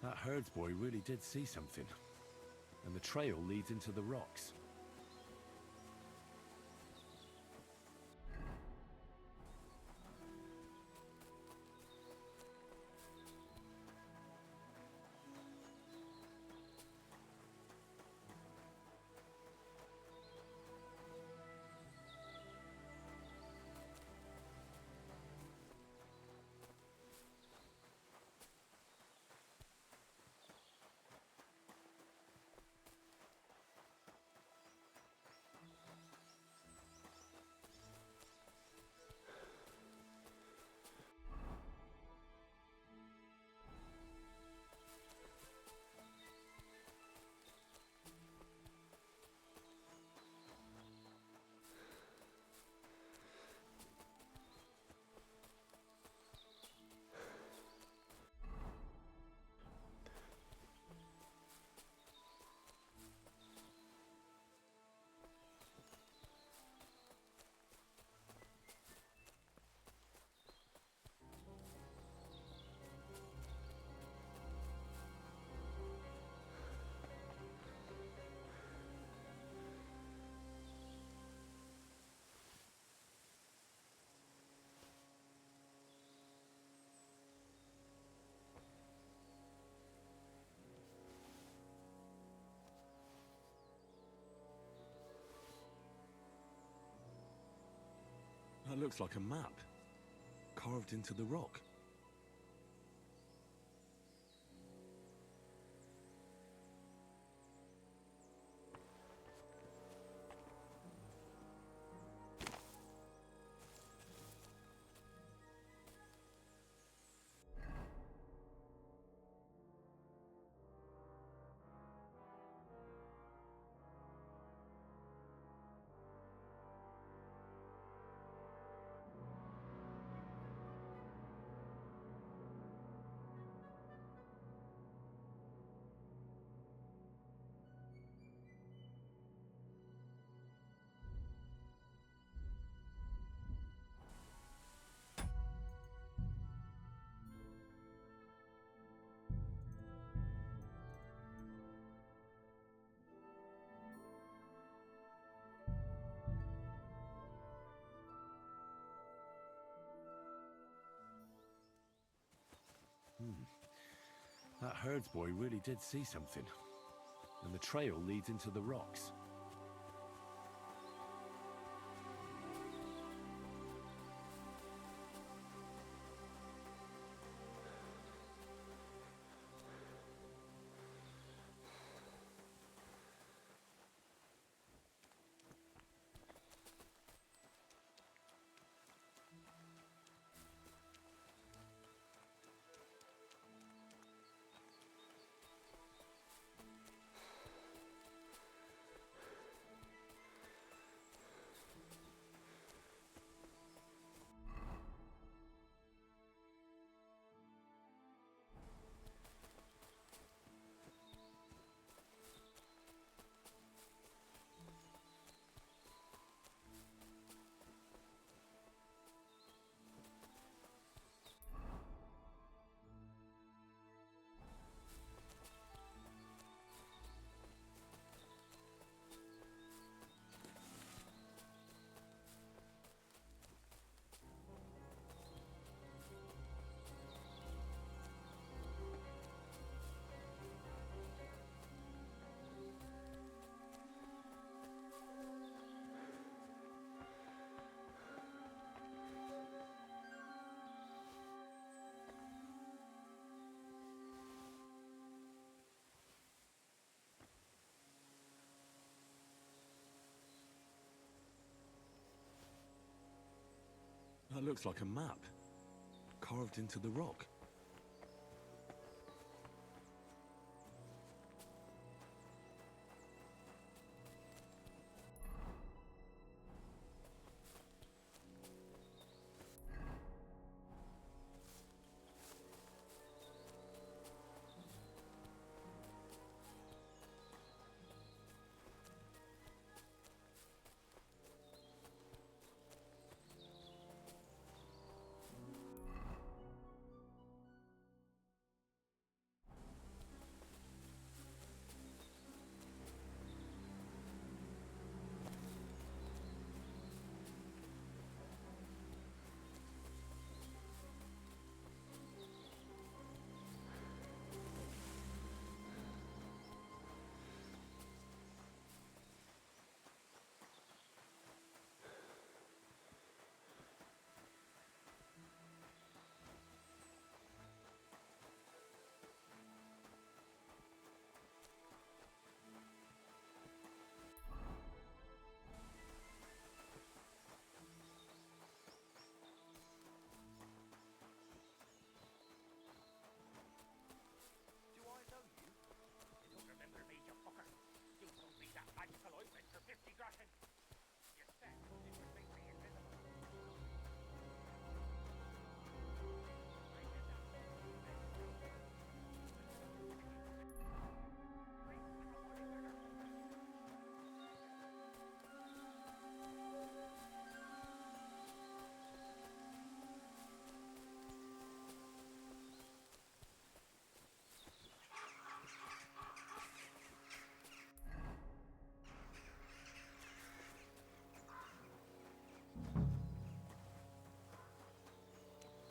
That herdsboy really did see something. And the trail leads into the rocks. That looks like a map, carved into the rock. That herdsboy really did see something. And the trail leads into the rocks. That looks like a map, carved into the rock.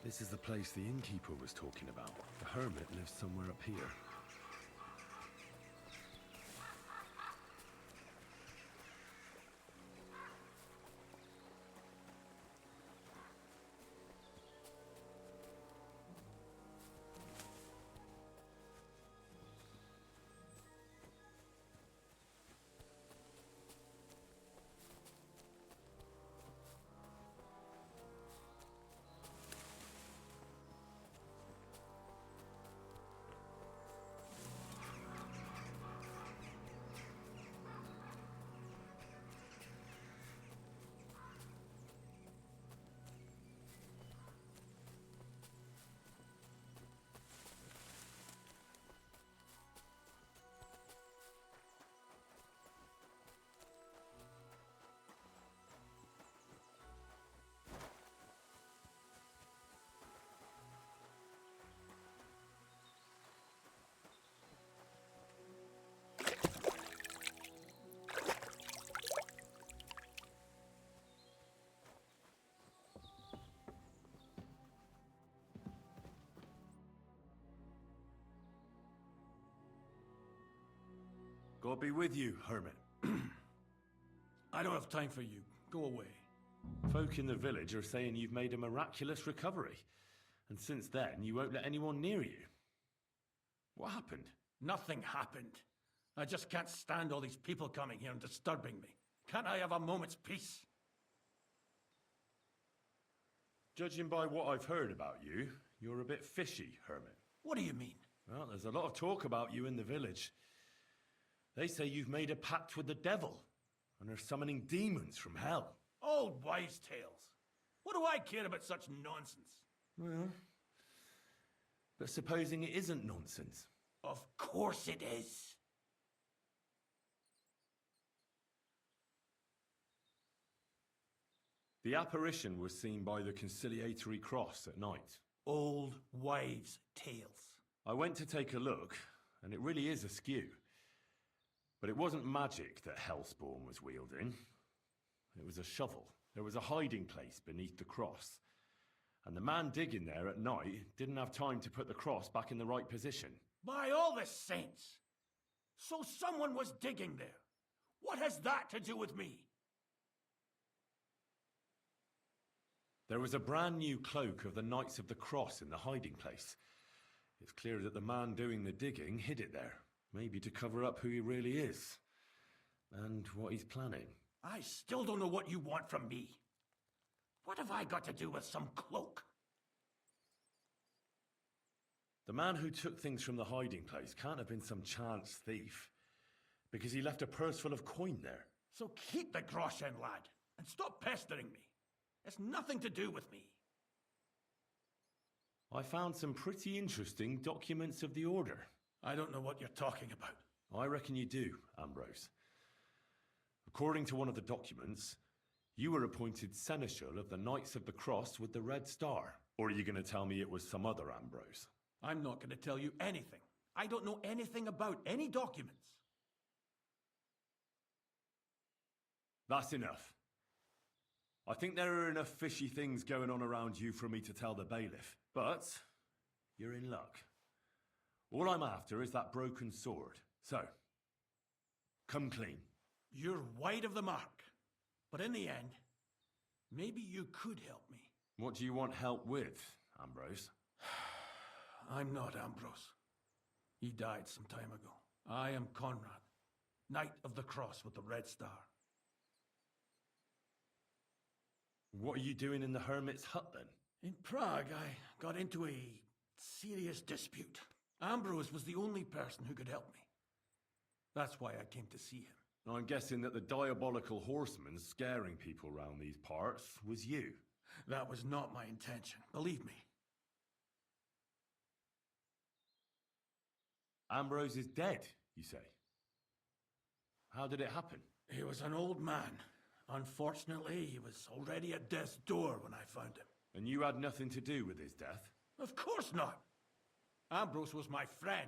This is the place the innkeeper was talking about. The hermit lives somewhere up here. God be with you, hermit. I don't have time for you. Go away. Folk in the village are saying you've made a miraculous recovery. And since then, you won't let anyone near you. What happened? Nothing happened. I just can't stand all these people coming here and disturbing me. Can't I have a moment's peace? Judging by what I've heard about you, you're a bit fishy, hermit. What do you mean? Well, there's a lot of talk about you in the village. They say you've made a pact with the devil, and are summoning demons from hell. Old wives' tales. What do I care about such nonsense? Well, but supposing it isn't nonsense? Of course it is. The apparition was seen by the conciliatory cross at night. Old wives' tales. I went to take a look, and it really is askew. But it wasn't magic that Hellspawn was wielding. It was a shovel. There was a hiding place beneath the cross. And the man digging there at night didn't have time to put the cross back in the right position. By all the saints! So someone was digging there. What has that to do with me? There was a brand new cloak of the Knights of the Cross in the hiding place. It's clear that the man doing the digging hid it there. Maybe to cover up who he really is. And what he's planning. I still don't know what you want from me. What have I got to do with some cloak? The man who took things from the hiding place can't have been some chance thief. Because he left a purse full of coin there. So keep the groschen, lad. And stop pestering me. It's nothing to do with me. I found some pretty interesting documents of the Order. I don't know what you're talking about. I reckon you do, Ambrose. According to one of the documents, you were appointed Seneschal of the Knights of the Cross with the Red Star. Or are you going to tell me it was some other Ambrose? I'm not going to tell you anything. I don't know anything about any documents. That's enough. I think there are enough fishy things going on around you for me to tell the bailiff. But you're in luck. All I'm after is that broken sword. So, come clean. You're wide of the mark. But in the end, maybe you could help me. What do you want help with, Ambrose? I'm not Ambrose. He died some time ago. I am Conrad, Knight of the Cross with the Red Star. What are you doing in the hermit's hut, then? In Prague, I got into a serious dispute. Ambrose was the only person who could help me. That's why I came to see him. I'm guessing that the diabolical horseman scaring people round these parts was you. That was not my intention, believe me. Ambrose is dead, you say? How did it happen? He was an old man. Unfortunately, he was already at death's door when I found him. And you had nothing to do with his death? Of course not. Ambrose was my friend.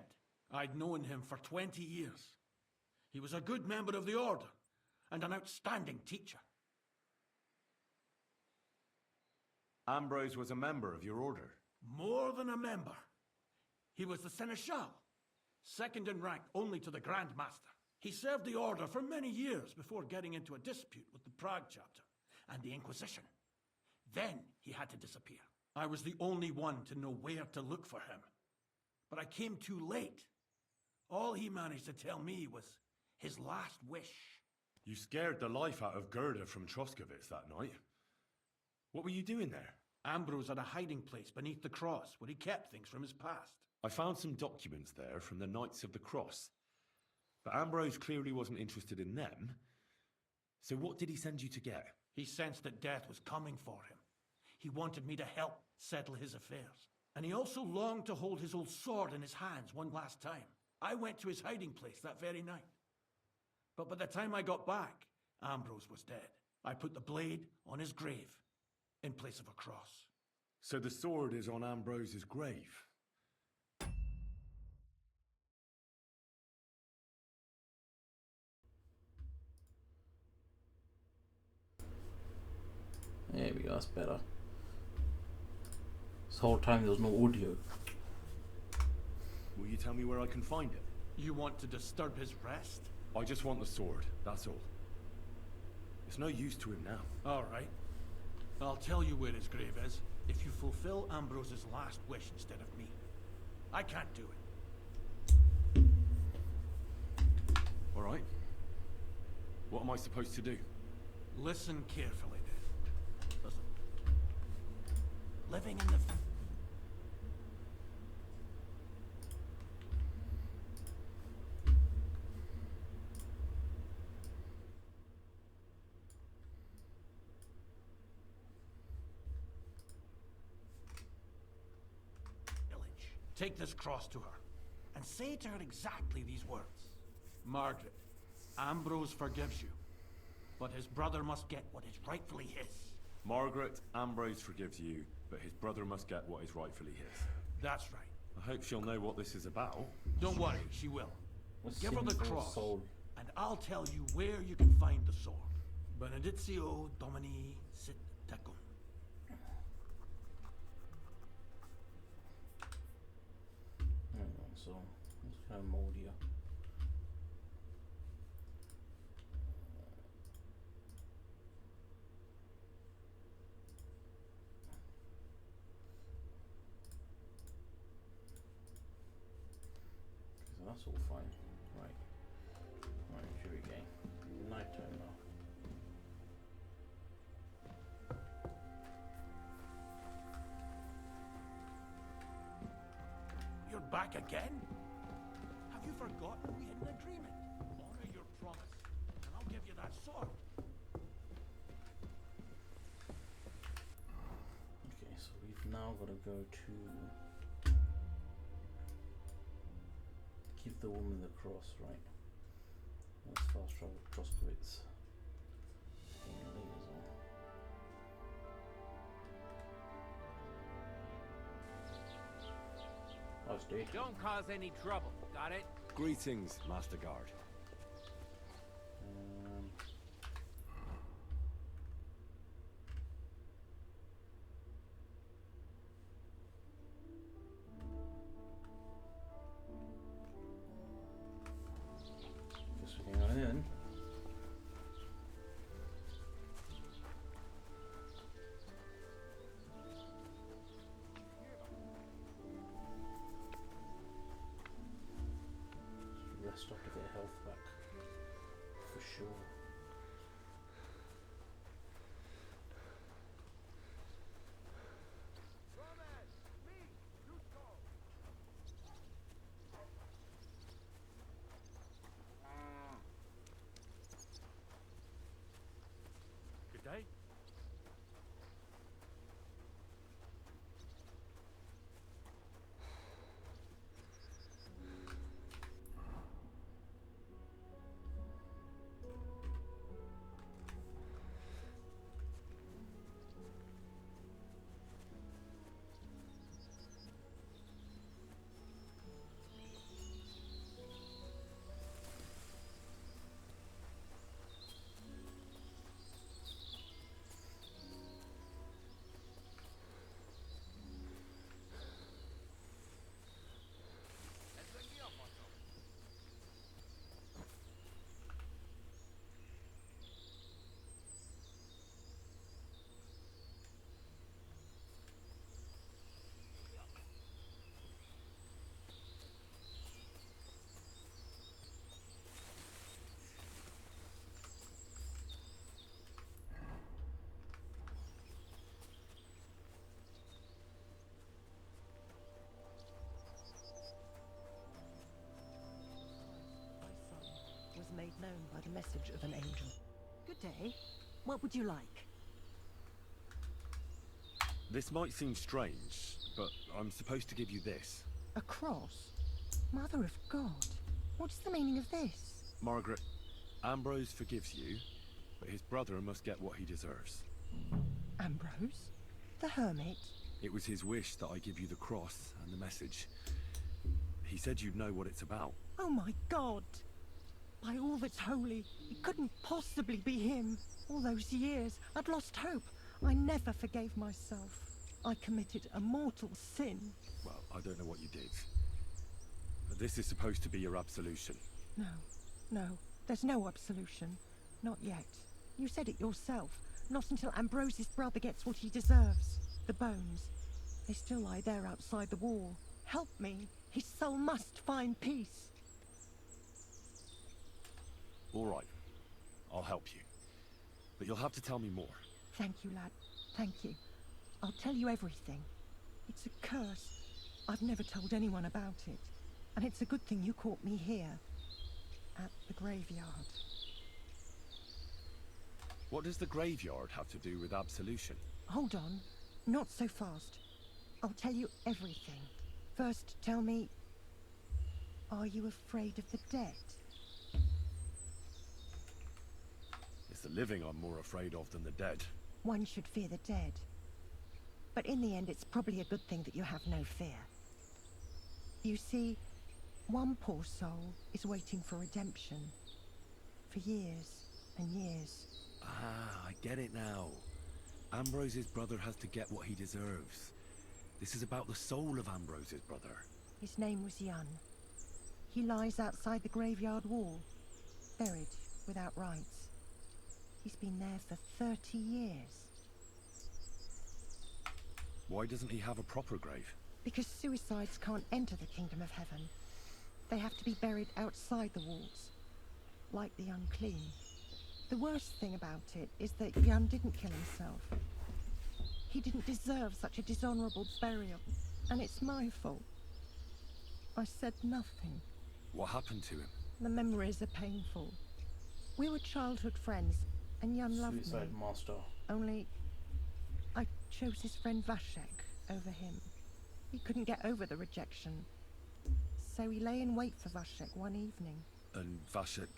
I'd known him for 20 years. He was a good member of the Order, and an outstanding teacher. Ambrose was a member of your order. More than a member. He was the seneschal, second in rank only to the Grand Master. He served the order for many years before getting into a dispute with the Prague chapter and the Inquisition. Then he had to disappear. I was the only one to know where to look for him. But I came too late. All he managed to tell me was his last wish. You scared the life out of Gerda from Troskovitz that night. What were you doing there? Ambrose had a hiding place beneath the cross where he kept things from his past. I found some documents there from the Knights of the Cross. But Ambrose clearly wasn't interested in them. So what did he send you to get? He sensed that death was coming for him. He wanted me to help settle his affairs. And he also longed to hold his old sword in his hands one last time. I went to his hiding place that very night. But by the time I got back, Ambrose was dead. I put the blade on his grave in place of a cross. So the sword is on Ambrose's grave? There we go, that's better. This whole time there was no audio. Will you tell me where I can find it? You want to disturb his rest? I just want the sword, that's all. It's no use to him now. All right. I'll tell you where his grave is if you fulfill Ambrose's last wish instead of me. I can't do it. All right. What am I supposed to do? Listen carefully then. Listen. Living in the... Take this cross to her, and say to her exactly these words. Margaret, Ambrose forgives you, but his brother must get what is rightfully his. Margaret, Ambrose forgives you, but his brother must get what is rightfully his. That's right. I hope she'll know what this is about. Don't worry, she will. Give her the cross, soul. and I'll tell you where you can find the sword. Benedictio Domini sit tecum. So let's kind of mold here. So that's all fine. Right. Right, here we go. Night time now. You're back again? Have you forgotten we had an agreement? Honor your promise, and I'll give you that sword. Okay, so we've now got to go to give the woman the cross, right? Let's fast travel to Troskovitz. Don't cause any trouble, got it? Greetings, Master Guard. Guess we're going on in. Rest up to get health back, for sure. Good day. made known by the message of an angel. Good day. What would you like? This might seem strange, but I'm supposed to give you this. A cross? Mother of God. What's the meaning of this? Margaret, Ambrose forgives you, but his brother must get what he deserves. Ambrose? The hermit? It was his wish that I give you the cross and the message. He said you'd know what it's about. Oh my God! By all that's holy, it couldn't possibly be him. All those years, I'd lost hope. I never forgave myself. I committed a mortal sin. Well, I don't know what you did. But this is supposed to be your absolution. No, there's no absolution. Not yet. You said it yourself. Not until Ambrose's brother gets what he deserves. The bones. They still lie there outside the wall. Help me. His soul must find peace. All right. I'll help you. But you'll have to tell me more. Thank you, lad. Thank you. I'll tell you everything. It's a curse. I've never told anyone about it. And it's a good thing you caught me here. At the graveyard. What does the graveyard have to do with absolution? Hold on. Not so fast. I'll tell you everything. First, tell me... Are you afraid of the dead? It's the living I'm more afraid of than the dead. One should fear the dead. But in the end, it's probably a good thing that you have no fear. You see, one poor soul is waiting for redemption. For years and years. Ah, I get it now. Ambrose's brother has to get what he deserves. This is about the soul of Ambrose's brother. His name was Jan. He lies outside the graveyard wall, buried without rites. He's been there for 30 years. Why doesn't he have a proper grave? Because suicides can't enter the kingdom of heaven. They have to be buried outside the walls, like the unclean. The worst thing about it is that Jan didn't kill himself. He didn't deserve such a dishonorable burial, and it's my fault. I said nothing. What happened to him? The memories are painful. We were childhood friends, and Jan loved me. Suicide master. Only, I chose his friend Vashek over him. He couldn't get over the rejection. So he lay in wait for Vashek one evening. And Vashek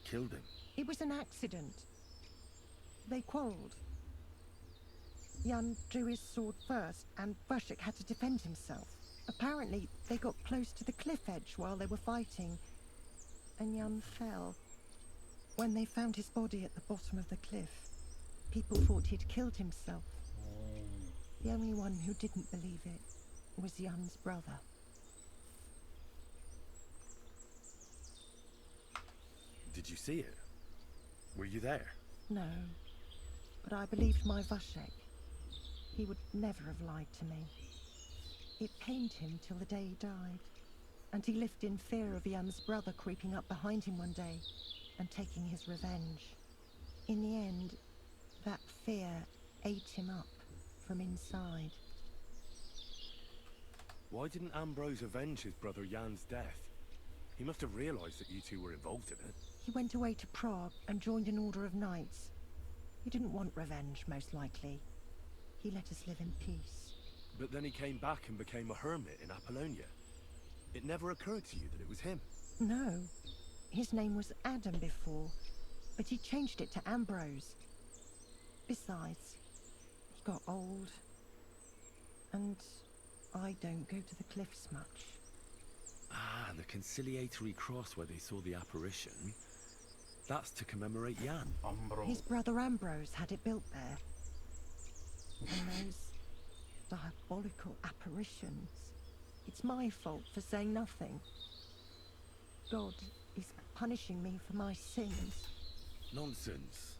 killed him? It was an accident. They quarreled. Jan drew his sword first, and Vashek had to defend himself. Apparently, they got close to the cliff edge while they were fighting, and Jan fell. When they found his body at the bottom of the cliff, people thought he'd killed himself. The only one who didn't believe it was Jan's brother. Did you see it? Were you there? No, but I believed my Vashek. He would never have lied to me. It pained him till the day he died, and he lived in fear of Jan's brother creeping up behind him one day and taking his revenge. In the end, that fear ate him up from inside. Why didn't Ambrose avenge his brother Jan's death? He must have realized that you two were involved in it. He went away to Prague and joined an order of knights. He didn't want revenge, most likely. He let us live in peace. But then he came back and became a hermit in Apollonia. It never occurred to you that it was him? No. His name was Adam before, but he changed it to Ambrose. Besides, he got old, and I don't go to the cliffs much. Ah, the conciliatory cross where they saw the apparition. That's to commemorate Jan. His brother Ambrose had it built there. And those diabolical apparitions. It's my fault for saying nothing. God is punishing me for my sins. Nonsense.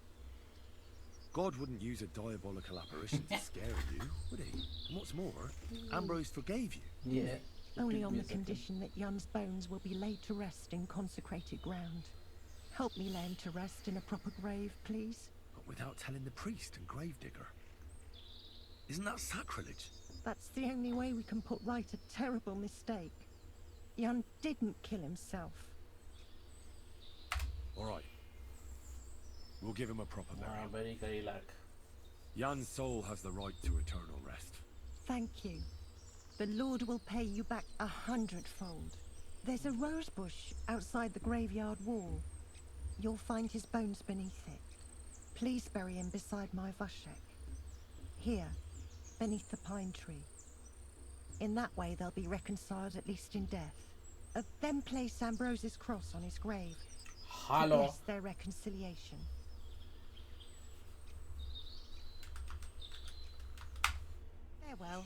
God wouldn't use a diabolical apparition to scare you, would he? And what's more, Ambrose forgave you. Yeah. Only on the condition that Jan's bones will be laid to rest in consecrated ground. Help me lay him to rest in a proper grave, please. But without telling the priest and gravedigger. Isn't that sacrilege? That's the only way we can put right a terrible mistake. Jan didn't kill himself. All right. We'll give him a proper burial. Very luck. Jan's soul has the right to eternal rest. Thank you. The Lord will pay you back 100-fold. There's a rose bush outside the graveyard wall. You'll find his bones beneath it. Please bury him beside my Vashek. Here, beneath the pine tree. In that way they'll be reconciled at least in death. Then place Ambrose's cross on his grave. Hello. To bless their reconciliation. Farewell.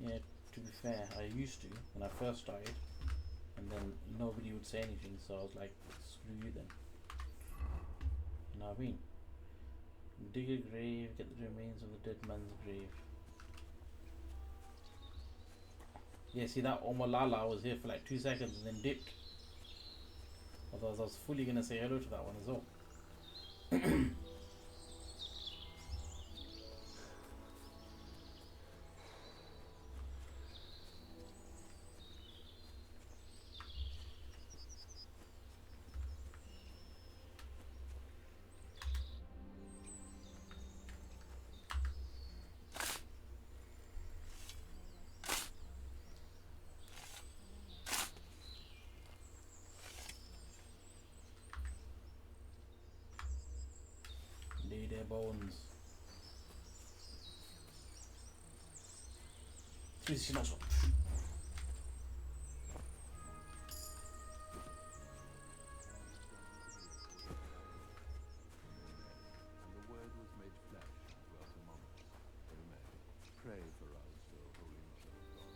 Yeah, to be fair, I used to when I first started, and then nobody would say anything, so I was like, screw you then. You know what I mean? Dig a grave, get the remains of the dead man's grave. Yeah, see that Omalala was here for like 2 seconds and then dipped. Otherwise I was fully gonna say hello to that one as well. Their bones. She's not so. And the word was made flesh and dwelt among us. Amen. Pray for us, O Holy Mother of God.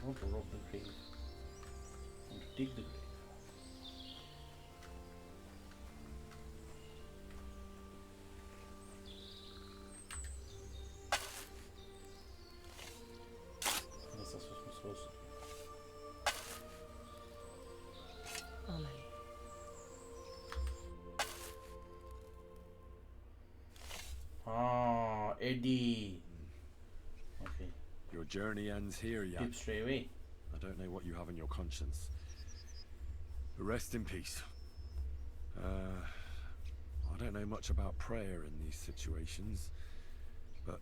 I want to rob the grave. I want to dig the grave. Unless that's what I'm supposed to do. Amen. Ah, Eddie. Okay. Your journey ends here, Jan. Dip straight away. I don't know what you have on your conscience. But rest in peace. I don't know much about prayer in these situations, but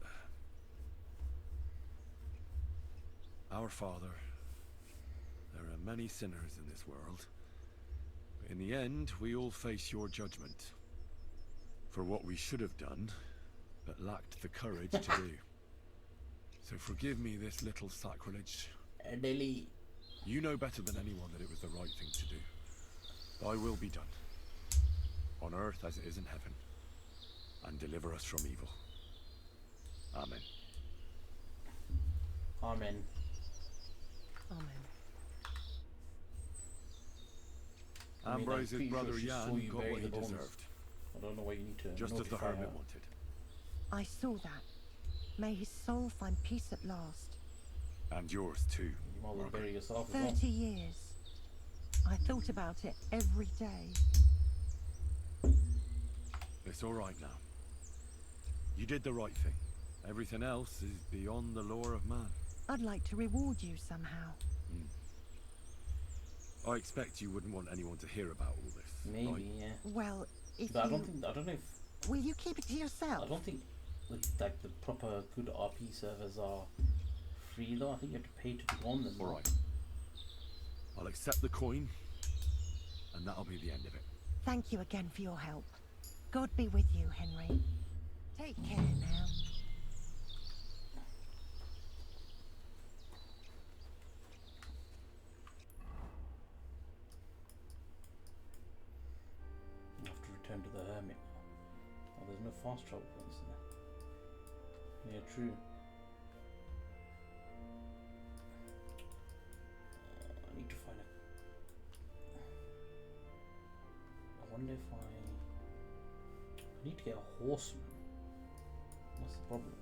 our Father, there are many sinners in this world. But in the end, we all face your judgment for what we should have done, but lacked the courage to do. So forgive me this little sacrilege. Eddie. You know better than anyone that it was the right thing to do. Thy will be done, on earth as it is in heaven, and deliver us from evil. Amen. Amen. Amen. I mean, I'm Ambrose's pretty brother sure she saw Jan you got bury what he the bones. deserved, I don't know why you need to just as the notify hermit her. wanted. I saw that. May his soul find peace at last. And yours too, You might as well Margaret. bury yourself as well. 30 years. I thought about it every day. It's all right now. You did the right thing. Everything else is beyond the law of man. I'd like to reward you somehow. I expect you wouldn't want anyone to hear about all this, Maybe, right? Oh, yeah. Well, if But you... I don't know if Will you keep it to yourself? I don't think like the proper good RP servers are free though. I think you have to pay to be on them. All right. I'll accept the coin, and that'll be the end of it. Thank you again for your help. God be with you, Henry. Take care now. You have to return to the hermit. Oh, there's no fast travel points there. Yeah, true. I need to find a. I wonder if I need to get a horseman. What's the problem?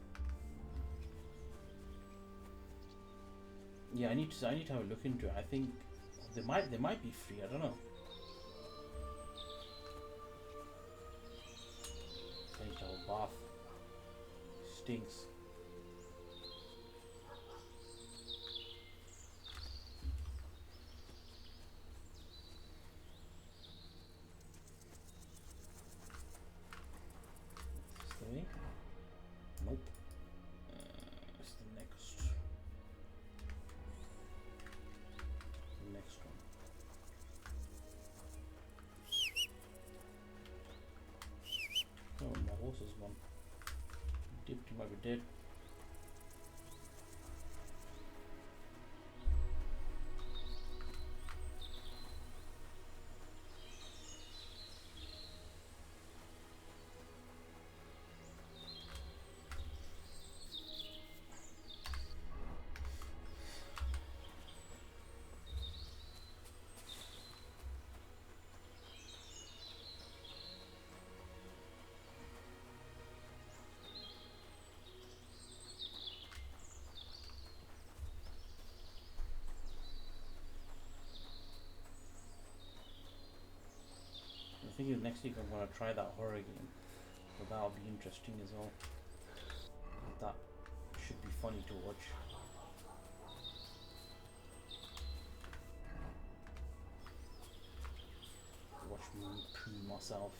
Yeah, I need to have a look into it. I think they might be free. I don't know. I need to have a bath. Stinks. Stay. Nope. It's the next. The next one. Oh, my horse is gone. Dipped, he might be dead. I think next week I'm gonna try that horror game, but that'll be interesting as well. That should be funny to watch. Watch me poo myself.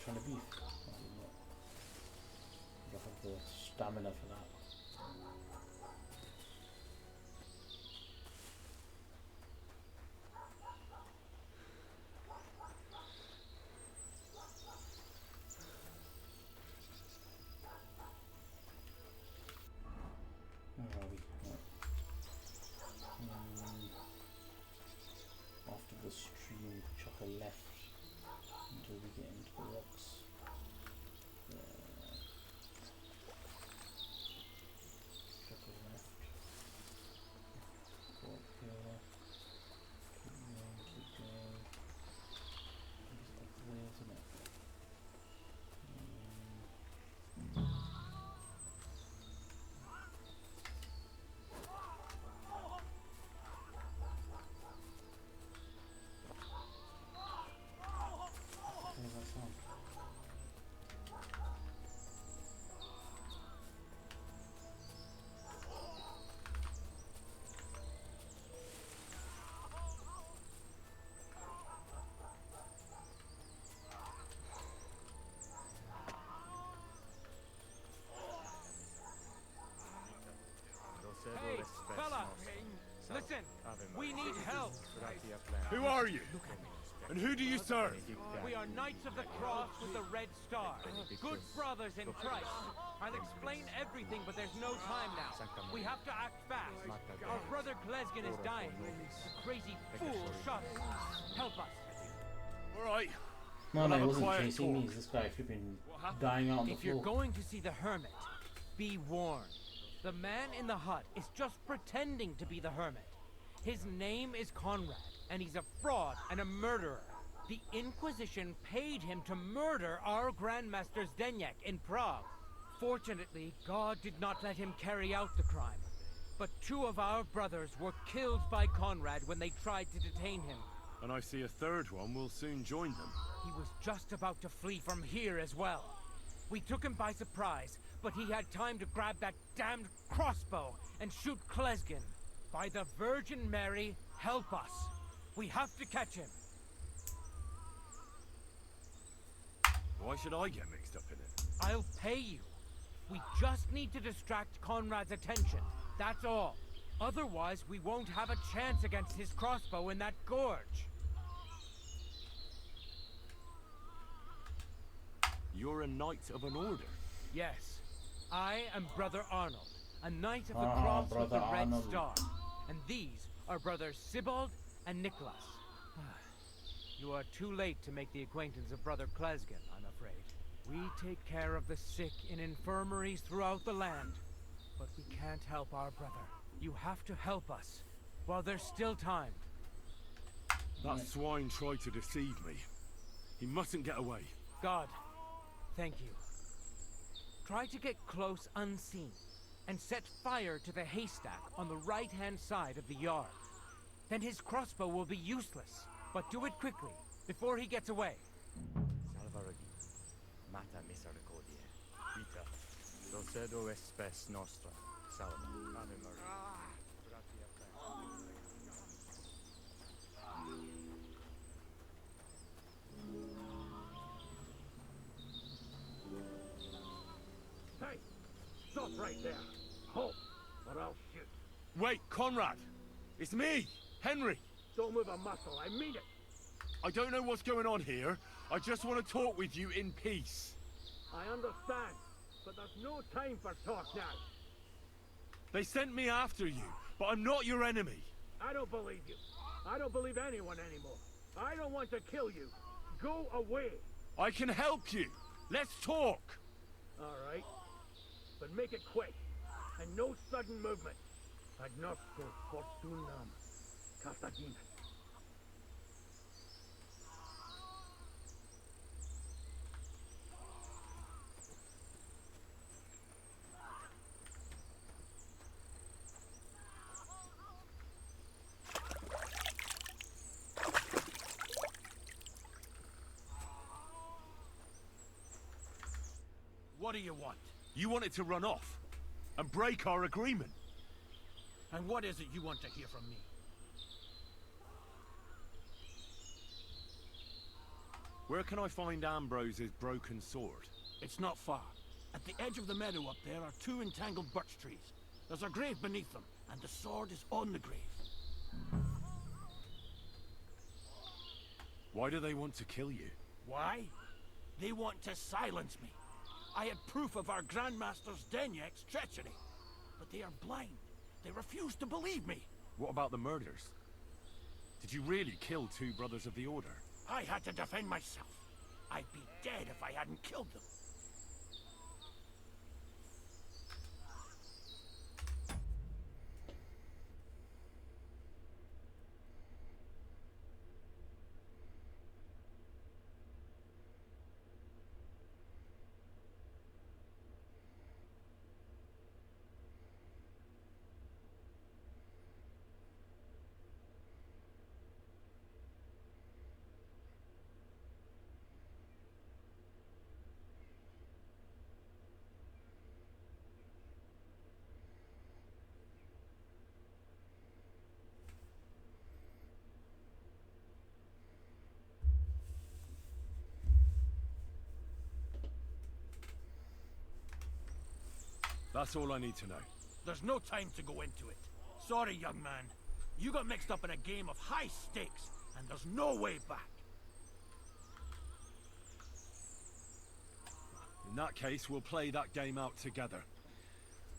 Trying to beef. I don't have the stamina for that. Where are we? After the stream, chuck a left until we get into the rocks. Chuck a left. Go up here. Keep going. It's up there, isn't it? Hey, fella! Listen, we need help. Who are you? And who do you serve? We are Knights of the Cross with the Red Star. Good brothers in Christ. I'll explain everything, but there's no time now. We have to act fast. Our brother Glesgan is dying. The crazy fool shot us. Help us. All right. No, We'll he have a wasn't quiet chasing me. talk. This guy flipping dying out on the If you're floor. going to see the hermit, be warned. The man in the hut is just pretending to be the hermit. His name is Conrad, and he's a fraud and a murderer. The Inquisition paid him to murder our Grandmaster Zdeněk in Prague. Fortunately, God did not let him carry out the crime. But 2 of our brothers were killed by Conrad when they tried to detain him. And I see a third one will soon join them. He was just about to flee from here as well. We took him by surprise, but he had time to grab that damned crossbow and shoot Glesgan. By the Virgin Mary, help us. We have to catch him. Why should I get mixed up in it? I'll pay you. We just need to distract Conrad's attention. That's all. Otherwise, we won't have a chance against his crossbow in that gorge. You're a knight of an order. Yes. I am Brother Arnold, a knight of the Ah, cross with the Brother red Arnold. star. And these are brothers Sibald and Nicholas. You are too late to make the acquaintance of Brother Klesgen, I'm afraid. We take care of the sick in infirmaries throughout the land. But we can't help our brother. You have to help us, while there's still time. That swine tried to deceive me. He mustn't get away. God, thank you. Try to get close unseen, and set fire to the haystack on the right-hand side of the yard. Then his crossbow will be useless, but do it quickly, before he gets away. Salvaragi, mata misericordia, vita, docedo es spes nostra, salva, Ave Maria, gratia plena. Hey, stop right there. Halt, or I'll shoot. Wait, Conrad! It's me, Henry! Don't move a muscle, I mean it. I don't know what's going on here. I just want to talk with you in peace. I understand, but there's no time for talk now. They sent me after you, but I'm not your enemy. I don't believe you. I don't believe anyone anymore. I don't want to kill you. Go away. I can help you. Let's talk. All right. But make it quick. And no sudden movement. Ad nostro fortunam. Cartagena. What do you want? You wanted to run off and break our agreement. And what is it you want to hear from me? Where can I find Ambrose's broken sword? It's not far. At the edge of the meadow up there are two entangled birch trees. There's a grave beneath them, and the sword is on the grave. Why do they want to kill you? Why? They want to silence me. I had proof of our Grandmaster's Denyek's treachery. But they are blind. They refuse to believe me. What about the murders? Did you really kill two brothers of the Order? I had to defend myself. I'd be dead if I hadn't killed them. That's all I need to know. There's no time to go into it. Sorry, young man. You got mixed up in a game of high stakes, and there's no way back. In that case, we'll play that game out together.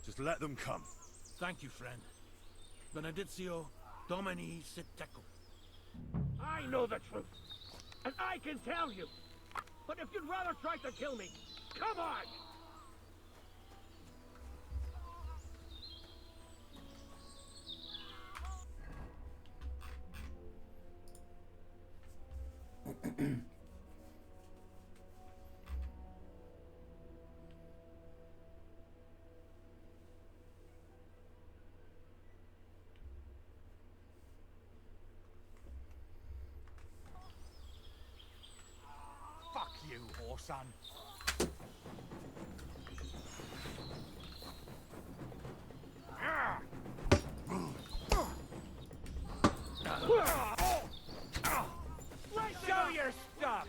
Just let them come. Thank you, friend. Benedictio Domini sit tecum. I know the truth, and I can tell you. But if you'd rather try to kill me, come on! Fuck you, whoreson. Show your stuff!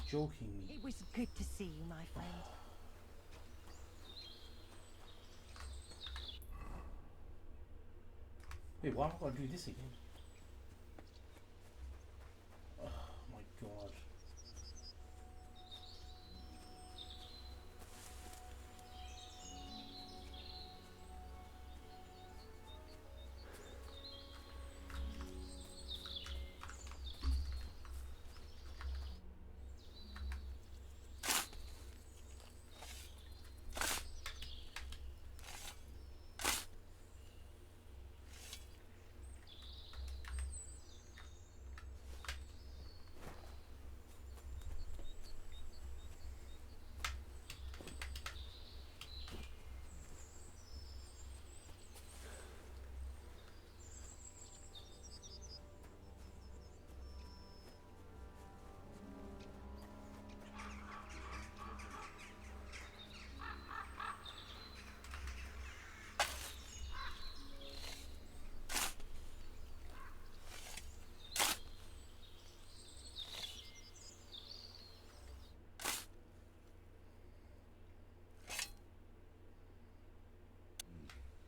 joking me? It was good to see you, my friend. Wait, why am I gonna do this again? Oh my god.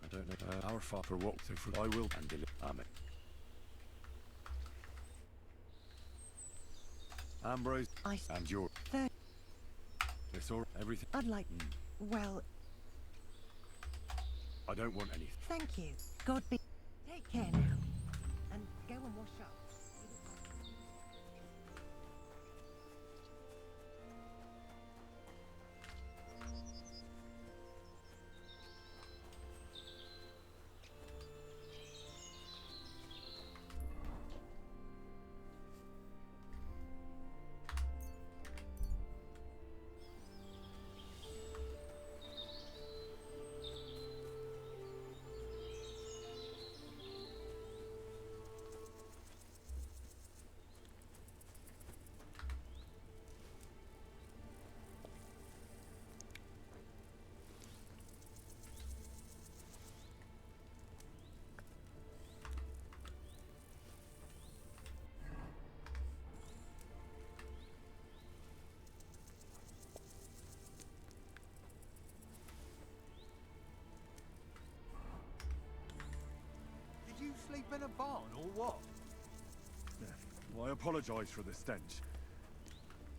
I don't know. Our Father walked through. I will and deliver. Amen. Ambrose and your. It's all everything. I'd like. Well, I don't want anything. thank you. God be. Take care now. And go and wash up. Did you sleep in a barn or what? Well, I apologize for the stench.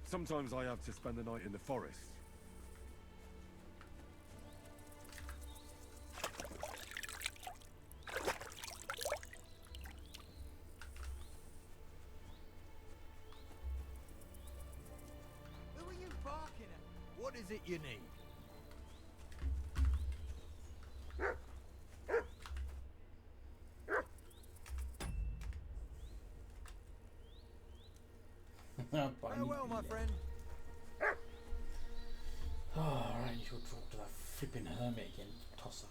Sometimes I have to spend the night in the forest. Who are you barking at? What is it you need? Farewell, my friend. Alright, you should talk to that flipping hermit again, tosser.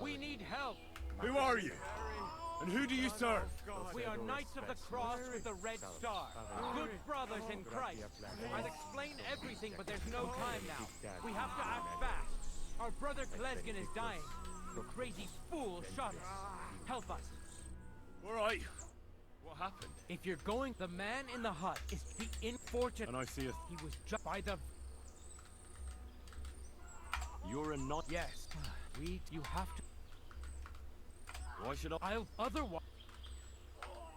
We need help. Who are you? And who do you serve? We are Knights of the Cross with the Red Star. Good brothers in Christ. I'll explain everything, but there's no time now. We have to act fast. Our brother Klesgen is dying. The crazy fool shot us. Help us. All right. What happened? If you're going, the man in the hut is the unfortunate. And I see a... He was just by the... You're a not... Yes. You have to... Why should I... Otherwise...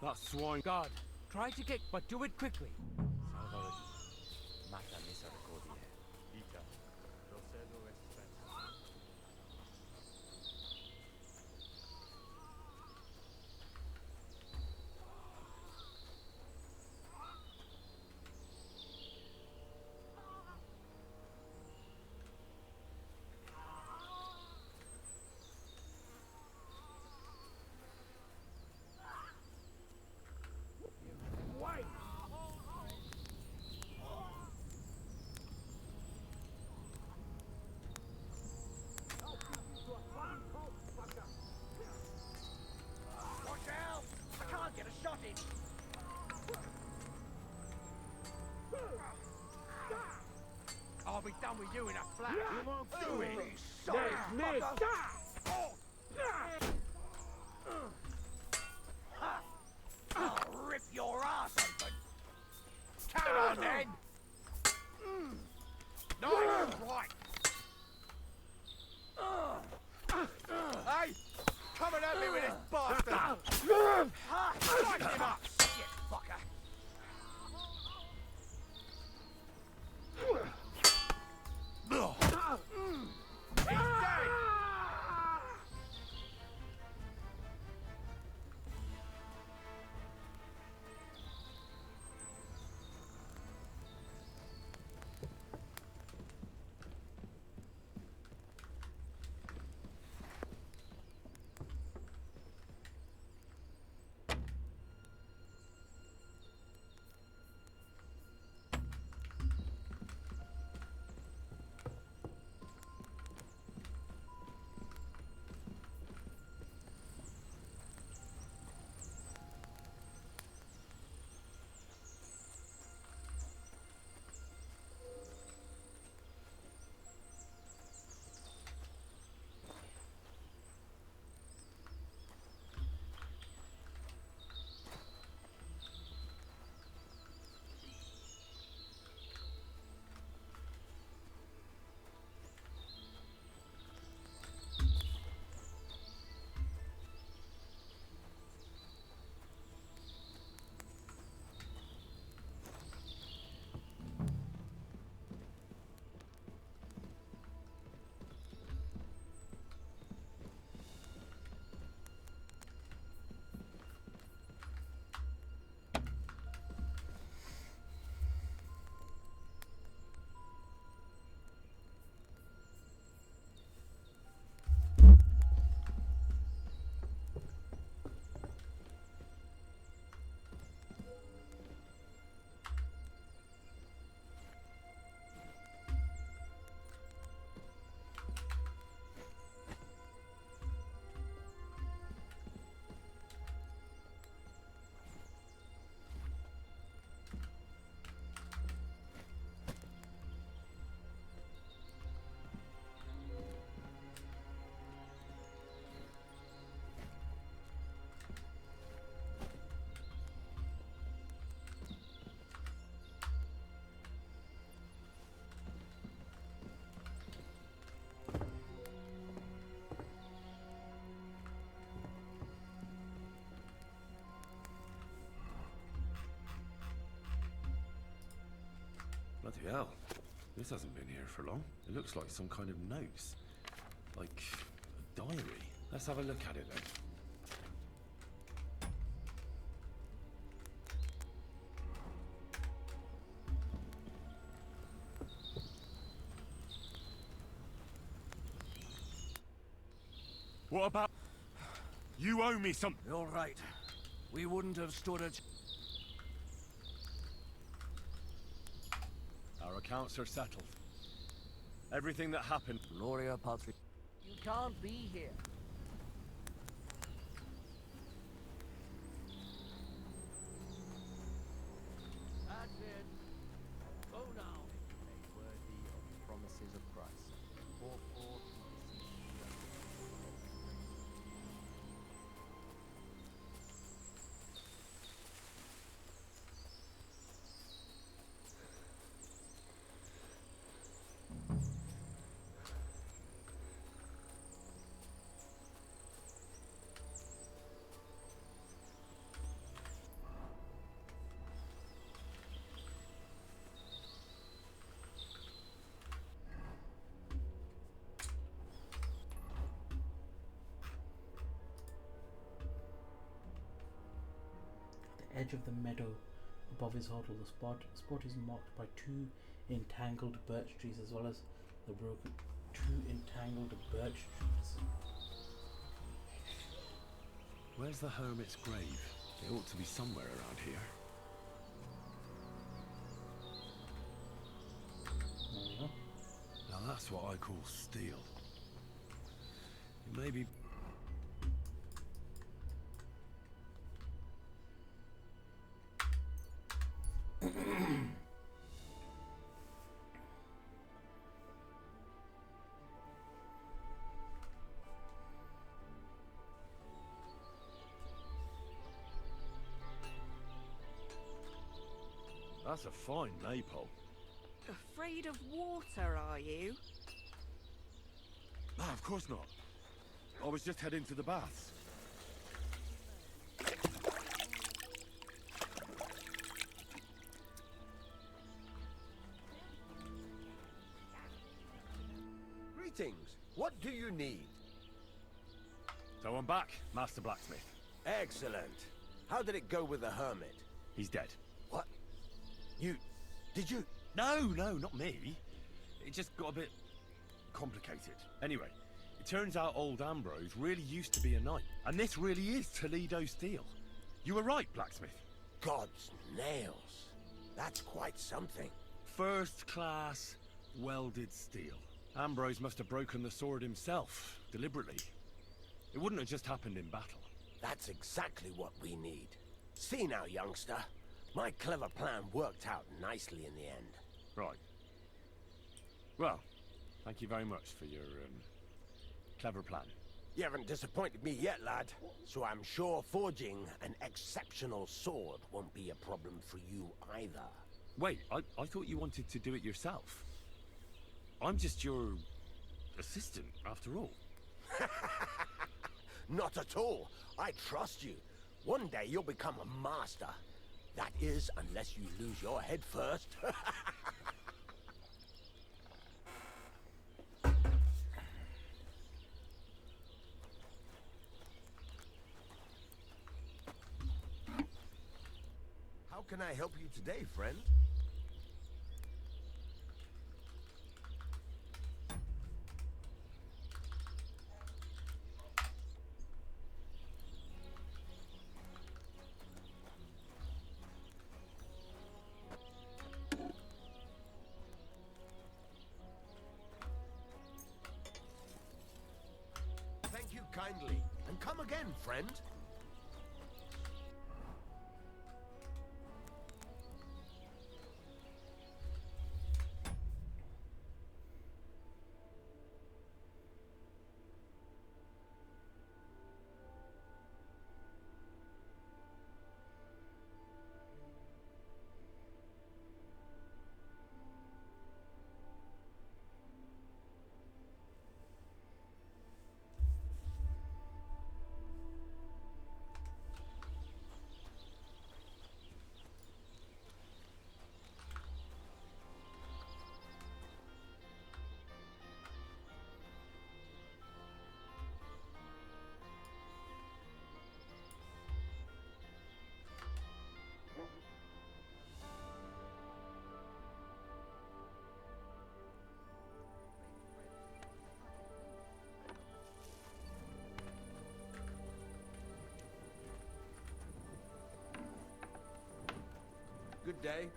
That swine... God, try to get... But do it quickly. Salvador, mata misericordia. Vita, procedo expensa. I'll be done with you in a flash. You won't do it. I'll rip your ass open. Come on then. Nice and right. Hey, coming at me with this bastard. Fight him up, shit fucker. He's dead! Bloody hell. This hasn't been here for long. It looks like some kind of notes. Like a diary. Let's have a look at it then. What about... You owe me some... You're right. We wouldn't have stood a... Our accounts are settled. Everything that happened... Gloria Patri... You can't be here. edge of the meadow above his hovel. The spot is marked by two entangled birch trees as well as the broken two entangled birch trees. Where's the hermit's grave? It ought to be somewhere around here. There we go. Now that's what I call steel. It may be... That's a fine maypole. Afraid of water, are you? Ah, of course not. I was just heading to the baths. Greetings. What do you need? So I'm back, Master Blacksmith. Excellent. How did it go with the hermit? He's dead. What? Did you? No, not me. It just got a bit complicated. Anyway, it turns out old Ambrose really used to be a knight. And this really is Toledo steel. You were right, Blacksmith. God's nails. That's quite something. First class welded steel. Ambrose must have broken the sword himself, deliberately. It wouldn't have just happened in battle. That's exactly what we need. See now, youngster. My clever plan worked out nicely in the end. Right. Well, thank you very much for your, clever plan. You haven't disappointed me yet, lad. So I'm sure forging an exceptional sword won't be a problem for you either. Wait, I thought you wanted to do it yourself. I'm just your assistant, after all. Not at all. I trust you. One day you'll become a master. That is, unless you lose your head first. How can I help you today, friend? Thank you kindly, and come again, friend. Good day.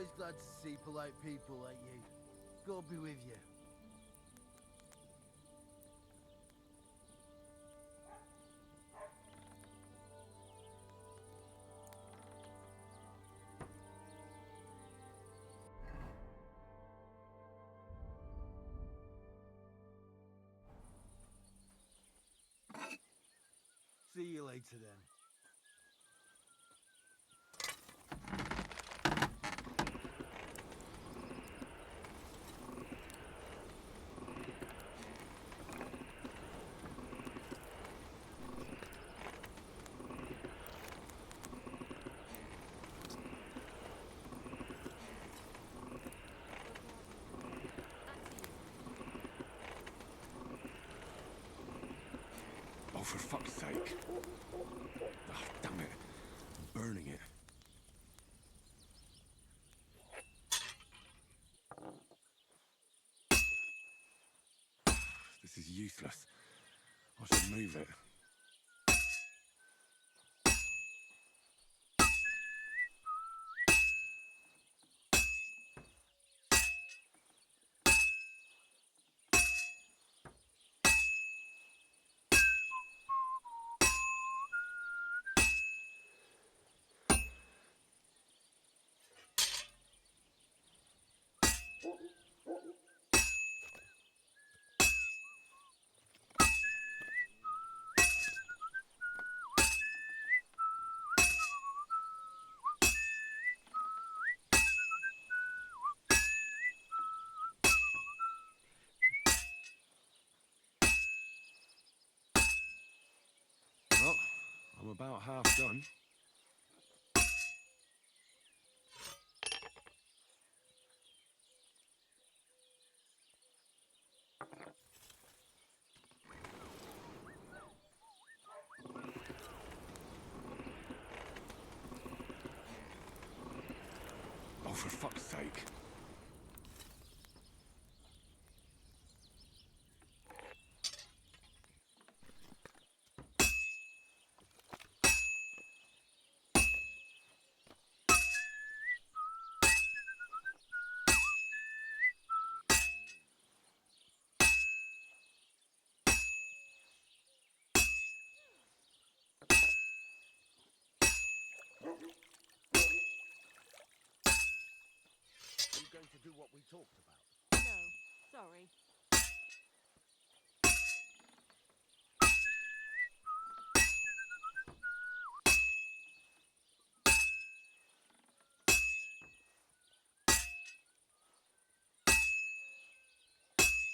Just glad to see polite people like you. God be with you. See you later then. Oh, for fuck's sake. Oh, damn it. I'm burning it. This is useless. I should move it. Well, I'm about half done. Oh, for fuck's sake. Are you going to do what we talked about? No, sorry.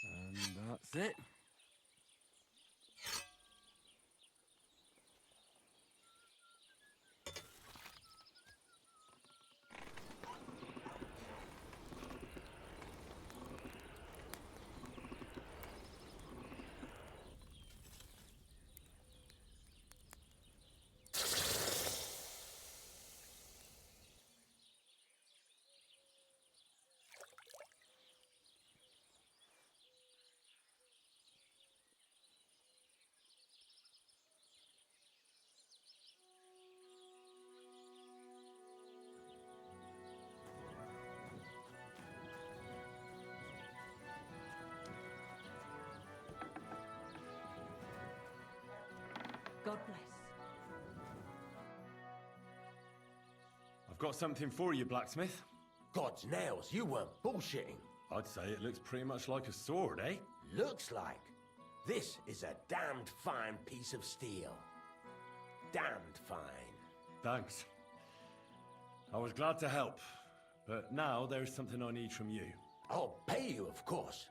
And that's it. God bless. I've got something for you, blacksmith. God's nails, you weren't bullshitting. I'd say it looks pretty much like a sword, eh? Looks like. This is a damned fine piece of steel. Damned fine. Thanks. I was glad to help, but now there's something I need from you. I'll pay you, of course.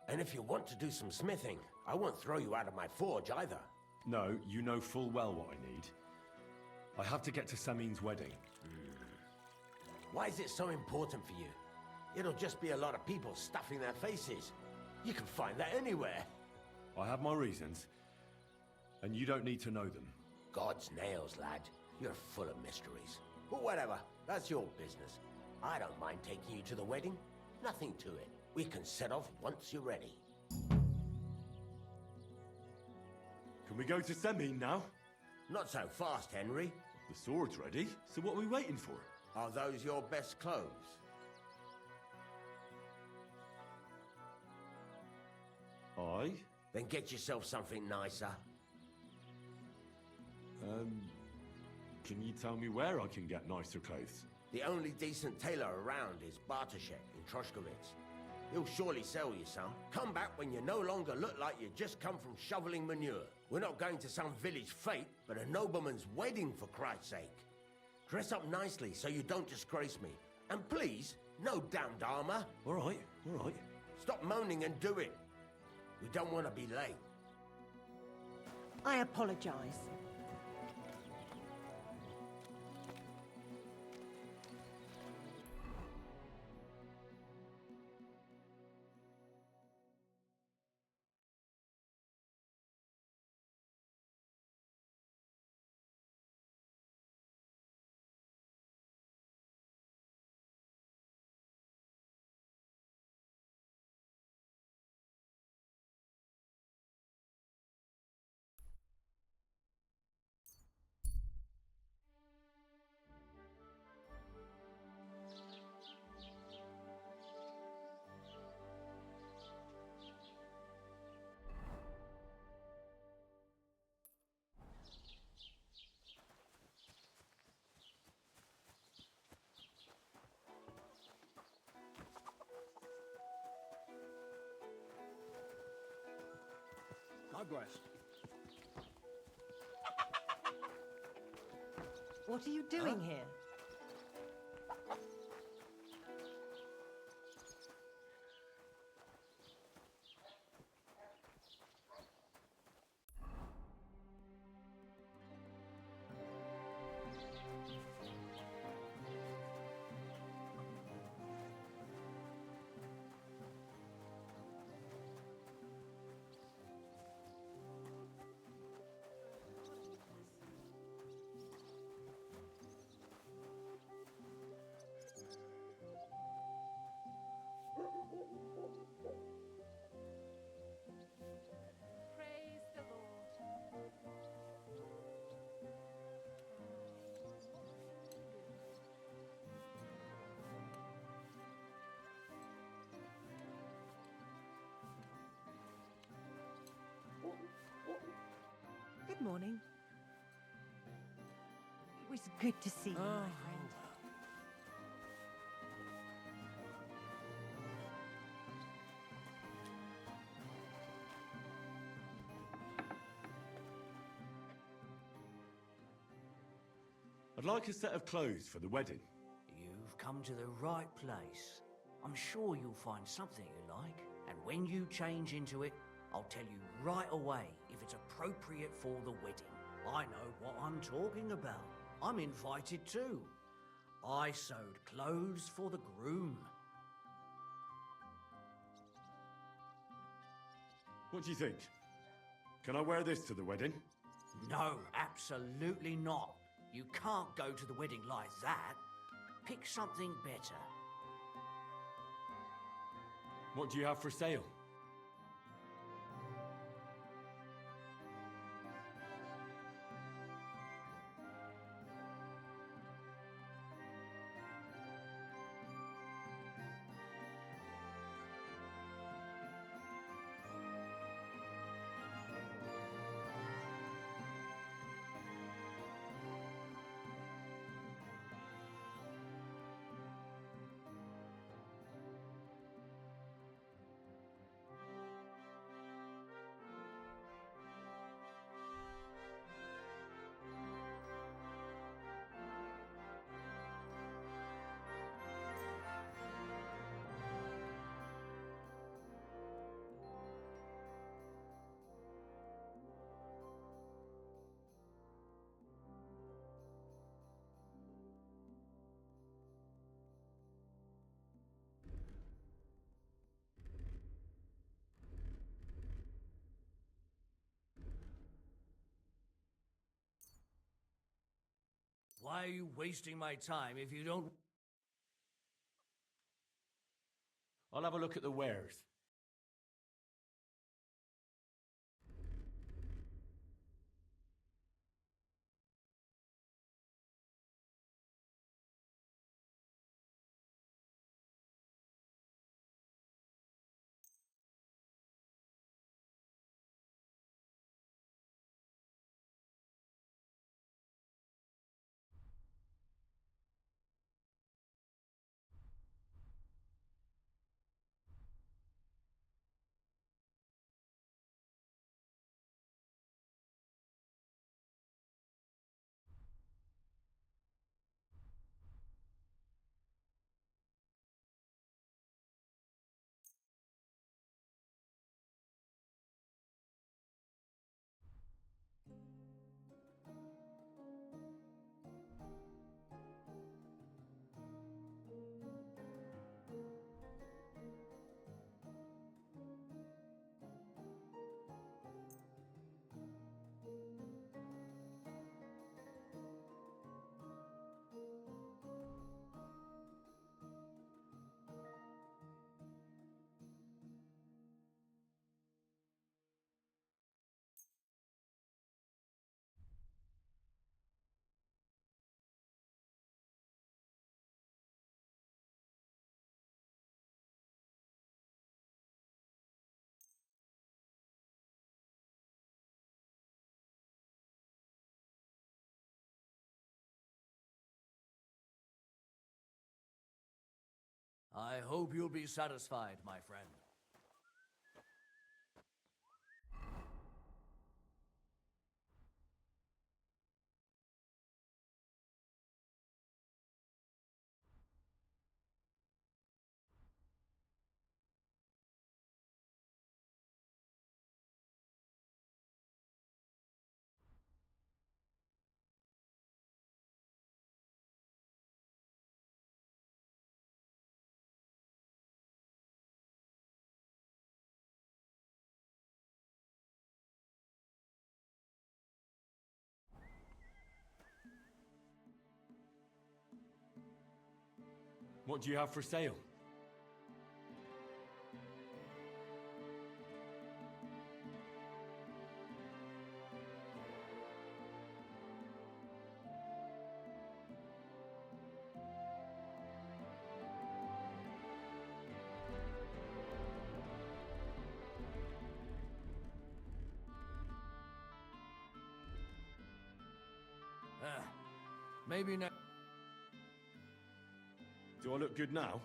And if you want to do some smithing, I won't throw you out of my forge either. No, you know full well what I need. I have to get to Samin's wedding. Why is it so important for you? It'll just be a lot of people stuffing their faces. You can find that anywhere. I have my reasons, and you don't need to know them. God's nails, lad. You're full of mysteries. But whatever, that's your business. I don't mind taking you to the wedding. Nothing to it. We can set off once you're ready. Can we go to Samin now? Not so fast, Henry. The sword's ready, so what are we waiting for? Are those your best clothes? Aye? Then get yourself something nicer. Can you tell me where I can get nicer clothes? The only decent tailor around is Bartoszek in Troshkovitz. He'll surely sell you some. Come back when you no longer look like you just come from shoveling manure. We're not going to some village fete, but a nobleman's wedding, for Christ's sake. Dress up nicely so you don't disgrace me. And please, no damned armor. All right, all right. Stop moaning and do it. We don't want to be late. I apologize. God bless. What are you doing here? Praise the Lord. Good morning. It was good to see you, my friend. I'd like a set of clothes for the wedding. You've come to the right place. I'm sure you'll find something you like. And when you change into it, I'll tell you right away if it's appropriate for the wedding. I know what I'm talking about. I'm invited too. I sewed clothes for the groom. What do you think? Can I wear this to the wedding? No, absolutely not. You can't go to the wedding like that. Pick something better. What do you have for sale? Why are you wasting my time if you don't... I'll have a look at the wares. I hope you'll be satisfied, my friend. What do you have for sale? Maybe next. Do I look good now?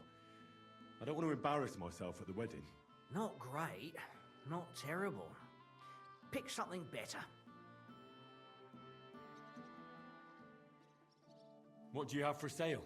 I don't want to embarrass myself at the wedding. Not great, not terrible. Pick something better. What do you have for sale?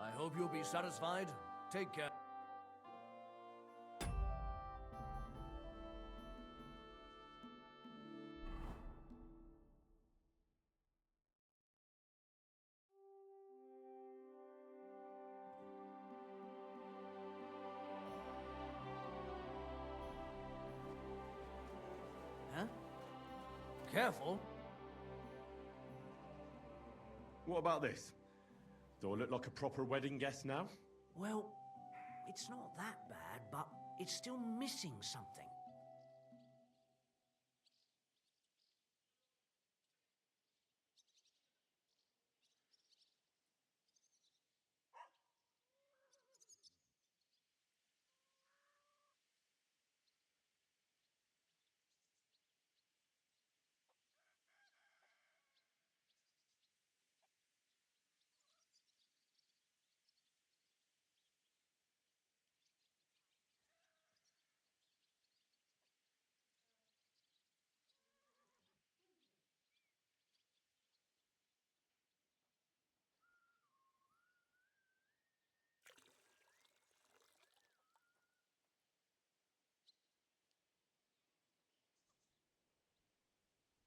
I hope you'll be satisfied. Take care. Huh? Careful. What about this? Do I look like a proper wedding guest now? Well, it's not that bad, but it's still missing something.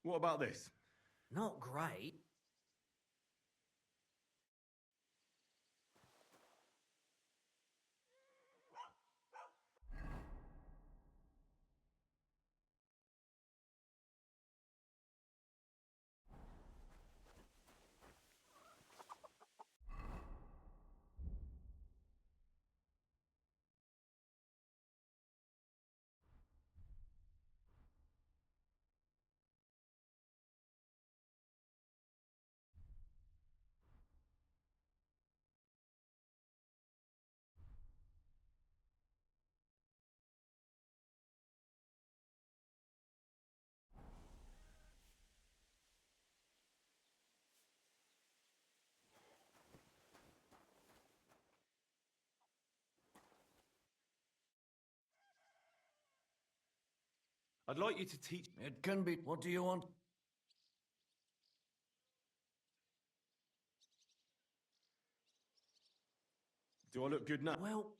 What about this? Not great. I'd like you to teach... It can be. What do you want? Do I look good now? Well,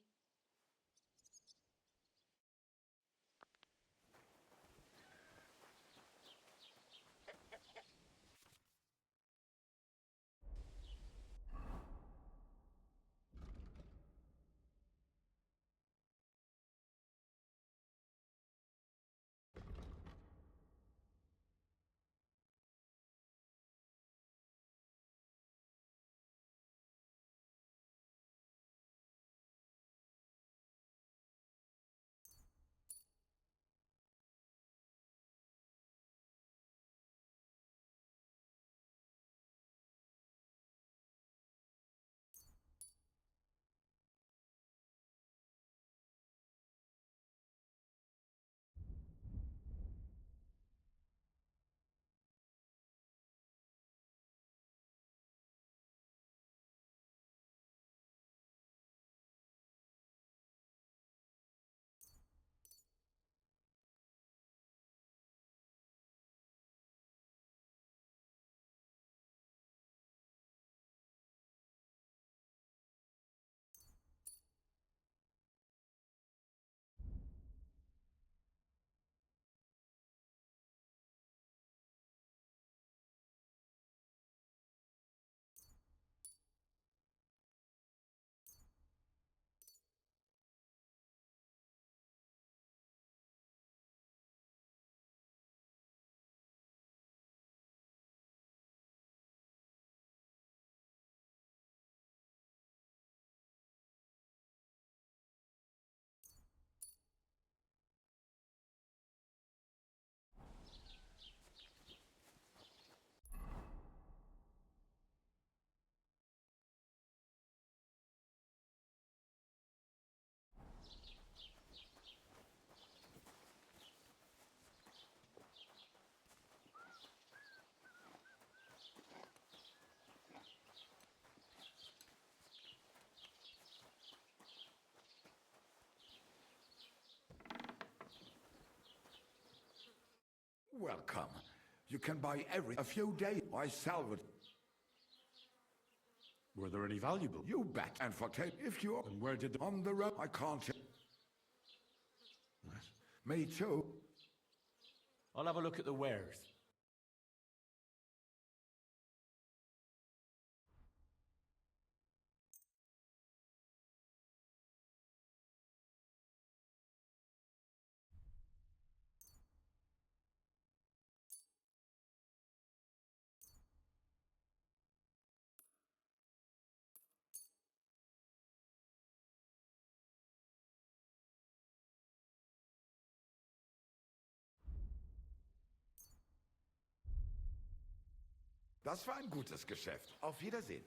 Welcome. You can buy a few days. I salvage. Were there any valuable? You bet. And for tape, if you're And where did the... on the road, I can't. Me too. I'll have a look at the wares. Das war ein gutes Geschäft. Auf Wiedersehen.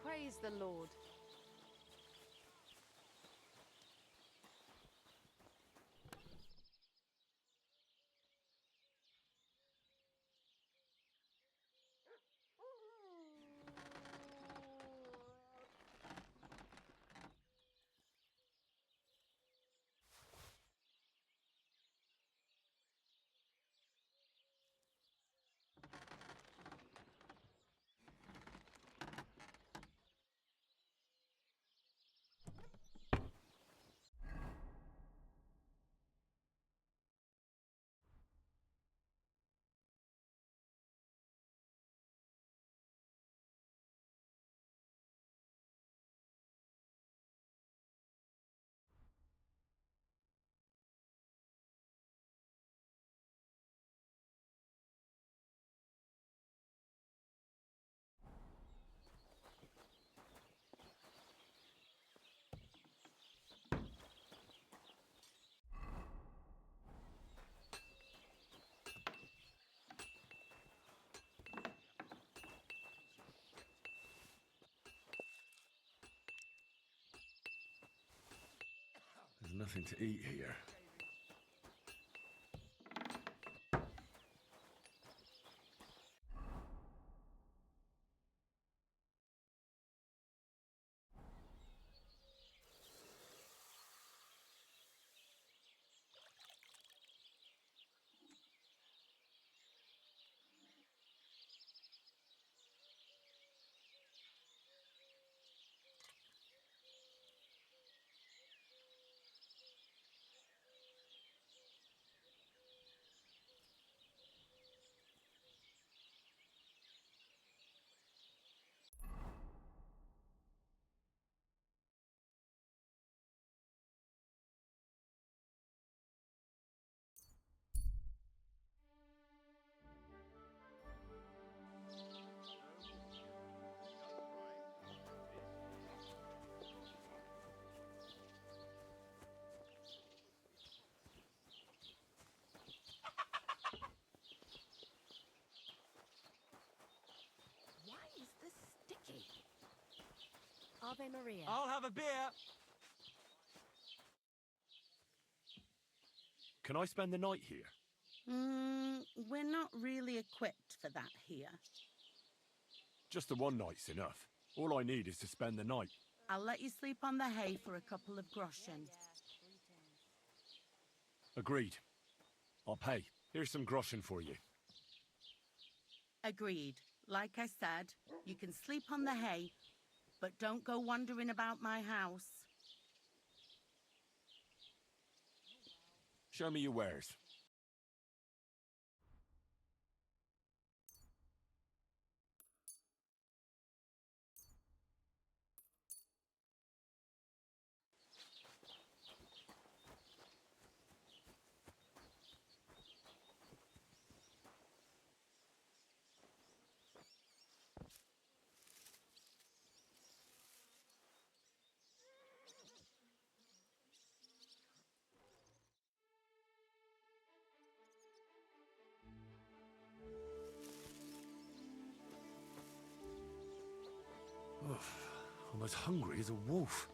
Praise the Lord. There's nothing to eat here. Ave Maria. I'll have a beer. Can I spend the night here? We're not really equipped for that here. Just the one night's enough. All I need is to spend the night. I'll let you sleep on the hay for a couple of groschen. Agreed. I'll pay. Here's some groschen for you. Agreed. Like I said, you can sleep on the hay, but don't go wandering about my house. Show me your wares. as hungry as a wolf.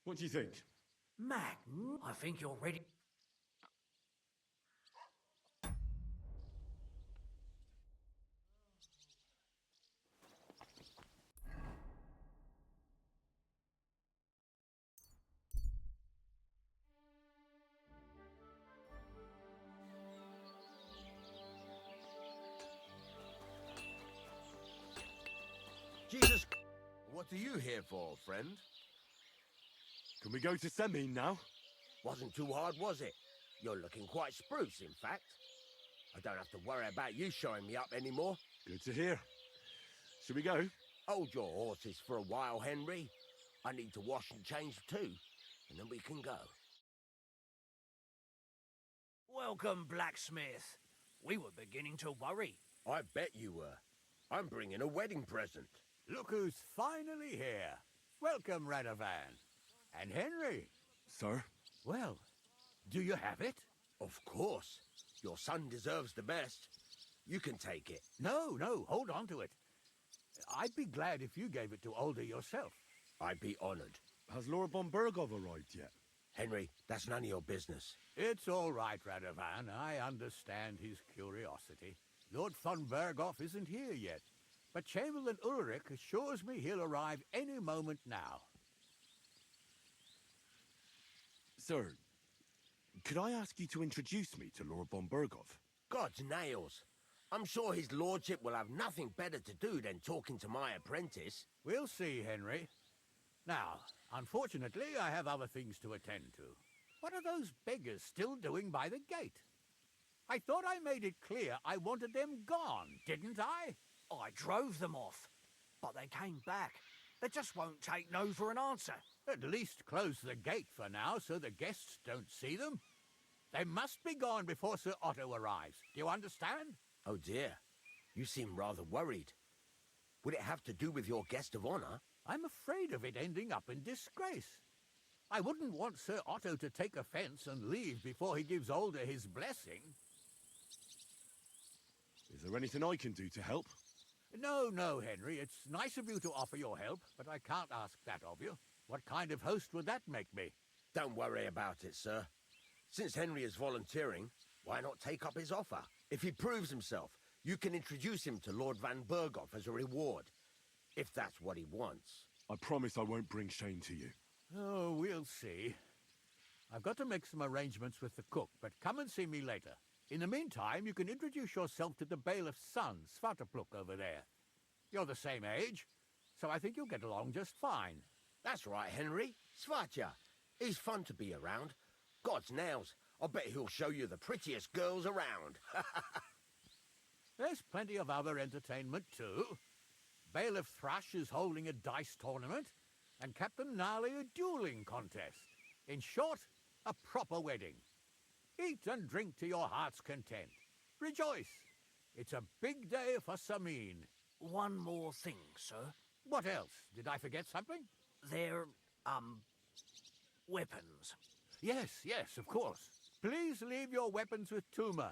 What do you think? Mac, I think you're ready. Jesus, what are you here for, friend? Can we go to Semin now? Wasn't too hard, was it? You're looking quite spruce, in fact. I don't have to worry about you showing me up anymore. Good to hear. Should we go? Hold your horses for a while, Henry. I need to wash and change too, and then we can go. Welcome, blacksmith. We were beginning to worry. I bet you were. I'm bringing a wedding present. Look who's finally here. Welcome, Radovan. And Henry. Sir? Well, do you have it? Of course. Your son deserves the best. You can take it. No, hold on to it. I'd be glad if you gave it to Older yourself. I'd be honored. Has Lord Von Bergow arrived yet? Henry, that's none of your business. It's all right, Radovan. I understand his curiosity. Lord Von Bergow isn't here yet, but Chamberlain Ulrich assures me he'll arrive any moment now. Sir, could I ask you to introduce me to Lord Von Bergow? God's nails. I'm sure his lordship will have nothing better to do than talking to my apprentice. We'll see, Henry. Now, unfortunately, I have other things to attend to. What are those beggars still doing by the gate? I thought I made it clear I wanted them gone, didn't I? I drove them off, but they came back. They just won't take no for an answer. At least close the gate for now so the guests don't see them. They must be gone before Sir Otto arrives. Do you understand? Oh dear, you seem rather worried. Would it have to do with your guest of honor? I'm afraid of it ending up in disgrace. I wouldn't want Sir Otto to take offense and leave before he gives Older his blessing. Is there anything I can do to help? No, Henry. It's nice of you to offer your help, but I can't ask that of you. What kind of host would that make me? Don't worry about it, sir. Since Henry is volunteering, why not take up his offer? If he proves himself, you can introduce him to Lord Von Bergow as a reward, if that's what he wants. I promise I won't bring shame to you. Oh, we'll see. I've got to make some arrangements with the cook, but come and see me later. In the meantime, you can introduce yourself to the bailiff's son, Svatopluk, over there. You're the same age, so I think you'll get along just fine. That's right, Henry. Svatja. He's fun to be around. God's nails, I bet he'll show you the prettiest girls around. There's plenty of other entertainment, too. Bailiff Thrush is holding a dice tournament, and Captain Gnarly a dueling contest. In short, a proper wedding. Eat and drink to your heart's content. Rejoice. It's a big day for Samin. One more thing, sir. What else? Did I forget something? They're, weapons. Yes, of course. Please leave your weapons with Tuma.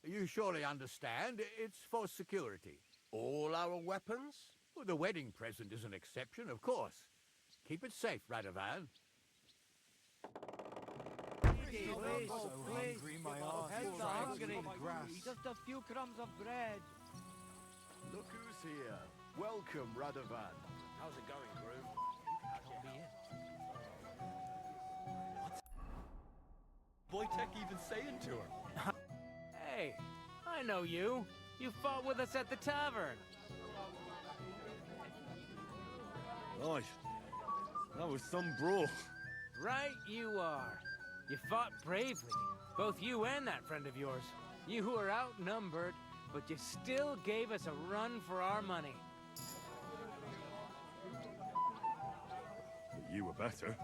You surely understand, it's for security. All our weapons? Well, the wedding present is an exception, of course. Keep it safe, Radovan. Just a few crumbs of bread. Look who's here. Welcome, Radovan. How's it going, groom? What's Wojtek even saying to her? Hey, I know you. You fought with us at the tavern. Right. That was some brawl. Right you are. You fought bravely. Both you and that friend of yours. You were outnumbered, but you still gave us a run for our money. But you were better.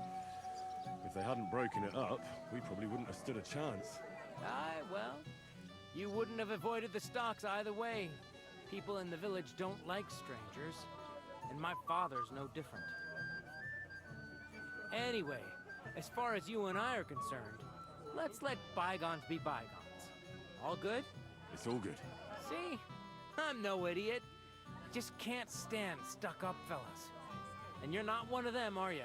If they hadn't broken it up, we probably wouldn't have stood a chance. Aye, well, you wouldn't have avoided the stocks either way. People in the village don't like strangers, and my father's no different. Anyway, as far as you and I are concerned, let's let bygones be bygones. All good? It's all good. See? I'm no idiot. I just can't stand stuck-up fellas. And you're not one of them, are you?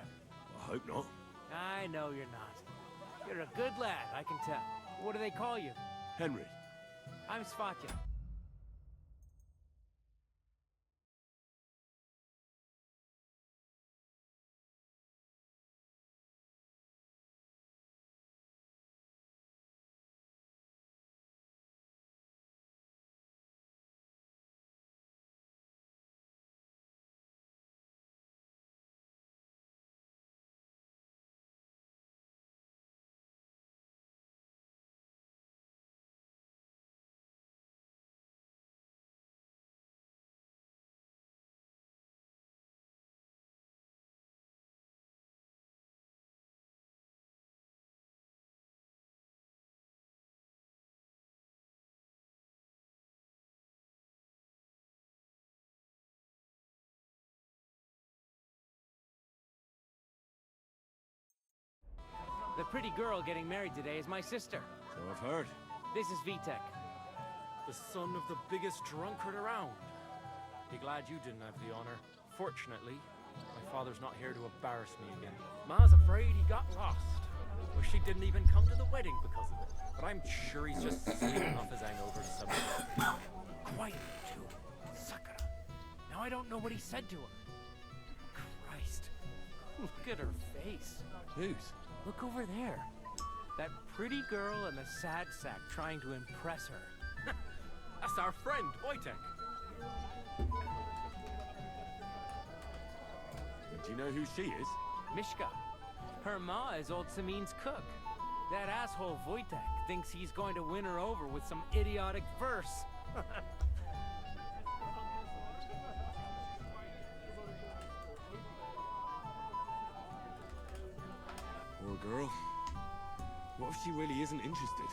I hope not. I know you're not. You're a good lad, I can tell. What do they call you? Henry. I'm Svatya. The pretty girl getting married today is my sister. So I've heard. This is Vitek. The son of the biggest drunkard around. Be glad you didn't have the honor. Fortunately, my father's not here to embarrass me again. Ma's afraid he got lost. Or she didn't even come to the wedding because of it. But I'm sure he's just sleeping off his hangover somewhere. Quiet, too. Sakura. Now I don't know what he said to her. Christ. Look at her face. Whose? Look over there. That pretty girl and the sad sack trying to impress her. That's our friend, Wojtek. Do you know who she is? Mishka. Her ma is old Samin's cook. That asshole Wojtek thinks he's going to win her over with some idiotic verse. Poor girl. What if she really isn't interested?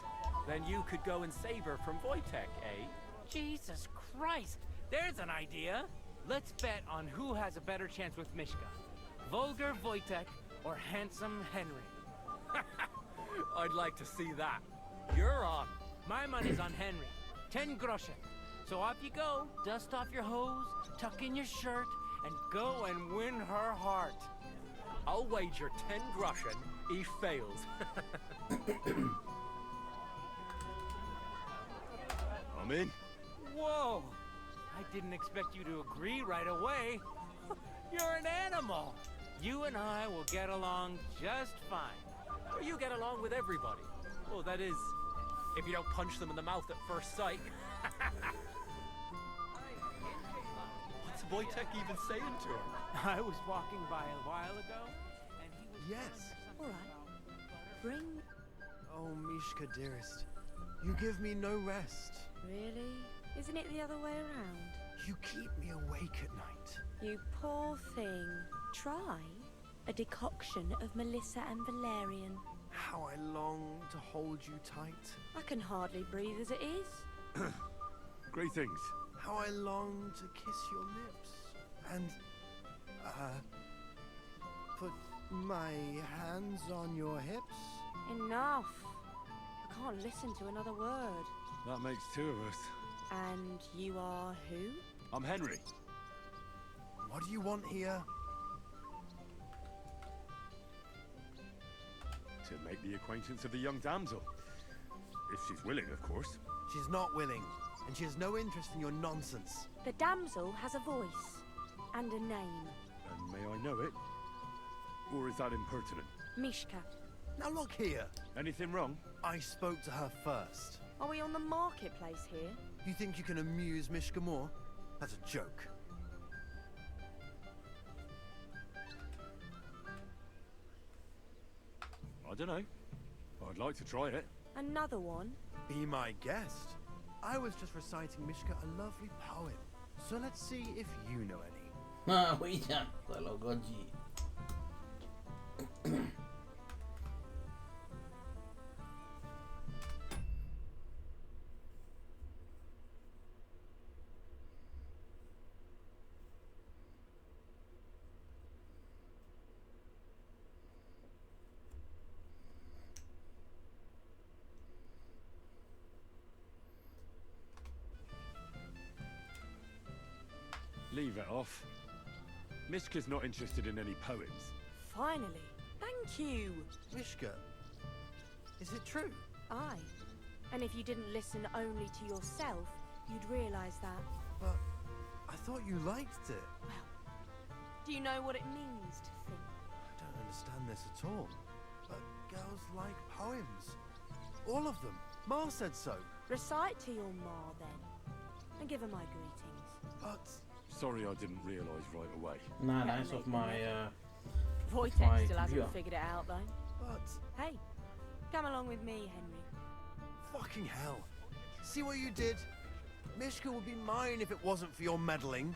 Then you could go and save her from Wojtek, eh? Jesus Christ! There's an idea! Let's bet on who has a better chance with Mishka. Vulgar Wojtek or handsome Henry. I'd like to see that. You're on. My money's on Henry. 10 groschen. So off you go. Dust off your hose, tuck in your shirt, and go and win her heart. I'll wager 10 groschen he fails. I'm in. Whoa! I didn't expect you to agree right away. You're an animal. You and I will get along just fine. Well, you get along with everybody. Well, that is, if you don't punch them in the mouth at first sight. What's Wojtek even saying to her? I was walking by a while ago, and he was... Yes. All right. Bring... Oh, Mishka, dearest. You give me no rest. Really? Isn't it the other way around? You keep me awake at night. You poor thing. Try a decoction of Melissa and Valerian. How I long to hold you tight. I can hardly breathe as it is. Great things. How I long to kiss your lips. And, put my hands on your hips. Enough. I can't listen to another word. That makes two of us. And you are who? I'm Henry. What do you want here? To make the acquaintance of the young damsel. If she's willing, of course. She's not willing, and she has no interest in your nonsense. The damsel has a voice and a name. And may I know it? Or is that impertinent? Mishka. Now look here. Anything wrong? I spoke to her first. Are we on the marketplace here? You think you can amuse Mishka more? That's a joke. I don't know. I'd like to try it. Another one? Be my guest. I was just reciting Mishka a lovely poem. So let's see if you know any. Ah, wait, kalau gaji. Leave it off. Mishka's not interested in any poems. Finally. Thank you. Mishka, is it true? Aye. And if you didn't listen only to yourself, you'd realise that. But I thought you liked it. Do you know what it means to think? I don't understand this at all. But girls like poems. All of them. Ma said so. Recite to your ma, then. And give her my greetings. But... Sorry I didn't realise right away. Nah, nice of my Wojtek still computer. hasn't figured it out, though. But... Hey, come along with me, Henry. Fucking hell. See what you did? Mishka would be mine if it wasn't for your meddling.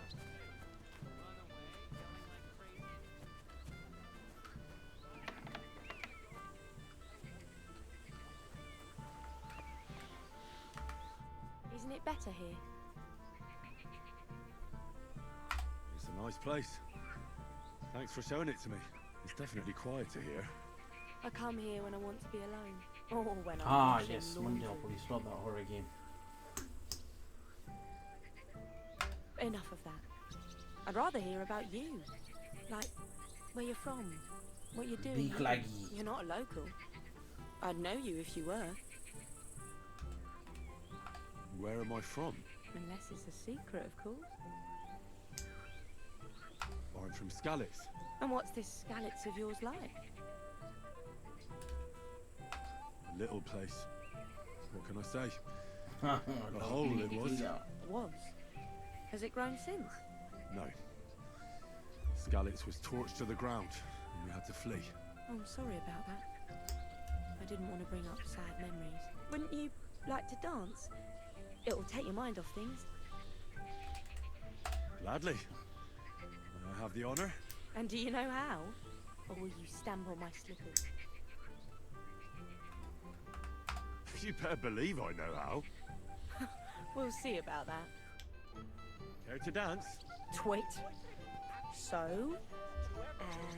Isn't it better here? It's a nice place. Thanks for showing it to me. It's definitely quieter here. I come here when I want to be alone. Or when I'm Ah, washing yes, laundry. Monopoly Slot, that horror game. Enough of that. I'd rather hear about you. Like, where you're from, what you're doing. Big laggy. You're not a local. I'd know you if you were. Where am I from? Unless it's a secret, of course. I'm from Skalitz. And what's this Skalitz of yours like? A little place. What can I say? A A hole it was. Was. Has it grown since? No. Skalitz was torched to the ground, and we had to flee. Oh, I'm sorry about that. I didn't want to bring up sad memories. Wouldn't you like to dance? It'll take your mind off things. Gladly. I have the honour. And do you know how? Or will you stamp on my slippers? You better believe I know how. We'll see about that. Care to dance? Twit. So,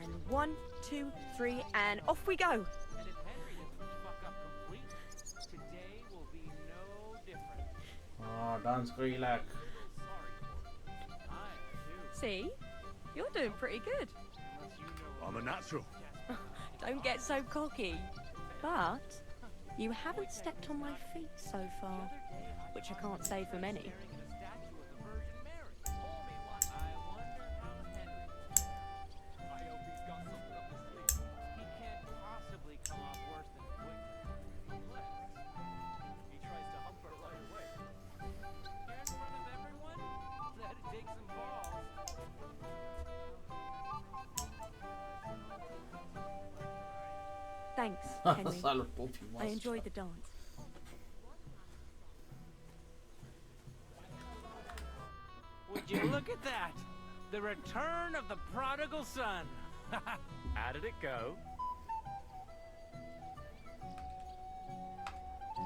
and 1, 2, 3, and off we go. And if Henry doesn't fuck up complete, today will be no different. Ah, dance Greylac. See? You're doing pretty good. I'm a natural. Don't get so cocky. But you haven't stepped on my feet so far, which I can't say for many. Thanks, Henry. I enjoyed the dance. Would you look at that? The return of the prodigal son. How did it go?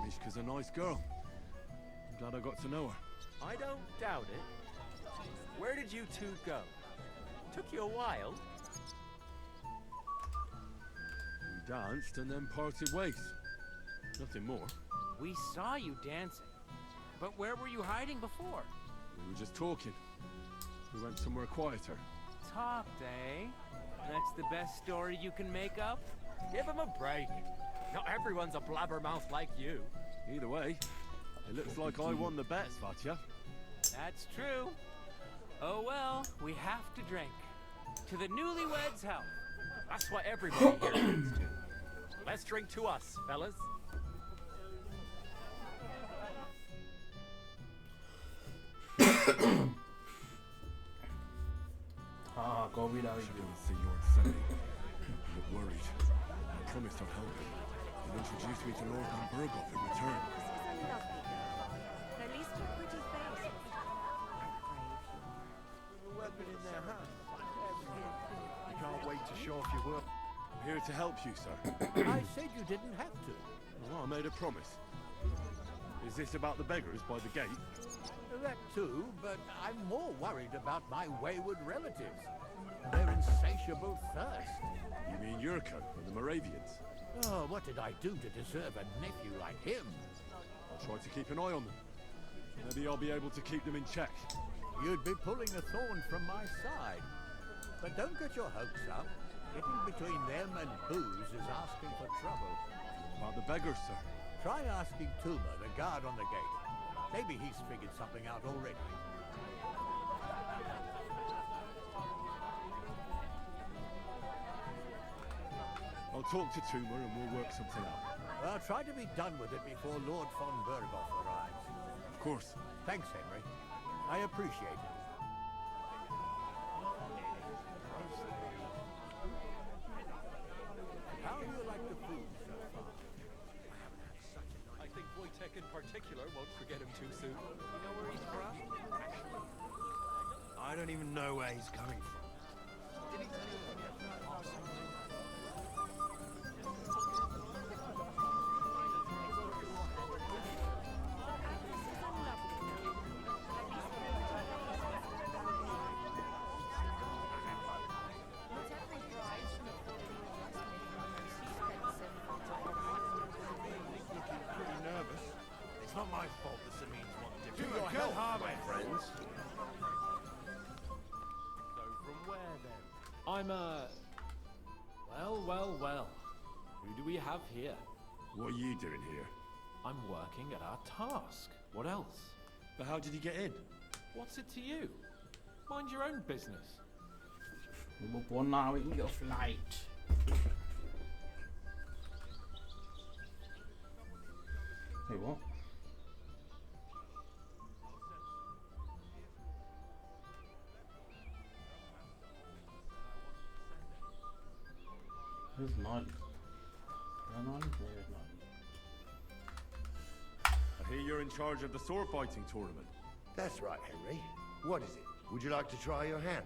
Mishka's a nice girl. I'm glad I got to know her. I don't doubt it. Where did you two go? Took you a while. We danced and then parted ways. Nothing more. We saw you dancing. But where were you hiding before? We were just talking. We went somewhere quieter. Talked, eh? That's the best story you can make up? Give him a break. Not everyone's a blabbermouth like you. Either way, it looks like I won the bet, Svatya. That's true. Oh well, we have to drink. To the newlyweds' health. That's what everybody here drinks to. Let's drink to us, fellas. Ah, go without you. See you on Sunday. You look worried. I promised I'd help you. You introduced me to Lord Von Bergow in return. At least keeping in their hands. You can't wait to show off your work. I'm here to help you, sir. I said you didn't have to. Well, I made a promise. Is this about the beggars by the gate? That too, but I'm more worried about my wayward relatives. Their insatiable thirst. You mean Yurko and the Moravians? Oh, what did I do to deserve a nephew like him? I'll try to keep an eye on them. Maybe I'll be able to keep them in check. You'd be pulling a thorn from my side. But don't get your hopes up. Getting between them and booze is asking for trouble. About the beggars, sir? Try asking Tuma, the guard on the gate. Maybe he's figured something out already. I'll talk to Tuma and we'll work something out. Well, try to be done with it before Lord Von Bergow arrives. Of course. Thanks, Henry. I appreciate it. How do you like the food so far? I think Wojtek in particular won't forget him too soon. You know where he's from? I don't even know where he's coming from. Did he tell you when he had that awesome? Not my fault the Samians want To different. your health, my friends. So from where then? I'm well. Who do we have here? What are you doing here? I'm working at our task. What else? But how did he get in? What's it to you? Mind your own business. Nummer på now in your flight. Hey, what? Where's Nolly? Where's Nolly? I hear you're in charge of the sword fighting tournament. That's right, Henry. What is it? Would you like to try your hand?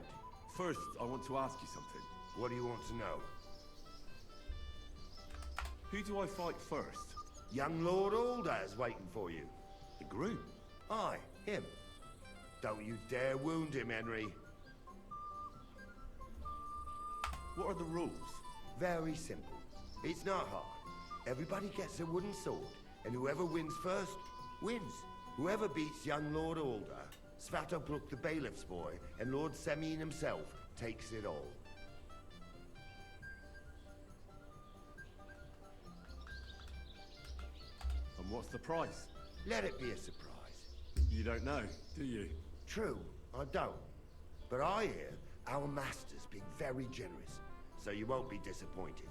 First, I want to ask you something. What do you want to know? Who do I fight first? Young Lord Alder is waiting for you. The groom? Aye, him. Don't you dare wound him, Henry. What are the rules? Very simple. It's not hard. Everybody gets a wooden sword, and whoever wins first, wins. Whoever beats young Lord Alder, Svatopluk the bailiff's boy, and Lord Semyon himself takes it all. And what's the price? Let it be a surprise. You don't know, do you? True, I don't. But I hear our master's being very generous, so you won't be disappointed.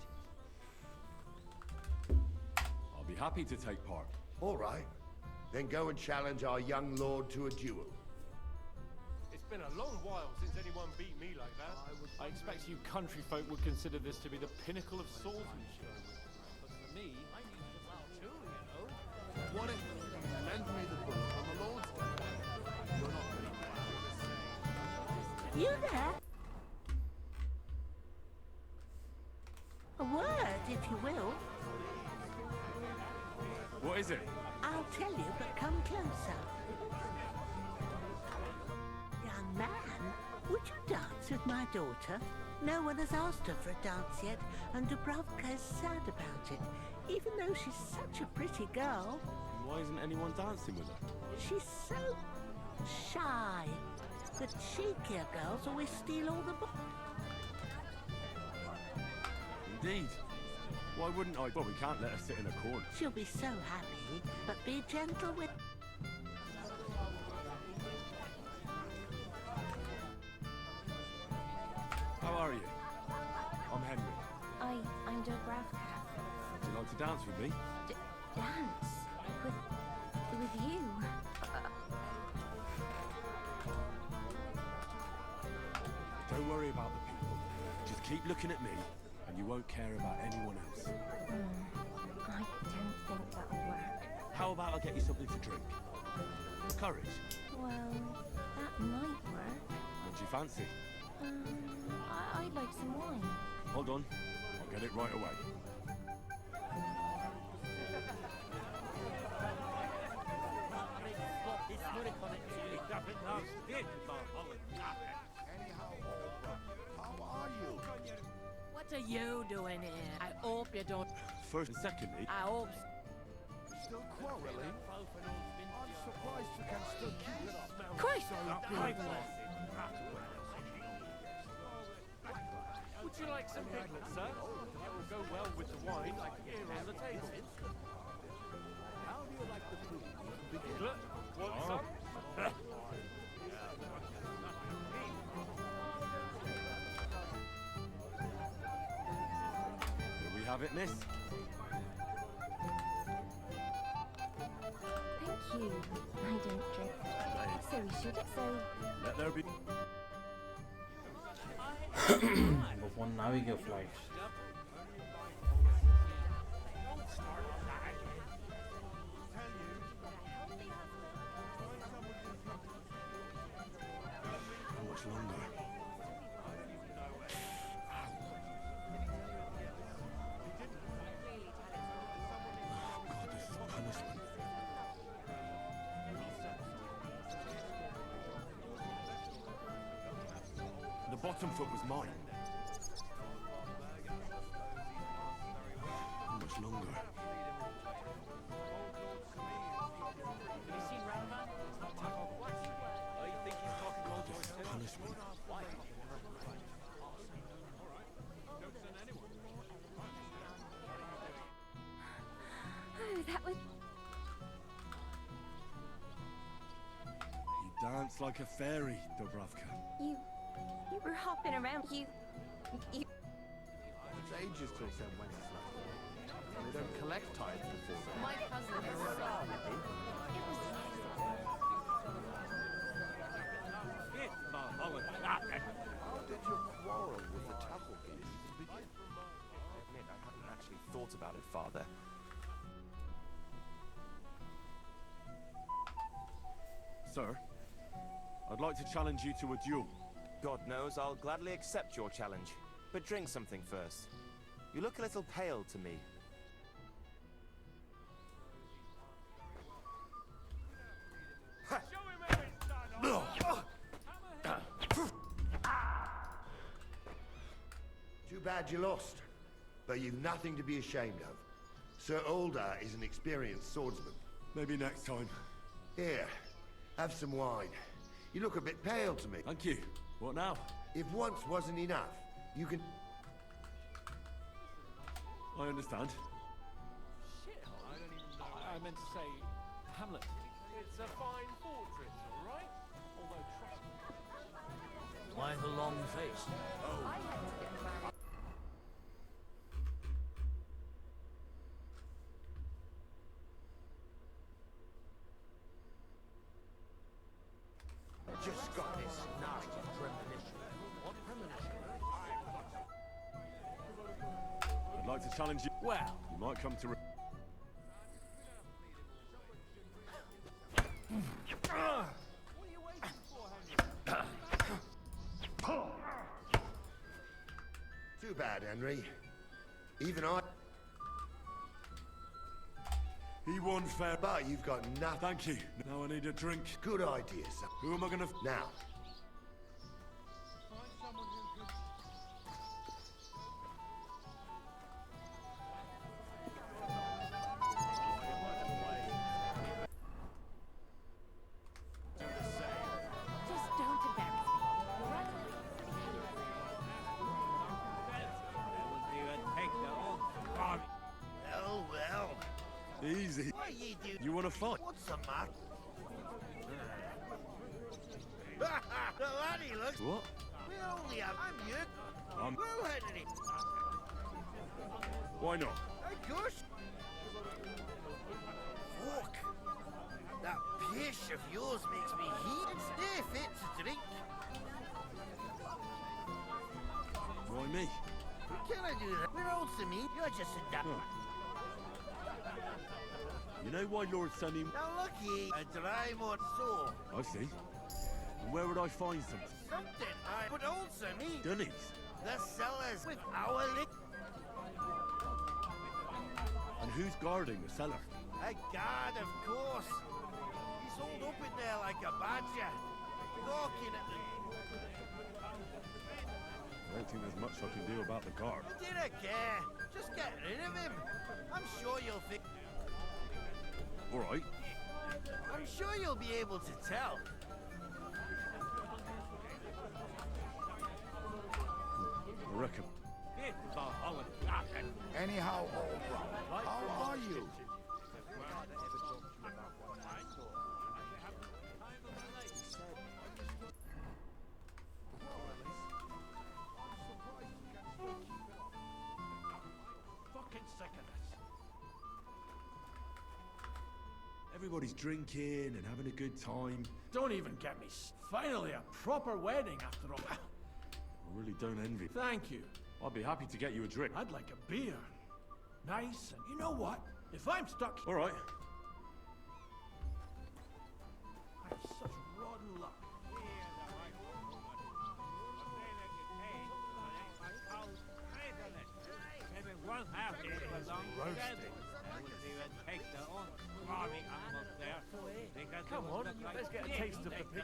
I'll be happy to take part. All right. Then go and challenge our young lord to a duel. It's been a long while since anyone beat me like that. I expect you country folk would consider this to be the pinnacle of swordsmanship. But for me, I need it well too, you know. What if you lend me the book on the Lord's Day? You're not really You there? A word, if you will. What is it? I'll tell you, but come closer. Young man, would you dance with my daughter? No one has asked her for a dance yet, and Dubrovka is sad about it, even though she's such a pretty girl. Why isn't anyone dancing with her? She's so shy. The cheekier girls always steal all the Indeed. Why wouldn't I? Well, we can't let her sit in a corner. She'll be so happy, but be gentle with... How are you? I'm Henry. I'm Dubravka. Would you like to dance with me? Dance? With you? Don't worry about the people. Just keep looking at me, and you won't care about anyone else. I don't think that'll work. How about I get you something to drink? Courage. Well, that might work. Then do you fancy? I'd like some wine. Hold on. I'll get it right away. What are you doing here? I hope you don't. First and secondly... I hope. Still quarrelling? I'm surprised you can still keep it up. Christ! Would you like some piglet, sir? It will go well with the wine here on the table. How do you like the food? Piglet, want some? Here we have it, miss. Thank you. I don't drink. So we should. So. Let there be... But one Navigo flight. How much longer? God, this is punishment. The bottom foot was mine. How much longer? God, this is punishment. Oh, that was. You dance like a fairy, Dubravka. You were hopping around. You. It's ages till St. Wenceslas. They don't collect tithes before then. My cousin is so. How did you quarrel with the chapel geese to begin? I admit I hadn't actually thought about it, Father. Sir, I'd like to challenge you to a duel. God knows I'll gladly accept your challenge. But drink something first. You look a little pale to me. Too bad you lost. But you've nothing to be ashamed of. Sir Ulder is an experienced swordsman. Maybe next time. Here, have some wine. You look a bit pale to me. Thank you. What now? If once wasn't enough, you can... I understand. Shit, I meant to say, Hamlet. It's a fine fortress, all right? Although, trust me. Why the long face? Just got this nasty premonition. What premonition? I'd like to challenge you. Well. You might come to... Too bad, Henry. Even I... He won fair... But you've got nothing. Thank you. Now I need a drink. Good idea, son. Who am I gonna... Now. Just don't embarrass Oh, well. Easy. What you do? You want to fight? What's the matter? So Annie, look. What? We only have... I'm you. Well, Henry. Why not? Hey, goose. Fuck. That pish of yours makes me heat. It's near fit to drink. Why me? Can I do that? We're old to me. You're just a duck. Huh. You know why Lord Sunny... Now look ye, a dry more soul. I see. And where would I find some? something I would also need. Dunnies. The cellars with our And who's guarding the cellar? A guard, of course. He's holed up in there like a badger, gawking at the... I don't think there's much I can do about the guard. You didn't care. Just get rid of him. I'm sure you'll think... All right. I'm sure you'll be able to tell. I reckon. Anyhow, old Rob, how are you? Fucking sick of this. Everybody's drinking and having a good time. Don't even get me. Finally, a proper wedding after all. I really don't envy. Thank you. I'd be happy to get you a drink. I'd like a beer. Nice, and you know what? If I'm stuck... All right. I have such rotten luck. Come on, let's get a taste of the pig.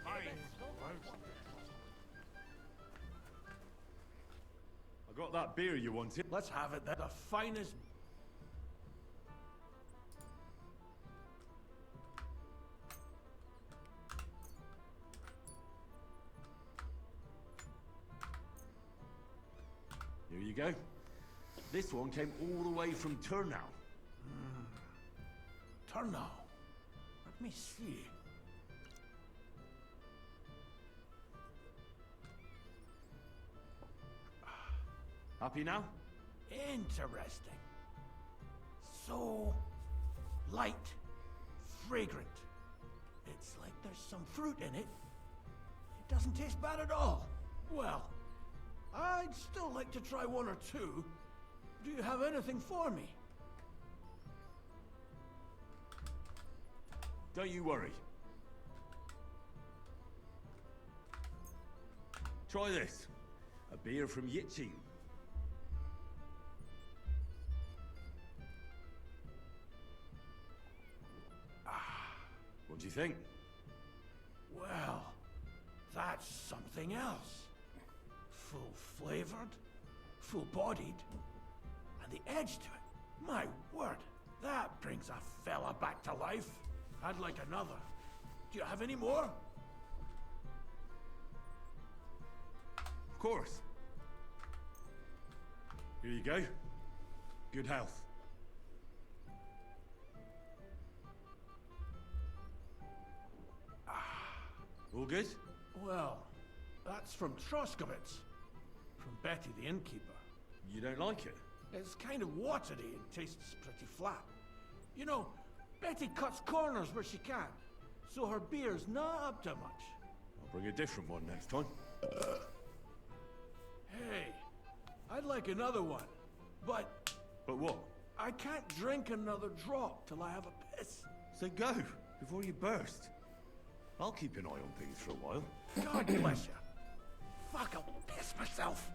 I got that beer you wanted. Let's have it then. The finest... Here you go. This one came all the way from Turnau. Turnau. Let me see. Happy now? Interesting. So light, fragrant. It's like there's some fruit in it. It doesn't taste bad at all. Well, I'd still like to try one or two. Do you have anything for me? Don't you worry. Try this. A beer from Yitzhak. What do you think? Well, that's something else. Full-flavored, full-bodied, and the edge to it. My word, that brings a fella back to life. I'd like another. Do you have any more? Of course. Here you go. Good health. All good? Well, that's from Troskowitz. From Betty, the innkeeper. You don't like it? It's kind of watery and tastes pretty flat. You know, Betty cuts corners where she can, so her beer's not up to much. I'll bring a different one next time. Hey, I'd like another one, but... But what? I can't drink another drop till I have a piss. So go, before you burst. I'll keep an eye on things for a while. God bless you. Fuck, I'll piss myself.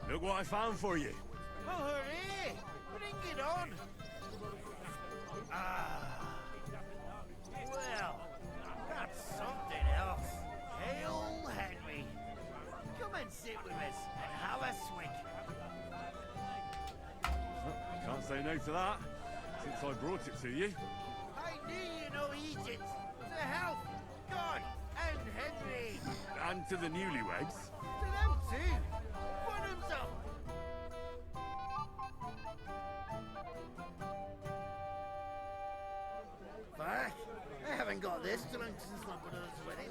Look what I found for you. Oh, hooray! Bring it on! Ah. Well, that's something else. Hail Henry. Come and sit with us and have a swig. Can't say no to that, since I brought it to you. I knew you know eat it. To health, God, and Henry. And to the newlyweds. To them too. Bottoms up. got this drunk since my brother's wedding.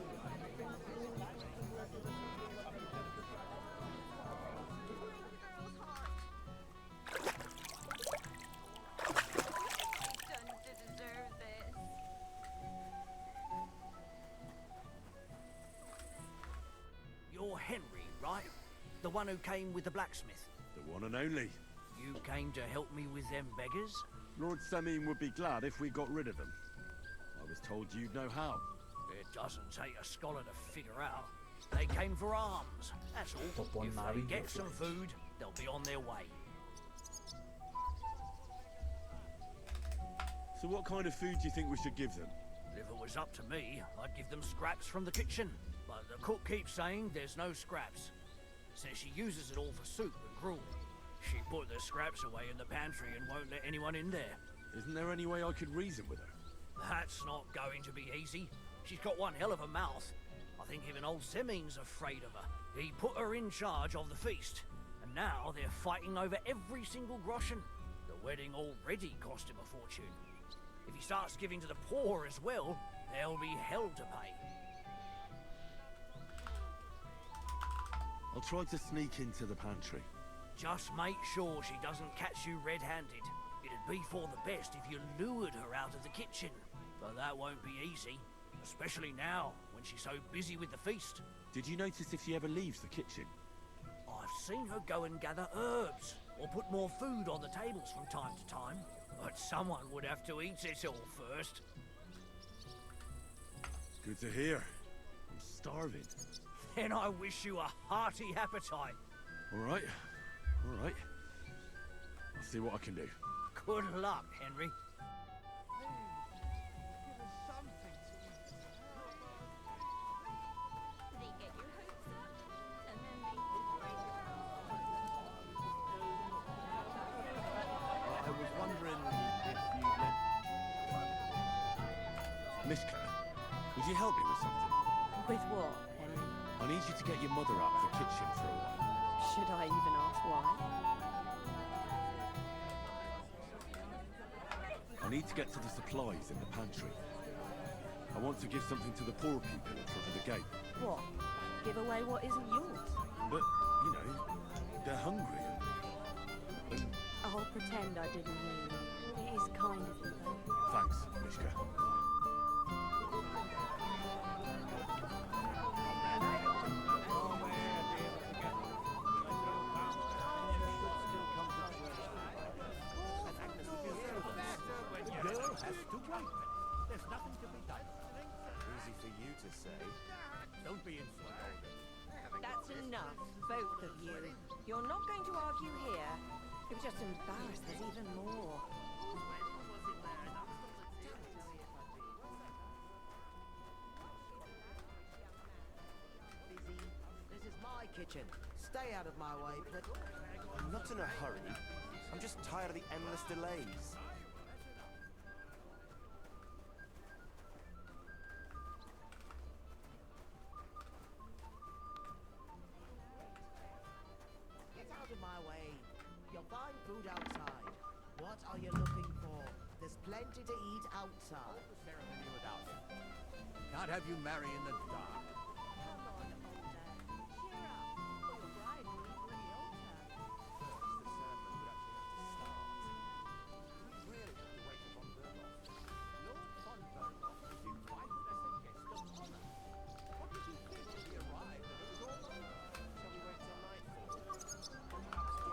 You're Henry, right? The one who came with the blacksmith. The one and only. You came to help me with them beggars? Lord Semin would be glad if we got rid of them. I was told you'd know how. It doesn't take a scholar to figure out. They came for alms, that's all. If they get some food, they'll be on their way. So what kind of food do you think we should give them? If it was up to me, I'd give them scraps from the kitchen. But the cook keeps saying there's no scraps. Says she uses it all for soup and gruel. She put the scraps away in the pantry and won't let anyone in there. Isn't there any way I could reason with her? That's not going to be easy. She's got one hell of a mouth. I think even old Semin's afraid of her. He put her in charge of the feast, and now they're fighting over every single groschen. The wedding already cost him a fortune. If he starts giving to the poor as well, there'll be hell to pay. I'll try to sneak into the pantry. Just make sure she doesn't catch you red-handed. It'd be for the best if you lured her out of the kitchen. But that won't be easy, especially now, when she's so busy with the feast. Did you notice if she ever leaves the kitchen? I've seen her go and gather herbs, or put more food on the tables from time to time. But someone would have to eat it all first. Good to hear. I'm starving. Then I wish you a hearty appetite. All right. All right. I'll see what I can do. Good luck, Henry. I was wondering if you Mishka, would you help me with something? With what, Henry? I need you to get your mother out of the kitchen for a while. Should I even ask why? I need to get to the supplies in the pantry. I want to give something to the poor people in front of the gate. What? Give away what isn't yours? But, you know, they're hungry. And I'll pretend I didn't hear you. It is kind of you, though. thanks, Mishka. There's nothing to be done. Easy for you to say. Don't be insulted. That's enough, both of you. You're not going to argue here. It would just embarrass us even more. This is my kitchen. Stay out of my way, please. I'm not in a hurry. I'm just tired of the endless delays. Get out of my way. You'll find food outside. What are you looking for? There's plenty to eat outside. Ceremony without him. Can't have you marry in the dark. Really have to wait for Von Bergow. Lord Von Bergow is invited as a guest of honor. What did you think when he arrived and it was all over? Shall we wait till nightfall?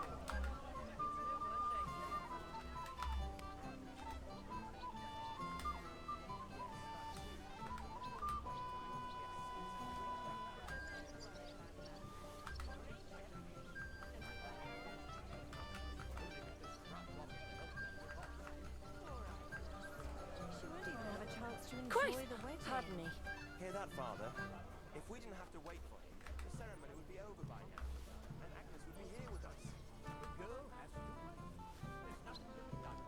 She won't even have a chance to enjoy Christ! the wedding. Pardon me. Hear that, Father? If we didn't have to wait for him, the ceremony would be over by now. And Agnes would be here with us. The girl has to wait. There's nothing to be done.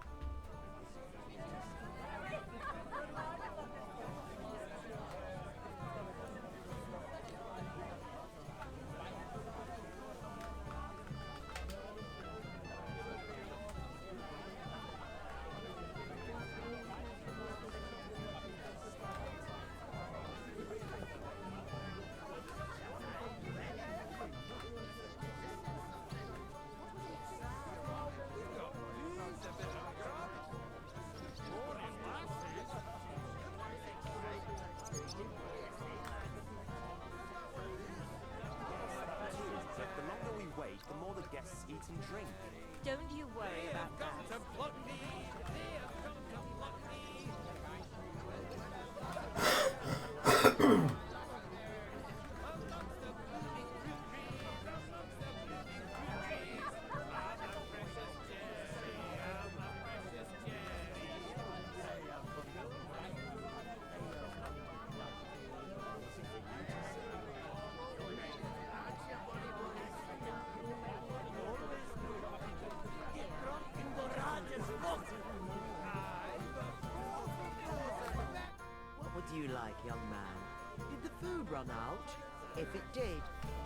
do you like, young man? Did the food run out? If it did,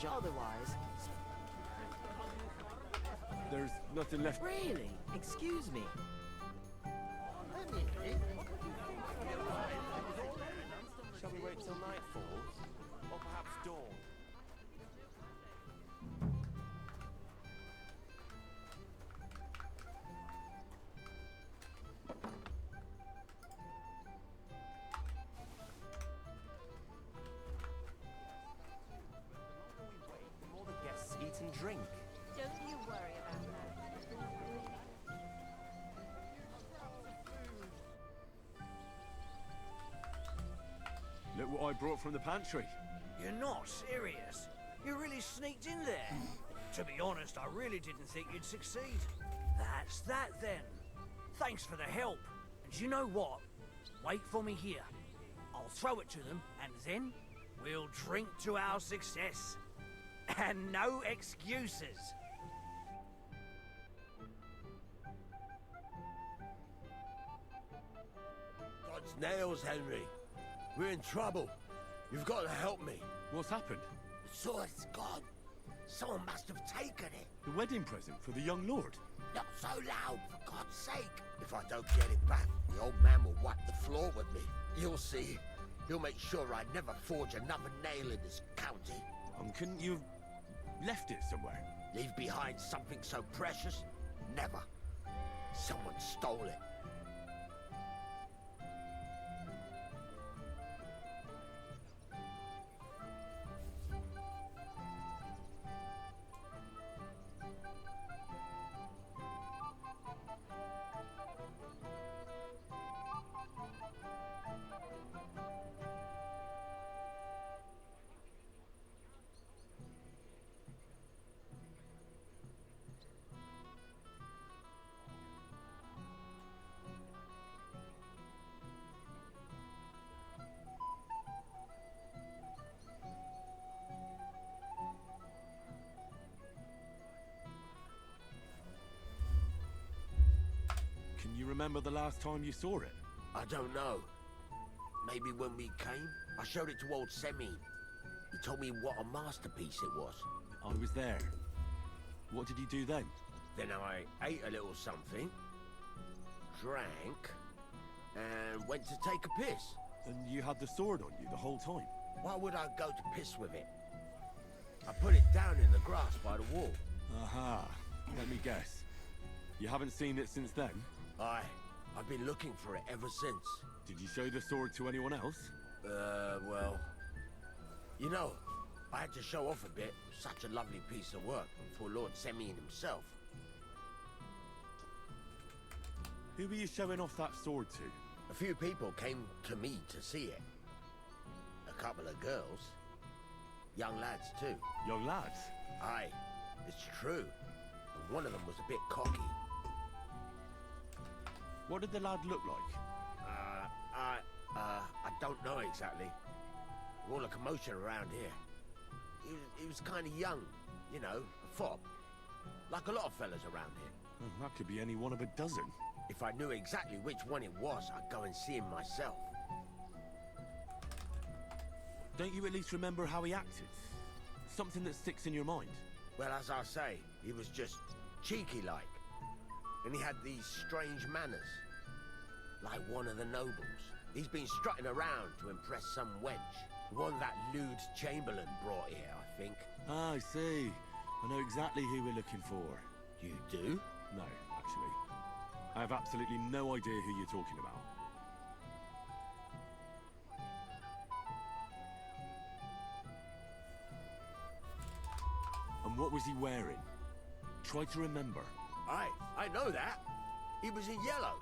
otherwise... There's nothing left. Really? Excuse me. Shall we wait till nightfall? Or perhaps dawn? The more the guests eat and drink. Don't you worry about that. Look what I brought from the pantry. You're not serious? You really sneaked in there? To be honest, I really didn't think you'd succeed. That's that then. Thanks for the help. And you know what? Wait for me here. I'll throw it to them, and then we'll drink to our success. And no excuses. God's nails, Henry. We're in trouble. You've got to help me. What's happened? The sword's gone. Someone must have taken it. The wedding present for the young lord? Not so loud, for God's sake. If I don't get it back, the old man will wipe the floor with me. You'll see. He'll make sure I never forge another nail in this county. Couldn't you have left it somewhere? Leave behind something so precious? Never. Someone stole it. Can you remember the last time you saw it? I don't know. Maybe when we came, I showed it to old Semine. He told me what a masterpiece it was. I was there. What did you do then? Then I ate a little something, drank, and went to take a piss. And you had the sword on you the whole time? Why would I go to piss with it? I put it down in the grass by the wall. Aha. Let me guess. You haven't seen it since then? Aye. I've been looking for it ever since. Did you show the sword to anyone else? Well... You know, I had to show off a bit. Such a lovely piece of work for Lord Semine himself. Who were you showing off that sword to? A few people came to me to see it. A couple of girls. Young lads, too. Young lads? Aye, it's true. And one of them was a bit cocky. What did the lad look like? I don't know exactly. All the commotion around here. He was kind of young, you know, a fob. Like a lot of fellas around here. Well, that could be any one of a dozen. If I knew exactly which one it was, I'd go and see him myself. Don't you at least remember how he acted? Something that sticks in your mind? Well, as I say, he was just cheeky-like. And he had these strange manners. Like one of the nobles. He's been strutting around to impress some wench. One that lewd Chamberlain brought here, I think. Ah, I see. I know exactly who we're looking for. You do? No, actually. I have absolutely no idea who you're talking about. And what was he wearing? Try to remember. Aye, I know that. He was in yellow.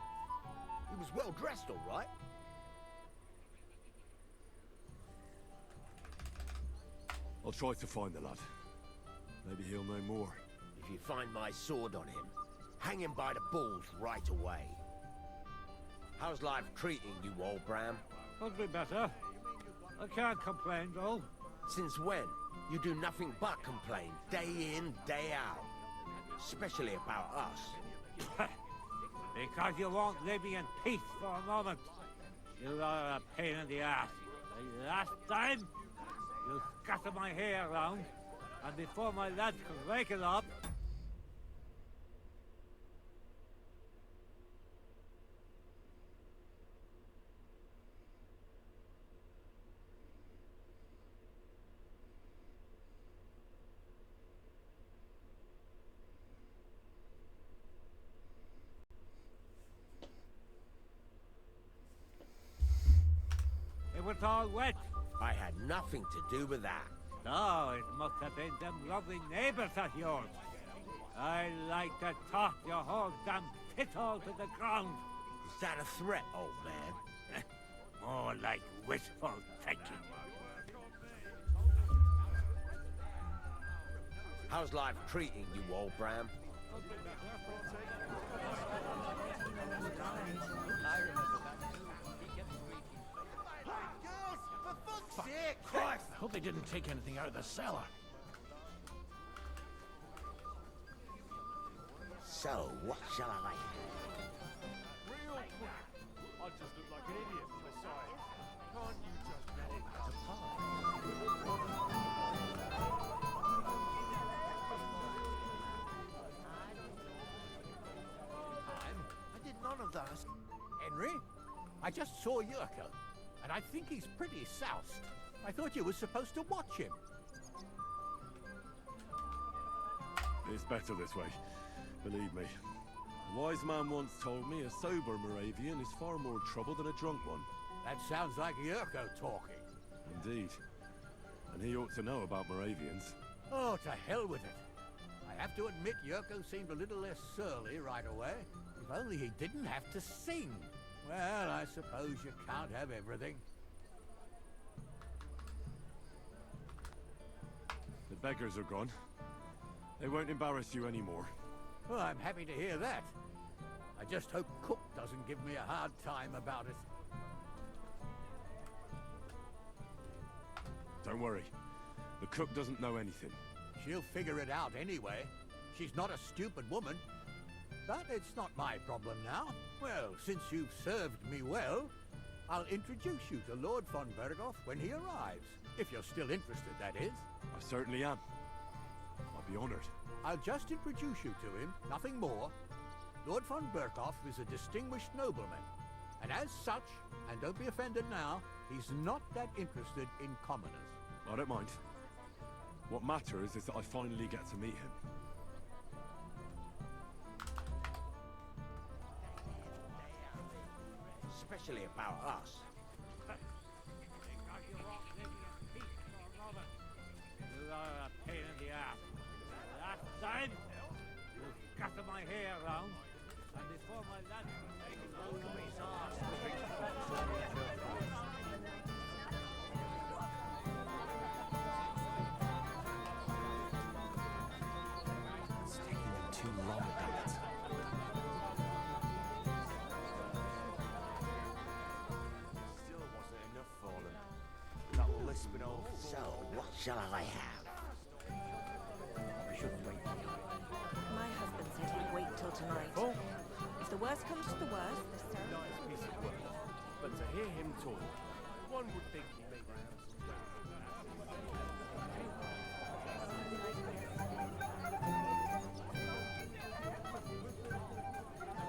He was well dressed, all right. I'll try to find the lad. Maybe he'll know more. If you find my sword on him, hang him by the balls right away. How's life treating you, old Bram? Could be better. I can't complain, though. Since when? You do nothing but complain, day in, day out. Especially about us. Because you won't leave me in peace for a moment. You are a pain in the ass. The last time, you scattered my hair around, and before my lads could rake it up... It was all wet. I had nothing to do with that. No, it must have been them lovely neighbours of yours. I like to toss your whole damn pit all to the ground. Is that a threat, old man? More like wishful thinking. How's life treating you, old Bram? Christ! I hope they didn't take anything out of the cellar. So, what shall I have? Real quick. I just look like an idiot from the side. Can't you just let it I did none of that. Henry, I just saw Yurko, and I think he's pretty soused. I thought you were supposed to watch him. It's better this way, believe me. A wise man once told me a sober Moravian is far more trouble than a drunk one. That sounds like Yurko talking. Indeed. And he ought to know about Moravians. Oh, to hell with it. I have to admit Yurko seemed a little less surly right away. If only he didn't have to sing. Well, I suppose you can't have everything. The beggars are gone. They won't embarrass you anymore. Well, I'm happy to hear that. I just hope Cook doesn't give me a hard time about it. Don't worry. The cook doesn't know anything. She'll figure it out anyway. She's not a stupid woman. But it's not my problem now. Well, since you've served me well, I'll introduce you to Lord Von Bergow when he arrives. If you're still interested, that is. I certainly am. I'd be honored. I'll just introduce you to him, nothing more. Lord Von Bergow is a distinguished nobleman. And as such, and don't be offended now, he's not that interested in commoners. I don't mind. What matters is that I finally get to meet him. Especially about us. You are a pain in the ass. Last time, you scattered my hair around, and before my lads could make it out of his It's taking them too long, damn it. Still wasn't enough for them. That lisping old fool. So, what shall I have? We shouldn't wait. My husband said he'd wait till tonight. Oh. If the worst comes to the worst, the Nice piece of work. But to hear him talk, one would think he may have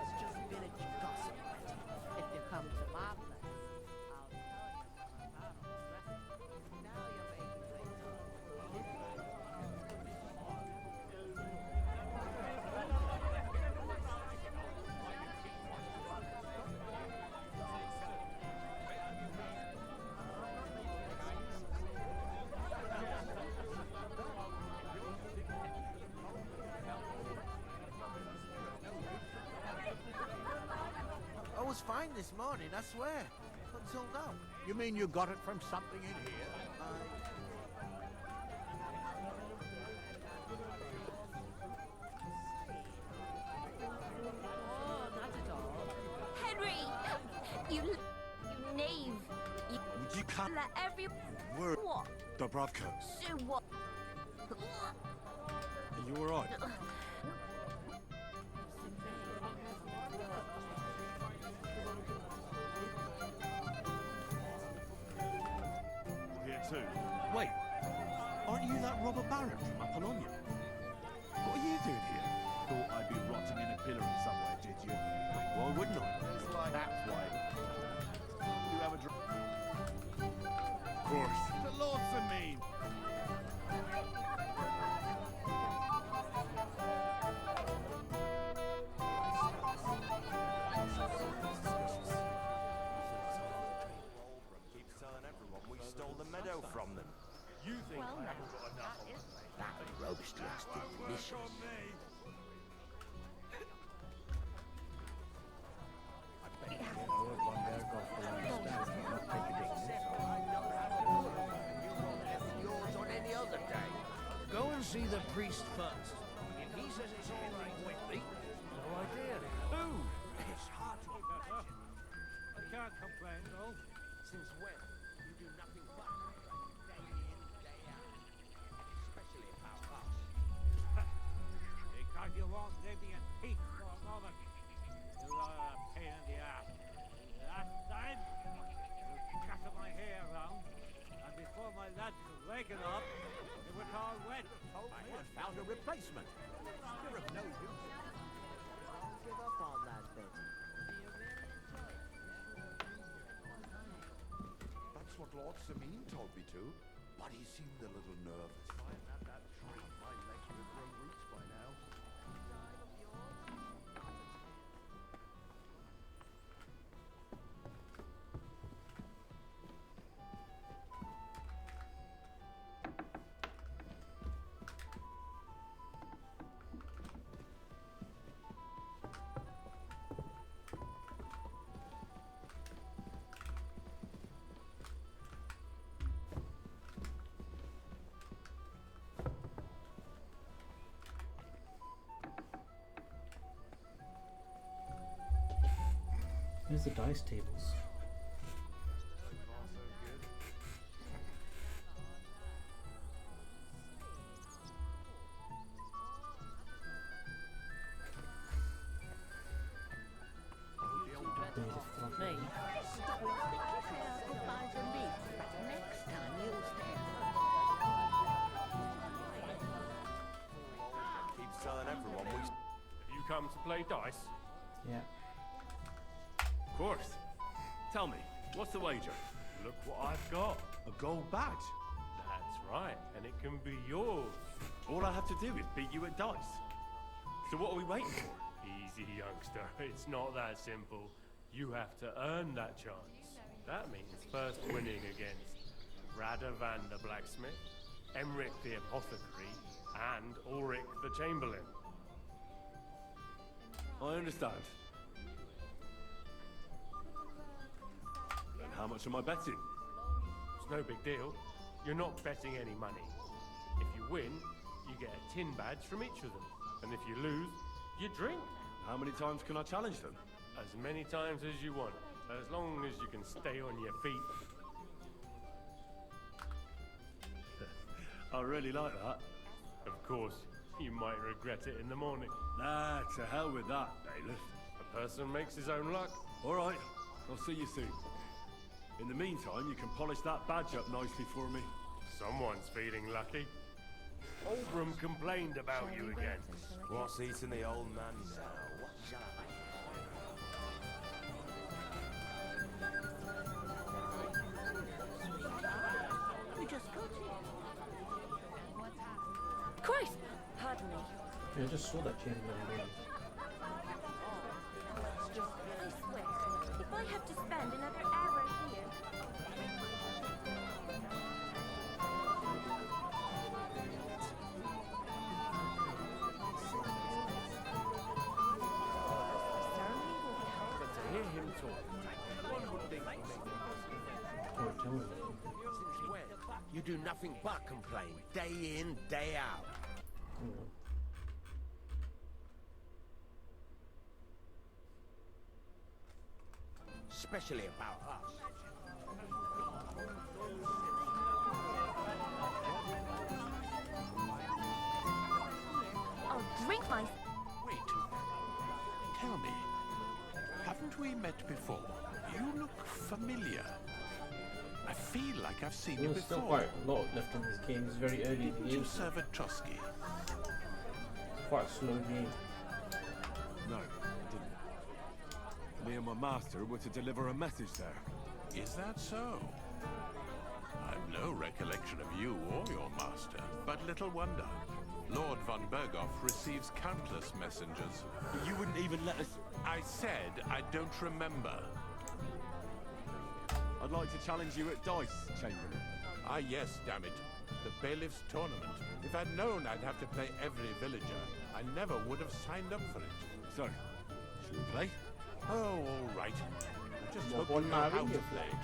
It's just village gossip, Betty. If you come to my place, I'll tell you how to dress. Now you're making things I was fine this morning, I swear. Until now. You mean you got it from something in here? Oh, not at all. Henry! You knave! You Would you cut let every... word, What? Dubravka? So what? Are you alright? too. Wait, aren't you that robber baron from Apollonia? What are you doing here? Thought I'd be rotting in a pillory somewhere, did you? Why wouldn't I? That's why. You have a drink? Of course. The Lord's a mean. Keep telling everyone we stole the meadow from them. You think Well, I now, haven't got enough of them? That roast looks delicious. Lord Von Bergow will understand and not take it as Yours on any other day. Go and see the priest first. If he says it's all right with me, no idea. Who? It's hard to imagine. I can't complain, though. Since when? You do nothing but complain, day in, day out. Especially about us. Because you won't leave me in peace for a moment. You are a pain in the ass. Last time, you scattered my hair around, and before my lads could waken up, it was all wet. I have found a replacement. You're of no use. Don't give up on that bit. That's what Lord Samin told me to, but he seemed a little nervous. If I hadn't had that trial, my legs would have grown roots by now. Here's the dice tables. Me? Goodbye to me. Next time you'll stand. Keeps telling everyone we... Have you come to play dice? Yeah. Of course. Tell me, what's the wager? Look what I've got. A gold badge. That's right, and it can be yours. All I have to do is beat you at dice. So what are we waiting for? Easy, youngster. It's not that simple. You have to earn that chance. That means first winning against Radovan the blacksmith, Emric the apothecary, and Ulrich the chamberlain. I understand. And how much am I betting? It's no big deal. You're not betting any money. If you win, you get a tin badge from each of them. And if you lose, you drink. How many times can I challenge them? As many times as you want, as long as you can stay on your feet. I really like that. Of course, you might regret it in the morning. Nah, to hell with that, bailiff. A person makes his own luck. All right, I'll see you soon. In the meantime, you can polish that badge up nicely for me. Someone's feeling lucky. Oldram complained about you again. What's eating the old man now? What shall I? We just got here. Christ! Pardon me. Yeah, I just saw that chamberlain again. I swear, if I have to spend another hour here... But to hear him talk, one would think he may Oh, tell me. Since when? You do nothing but complain, day in, day out. Especially about us. I'll drink my... Wait. Tell me, haven't we met before? You look familiar. I feel like I've seen you There's still before. quite a lot left in this game. It's very early in the Didn't game. you serve at Trusky? It's quite a slow game. No, I didn't. Me and my master were to deliver a message there. Is that so? I've no recollection of you or your master, but little wonder. Lord Von Bergow receives countless messengers. You wouldn't even let us... I said I don't remember. I'd like to challenge you at dice, Chamberlain. Ah yes, damn it. The bailiff's tournament. If I'd known I'd have to play every villager, I never would have signed up for it. So, should we play? Oh, all right. I just Well, hope you know now how you to play. play.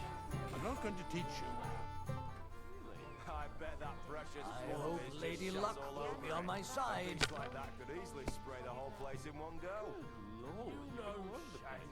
I'm not going to teach you. I bet that precious I floor hope is just Lady shots Luck all will over be on it. my side. Things like that could easily spray the whole place in one go. Lord, no, Shame.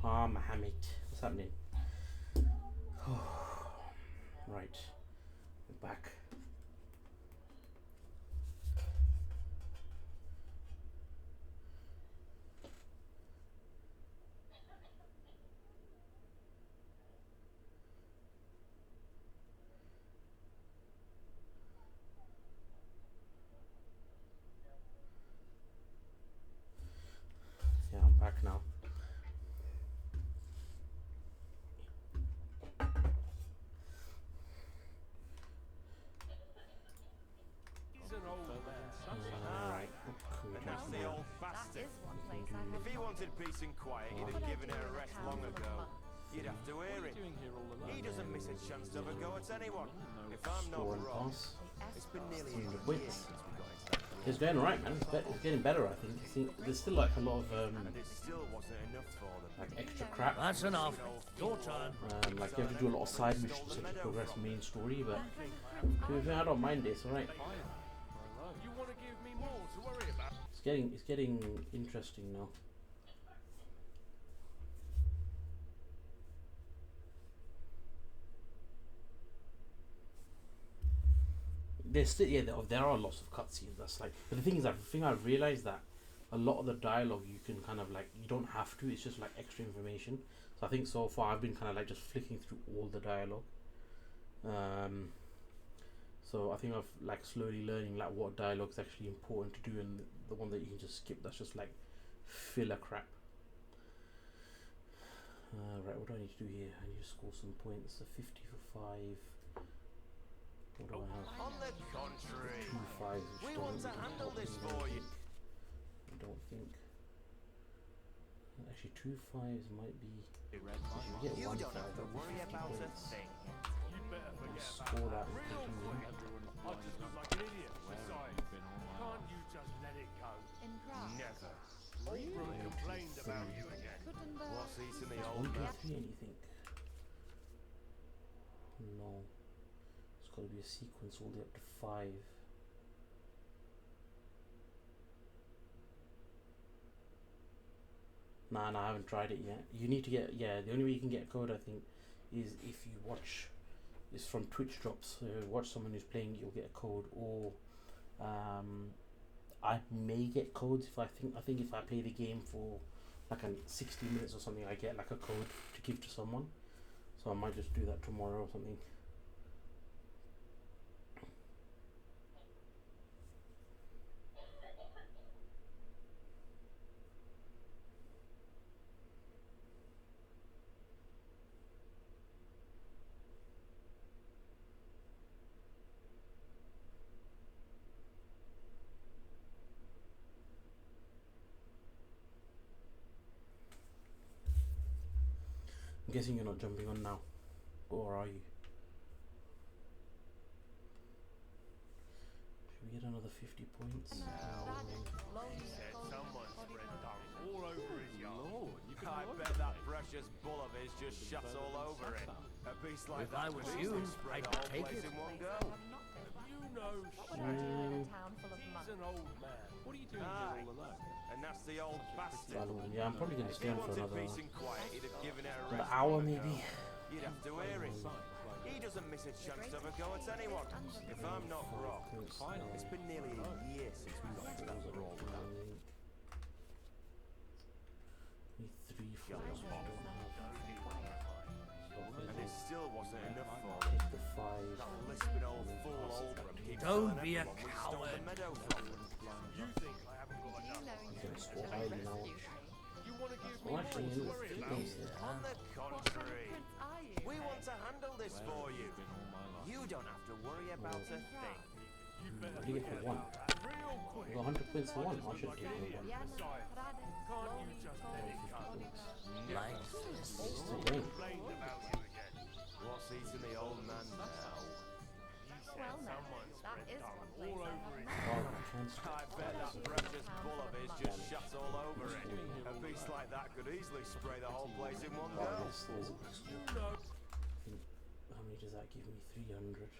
Ah, Mohammed. What's happening? Right. We're back. Yeah, I'm back now. He's an old man. Right. And that's the old bastard. If he wanted peace and quiet, he'd have given her a rest long ago. You'd have to hear him. He doesn't miss a chance to have a go at anyone. If I'm not wrong, it's been nearly a year since we got into that. It's going alright, man. It's getting better, I think. There's still like a lot of And it still wasn't enough for them. like extra crap. That's enough. Your turn. Like you have to do a lot of side missions to progress main story, but to be fair, I don't mind it. It's alright. You want to give me more to worry about? It's getting interesting now. There's still there are lots of cutscenes. That's like, but the thing is, I've realized that a lot of the dialogue you can kind of like, you don't have to. It's just like extra information. So I think so far I've been kind of like just flicking through all the dialogue. So I think I've like slowly learning like what dialogue is actually important to do, and the one that you can just skip, that's just like filler crap. Right, what do I need to do here? I need to score some points. So 50 for 5. What do I have? On the contrary, 2 5s, which we doesn't want to really handle help this me, for you. I don't think. Actually, 2 5s might be. If you get You 1 don't 5, have to that'll be worry 50 about a points. thing. You better forget Score that and real continue. quick. I just look like an idiot. Besides, can't you just let it go? Never. Oldham complained about you again. What's eating the Is old 1 man? 2 3 anything? No. It's got to be a sequence all the way up to 5. Nah, I haven't tried it yet. You need to get, the only way you can get a code, I think, is if you watch, is from Twitch drops. So watch someone who's playing, you'll get a code, or I may get codes if I think if I play the game for like 60 minutes or something, I get like a code to give to someone. So I might just do that tomorrow or something. I'm guessing you're not jumping on now, or are you? Should we get another 50 points? Said someone spread dung all over his yard. I bet that precious bull of his just shuts all over it. A beast like If that I was could you, easily spread I'd the whole take place it. in one go. You know shit. He's an old man. What are you doing here all alone? And that's the old bastard. Yeah, I'm probably going to If stay he on for wanted another peace and quiet, he'd have given her a another rest hour long maybe. ago. You'd have to hear him. He doesn't miss a chance to have a go at anyone. If I'm not wrong, it's been nearly a year since we got into that brawl. 3 4 I don't have. And it still wasn't enough for Take him. the 5. That lisping old fool Oldham keeps Don't telling be a everyone we stole the coward. meadow from him. You think I haven't got enough? I'm going to score highly now. You want to give me Oh, more actually, to worry about? On the contrary, we want to handle this for you. You don't have to worry about a thing. You What better do you get for 1? real I quick. got 100 points for 1. I should have taken the 1. Besides, can't you just let it go? Like, Still going. Complained about you again. What's eating the old man now? He said someone spread dung all over his Oh, I can't I stop. bet that precious bull of his just shuts all over it. A beast like that could easily spray the whole place in one Oh, go. yes, there's a big score. No. I think, how many does that give me? 300.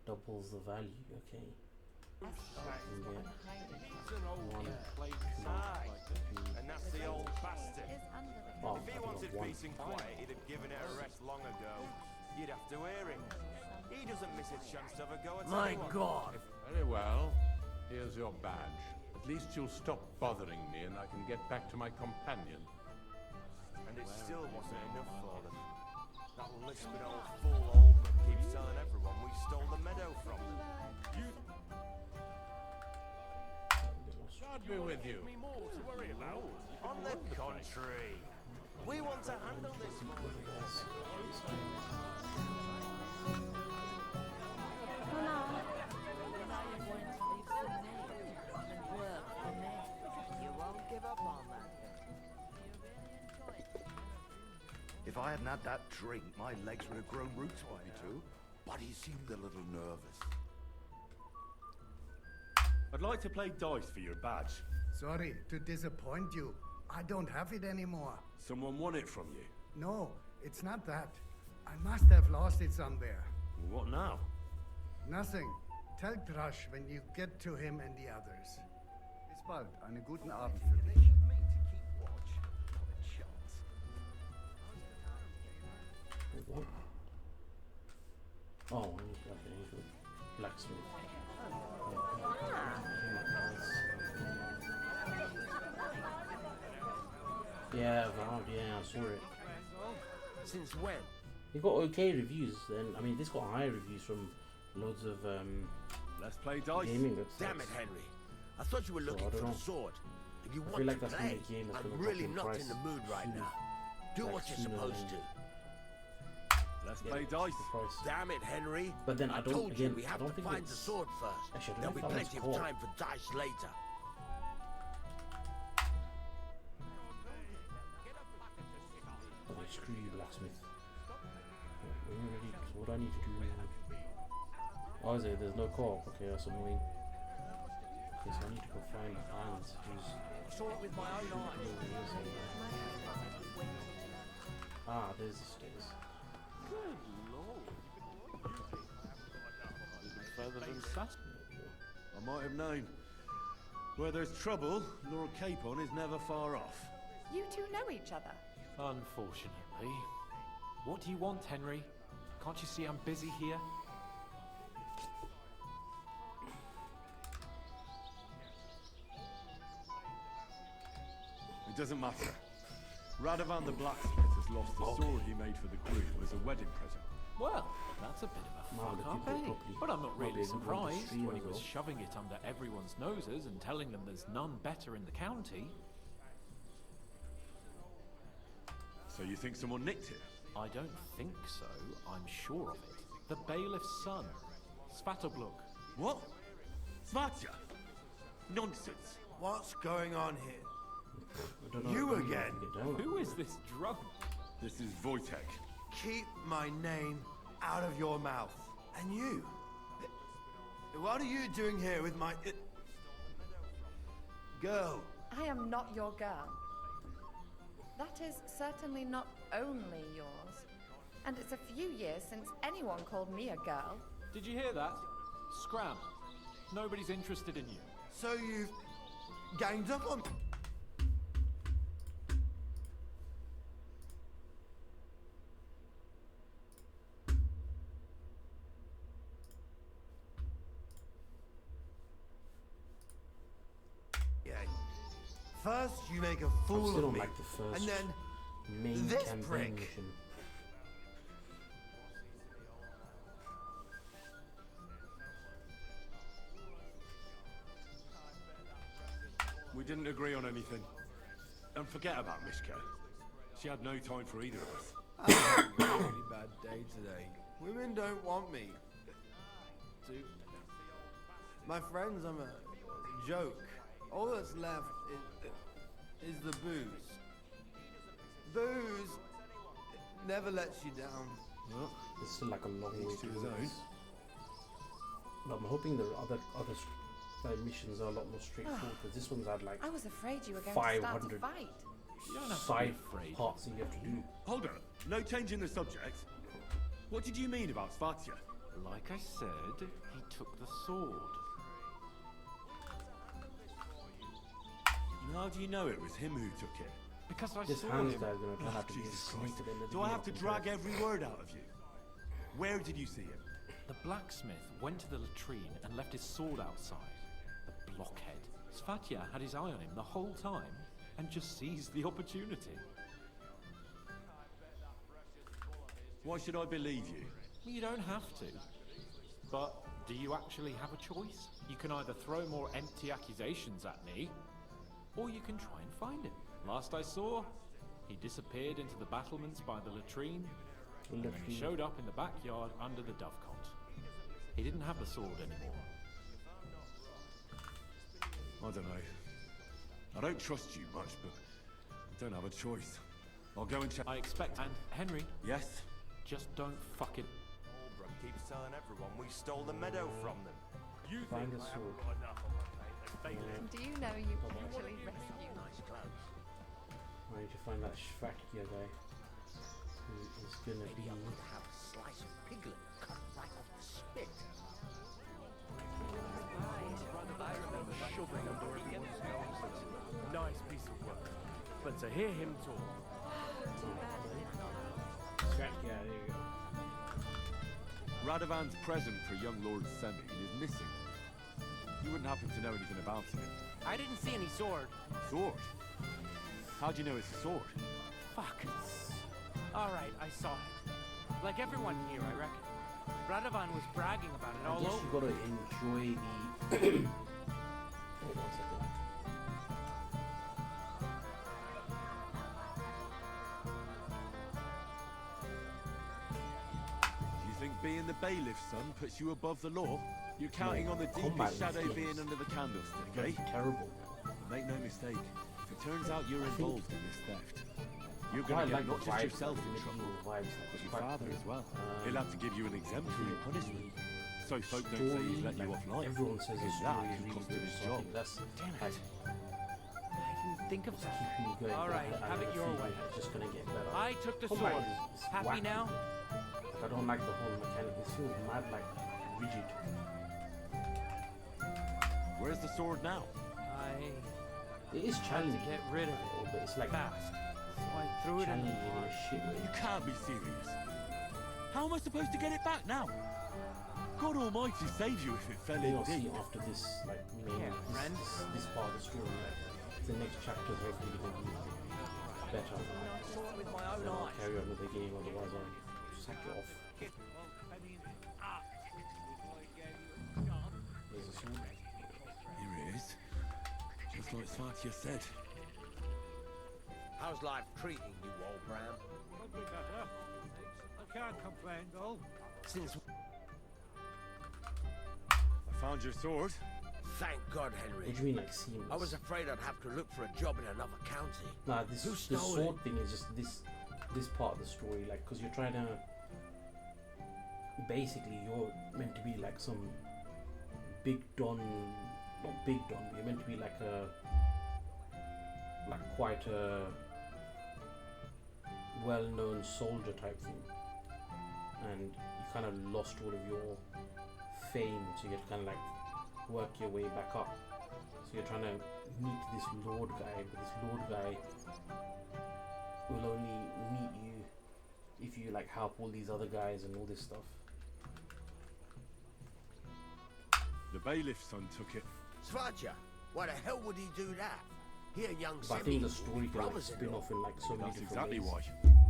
Doubles the value, okay. Aye, and that's the old bastard. Oh, If he wanted peace and quiet, he'd have given it a rest long ago. You'd have to hear him. He doesn't miss a chance to have a go at My anyone. God! Very well. Here's your badge. At least you'll stop bothering me and I can get back to my companion. And it still wasn't enough for them. That lisping old fool Holbrook keeps telling everyone we stole the meadow from them. God be with you. On the contrary, we want to handle this more. You won't give up on that. If I hadn't had that drink, my legs would have grown roots by too. But he seemed a little nervous. I'd like to play dice for your badge. Sorry to disappoint you. I don't have it anymore. Someone won it from you. No, it's not that. I must have lost it somewhere. Well, what now? Nothing. Tell Thrush when you get to him and the others. Bis bald. Einen guten Abend für dich. What? Oh, I need to blacksmith. Yeah, wow, yeah, I saw it. Since when? It got okay reviews then. I mean, this got high reviews from loads of Let's play dice. gaming websites. Damn it, Henry. I thought you were looking I for don't the know. sword. If you I want feel like to that's gonna play, be a game that's I'm gonna really drop in not price in the mood right soon. now. Do Like what you're sooner supposed than- to. Let's Yeah, play dice. the price. Damn it, Henry. But then I don't- told again, you we I have don't to think find the it's- sword first. Actually, I don't There'll be know if that plenty one's of called. time for dice later. Okay, screw you, blacksmith. When you're ready, so what do I need to do now? Oh, is it? There's no co-op. Okay, that's annoying. Okay, so I need to go find Hans, who's... Saw it with my own eyes. Ah, there's the stairs. Good lord. Even further than Saturn. I might have known. Where there's trouble, Lord Capon is never far off. You two know each other. Unfortunately. What do you want, Henry? Can't you see I'm busy here? It doesn't matter. Radovan the blacksmith has lost the sword he made for the groom as a wedding present. Well, that's a bit of a Wow, fuck the up, people eh? probably But I'm not might be really able to run the surprised stream when he as was well. shoving it under everyone's noses and telling them there's none better in the county. So you think someone nicked it? I don't think so. I'm sure of it. The bailiff's son, Svatobluk. What? Svatja? Nonsense. What's going on here? I don't know. You I don't know again? how to get down. Who is this drunk? This is Wojtek. Keep my name out of your mouth. And you? What are you doing here with my... girl? I am not your girl. That is certainly not only yours. And it's a few years since anyone called me a girl. Did you hear that? Scram. Nobody's interested in you. So you've ganged up on... First, you make a I fool still of don't me, like the first and then main this campaign prick. mission. We didn't agree on anything. And forget about Mishka. She had no time for either of us. I had a really bad day today. Women don't want me. My friends, I'm a joke. All that's left is the booze. Booze never lets you down. Well, it's still like a long way Each to to his go. own. But I'm hoping the other missions are a lot more straightforward because this one's had like I was afraid you were going to start a 500 fight. You don't have to be side afraid. parts that you have to do. Hold on. No change in the subject. What did you mean about Svatja? Like I said, he took the sword. And how do you know it was him who took it? Because I This saw Hans him. guy's gonna turn Oh, out to be a Jesus snake Christ. at the end of the Do I year, have to I'm drag sure. every word out of you? Where did you see him? The blacksmith went to the latrine and left his sword outside. The blockhead. Svatya had his eye on him the whole time and just seized the opportunity. Why should I believe you? Well, you don't have to. But do you actually have a choice? You can either throw more empty accusations at me, or you can try and find him. Last I saw, he disappeared into the battlements by the latrine, and then he showed up in the backyard under the dovecot. He didn't have the sword anymore. I don't know. I don't trust you much, but I don't have a choice. I'll go and check. I expect, and Henry, Yes? just don't fucking... Albrecht keeps telling everyone we stole the meadow from them. You find the sword. Do you know you actually rescued? I need to find that Shvatya guy who is gonna be. Have a slice of piglet cut right off the spit. Nice piece of work. But to hear him talk... Shvatya, there you go. Radovan's present for young Lord Semyon is missing. You wouldn't happen to know anything about him. I didn't see any sword. Sword? How do you know it's a sword? Fuck. Alright, I saw it. Like everyone here, I reckon. Radovan was bragging about it I all guess over. you gotta enjoy the. Hold on a second. Do you think being the bailiff's son puts you above the law? You're counting on the combat deepest shadow games. being under the candlestick, eh? That's terrible. But make no mistake, if it turns out you're involved in this theft, you're Quite going to get like not the just vibes, yourself like the in trouble, medieval vibes, like but it's your quite father cool. as well. He'll have to give you an exemplary punishment. So folk don't say Story, he's let you like, off light. everyone says the Because story that is can really cost good him or his job. something. That's Damn it. like, I didn't think of that. keeping you going. Alright, I have it have a your feeling way. It's just gonna get better. I took the Combat sword. is Happy wacky. now? Like, I don't like the whole mechanic. It feels mad, like rigid. Where's the sword now? It is challenging. Get rid of it. But it's like fast. So I threw it in the challenging in a shit way. You can't be serious. How am I supposed to get it back now? God Almighty save you if it fell in You'll see deep. after this, like, main, Yeah, friend. this part of the story, like, the next chapter is hopefully going to be better. With my own Then I'll eyes. carry on with the game, otherwise I'll sack it off. There's a sword. Here it is. Just like Svatya said. How's life treating you, old Bram? Could be better. I can't complain, though. Since I found your sword. thank God, Henry. What do you mean, like, seamless? I was afraid I'd have to look for a job in another county. Nah, this Who the stole sword thing is just this part of the story, like, because you're trying to. Basically, you're meant to be like some big don, not big don, but you're meant to be like quite a well-known soldier type thing, and you kind of lost all of your fame, so you have to kind of like work your way back up. So you're trying to meet this Lord guy, but this Lord guy will only meet you if you like help all these other guys and all this stuff. The bailiff's son took it. Svatya, why the hell would he do that? He and young But I think the Semyon story can like brothers spin off in like so many That's different exactly ways. why.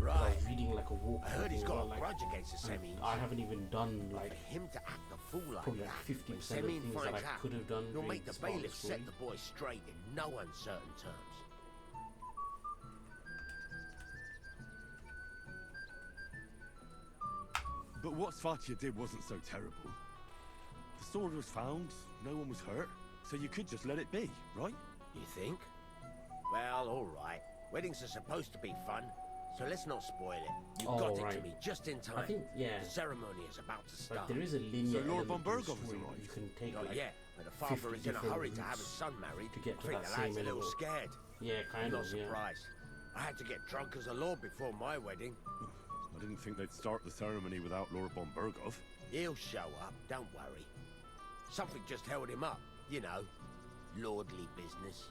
But I Right. was reading like a walk. I heard he's got a like, grudge against the Semyons. I haven't even done like For him to act a fool like probably that, like 50% when of Semyon things that finds I out, could have done. he'll during make the this part of bailiff story. set the boy straight in no uncertain terms. But what Svatya did wasn't so terrible. The sword was found, no one was hurt, so you could just let it be, right? You think? Well, all right. Weddings are supposed to be fun, so let's not spoil it. You Oh, got it right. to me just in time. I think, yeah. The ceremony is about to start. Like there is a linear So Lord element Von to the Bergow was story alright? that you can take Not like yet, but the father 50 is in a different hurry to have his routes son married. to get I to think that the lad's same a little end goal. scared. Yeah, kind Not of, yeah. surprised. I had to get drunk as a lord before my wedding. I didn't think they'd start the ceremony without Lord Von Bergow. He'll show up, don't worry. Something just held him up, you know. Lordly business.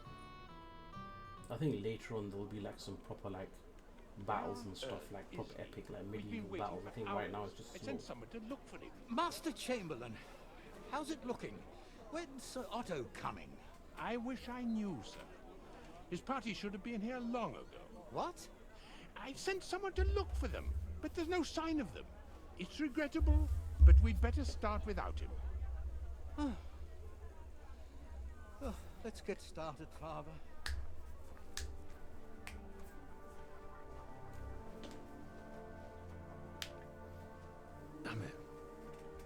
I think later on there'll be like some proper like battles and stuff, like proper epic like medieval battles. I think right now it's just I slow. sent someone to look for him. Master Chamberlain, how's it looking? When's Sir Otto coming? I wish I knew, sir. His party should have been here long ago. What? I sent someone to look for them, but there's no sign of them. It's regrettable, but we'd better start without him. Oh, let's get started, Father. Damn it.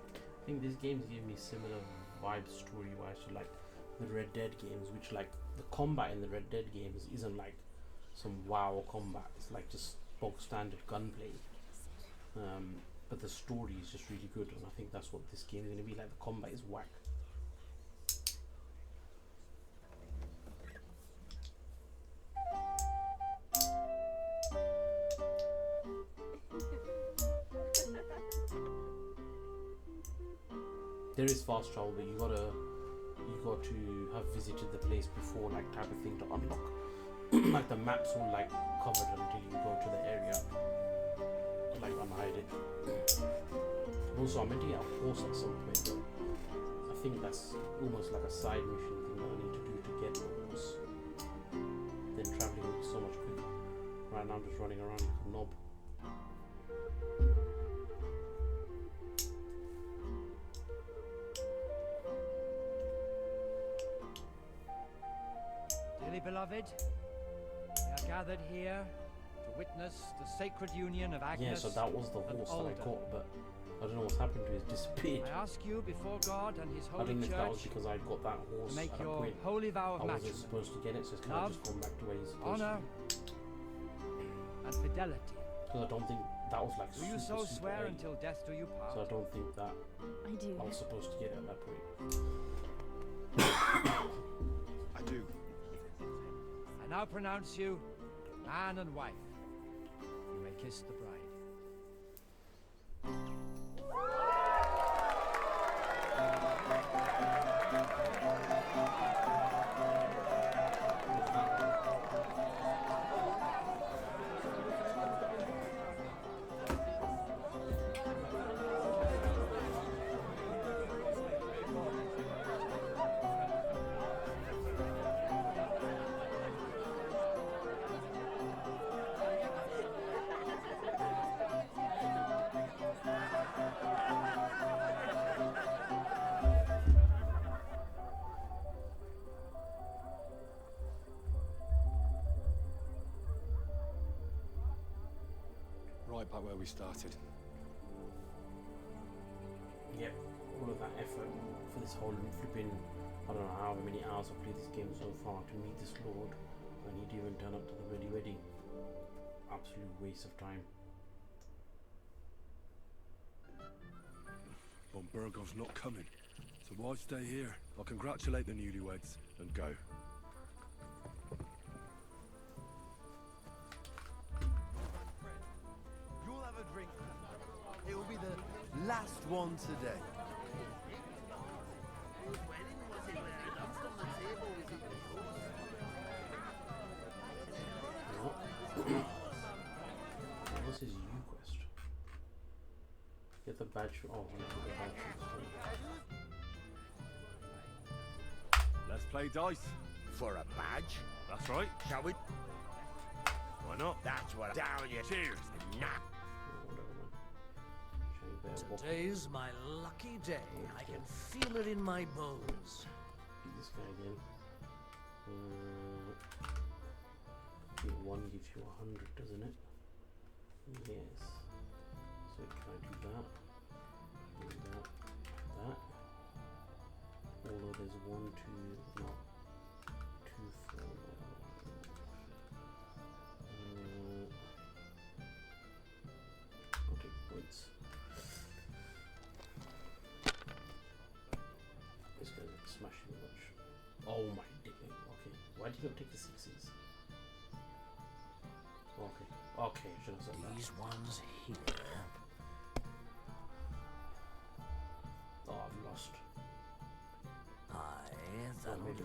I think these games give me similar vibes story-wise to like the Red Dead games, which like the combat in the Red Dead games isn't like some WoW combat. It's like just bog standard gunplay. But the story is just really good, and I think that's what this game is going to be like. The combat is whack. There is fast travel, but you got to have visited the place before, like, type of thing to unlock. Like the maps will like covered until you go to the area to like unhide it. Also, I'm meant to get a horse at some point, but I think that's almost like a side mission thing that I need to do to get the horse. Then traveling will be so much quicker. Right now I'm just running around like a knob. Dearly beloved, we are gathered here to witness the sacred union of Agnes. Yeah, so that was the horse that I got, but I don't know what's happened to it. It's disappeared. I ask you before God and His holy I don't know if that was church because I got that horse to make at a your point. holy vow of I wasn't matrimony. supposed to get it, so it's kind of Love, just gone back to where he's supposed honor, and fidelity. Because I don't think that was like Do you so swear until death do you part? So I don't think that I do. I was supposed to get it at that point. I do. I now pronounce you man and wife. You may kiss the bride. Right back where we started. Yep, all of that effort for this whole flipping, I don't know how many hours I've played this game so far to meet this Lord, and he'd even turn up to the bloody wedding. Absolute waste of time. Von Bergow's not coming, so why stay here? I'll congratulate the newlyweds and go. You'll have a drink. It will be the last one today. What's his U quest? Get the badge. Oh, I get the badge from the Let's play dice. For a badge? That's right. Shall we? Why not? That's what down you. Cheers. Nah. Today's my lucky day. I can feel it in my bones. Beat this guy again. One gives you 100, doesn't it? Yes. So can I do that? That. Although there's 1, 2, not 2, 4. I'll take points. This guy's smashing much. Oh my dick. Okay. Why did you go take the 6s? Okay, should have said that. These ones here. Oh, I've lost. Aye, that'll do.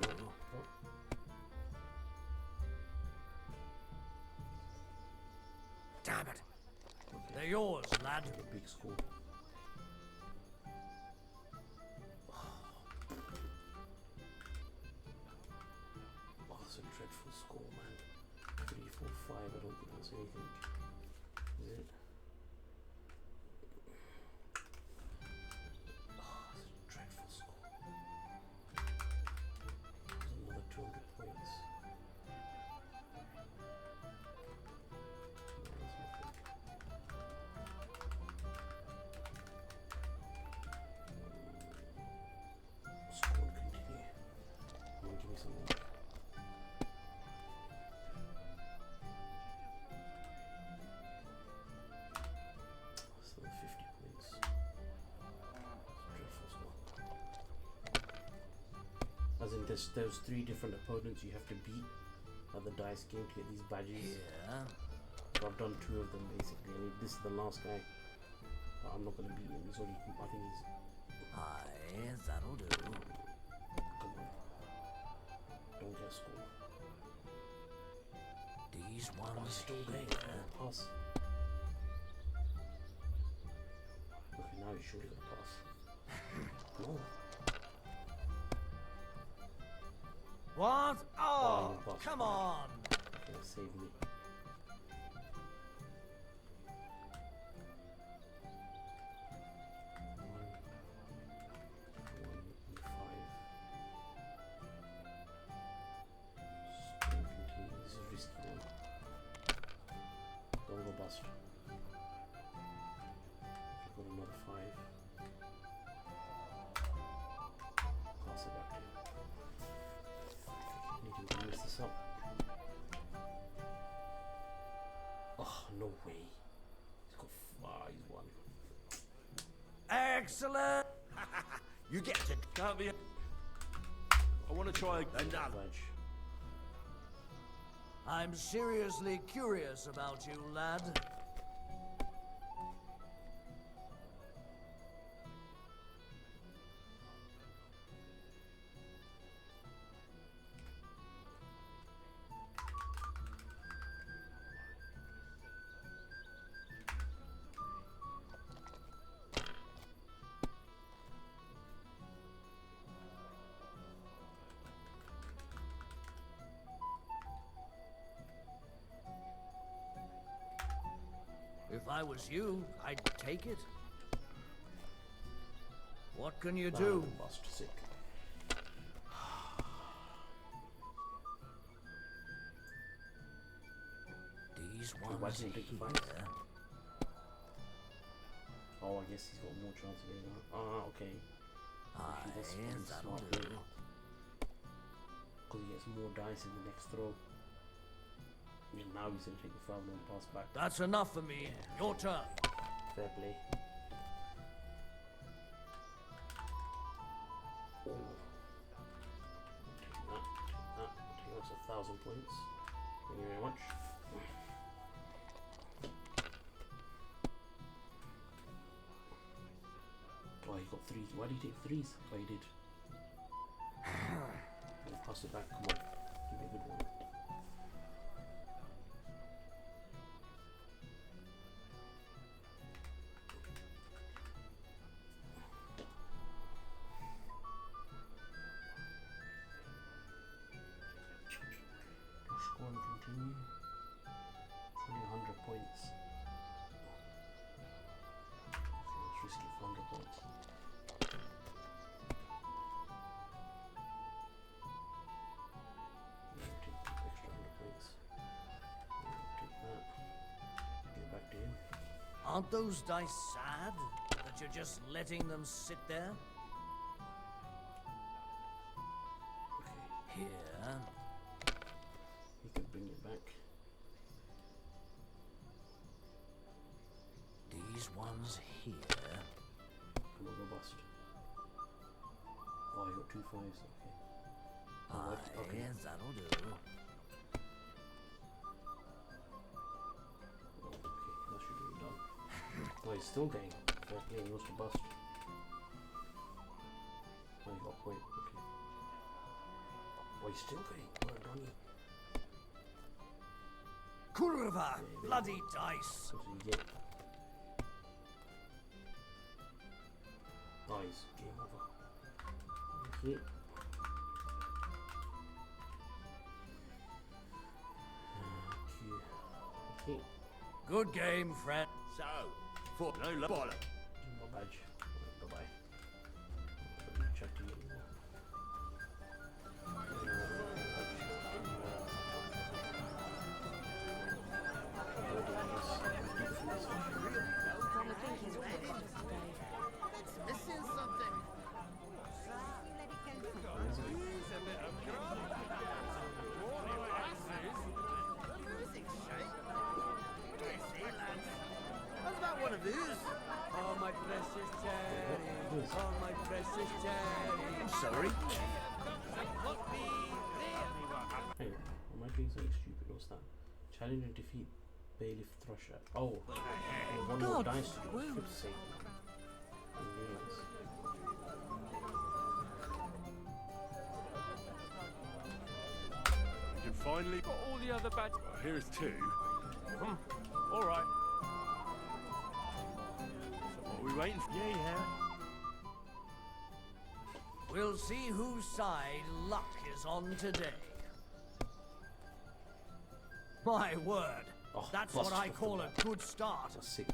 Damn it. They're yours, lad. Big score. Oh, it's a dreadful score, man. 3, 4, 5. I don't think that's anything. Is it? Oh, it's a dreadful score. There's another 200 points. Score continue. Come on, give me something. Still 50 points. Dreadful score. As in, there's 3 different opponents you have to beat at the dice game to get these badges. Yeah. So I've done 2 of them basically, and this is the last guy. But I'm not gonna beat him. He's already. I think he's. Aye, that'll do. Come on. Don't get scored. These Oh, ones still there. here. Pass. Okay, now he's surely gonna pass. No. What? Oh, Oh, you bastard. come on. Okay, save me. This is risky one. Don't go bust. I've got another 5. Pass it back to him. Need him to mess this up. Oh, no way. He's got 5. He's won. Excellent. You get to... Can't be... I want to try another. I'm seriously curious about you, lad. If I was you, I'd take it. What can you do? Bust sick. These Why ones didn't he take the here. fight? Oh, I guess he's got more chance of getting out. Ah, okay. Aye, That's that'll smart do. because he gets more dice in the next throw. And now he's going to take the foul and pass back. That's enough for me. Your turn. Fair play. Oh. Take that. Take that. Take that's 1,000 points. Thank you very much. Oh, he got 3. Why did he take 3s? Oh, he did. Pass it back. Come on. Give me a good one. Score and continue. It's only 100 points. Okay, let's risk it for 100 points. Yeah, take the extra 100 points. Yeah, take that. Get back to him. Aren't those dice sad that you're just letting them sit there? Okay. Here. He can bring it back. These ones here. Come on, go bust. Oh, you got 2 5s. Okay. Aye, okay. that'll do. Oh, okay, that should be done. Oh, he's still getting. Fair play, he wants to bust. Oh, he got a point. Okay. Oh, he's still getting. Well done. Kurva! Bloody dice! What do you get? Dice. Game over. Okay. Okay. Good game, friend. So, for no bollock. My badge. Bye bye. Check to you. Missing something. How's about one of these? Oh, my precious cherry. Oh, my precious cherry. I'm sorry. Hang on, am I doing something stupid? What's that? Challenge and defeat Bailiff Thrusher. Oh, one more dice to do. Good save. I didn't realize. We can finally got all the other badges. Well, here's two. All right. So what are we waiting for? Yeah. We'll see whose side luck is on today. My word, Oh, that's plus what I 50 call a good start. That's sick.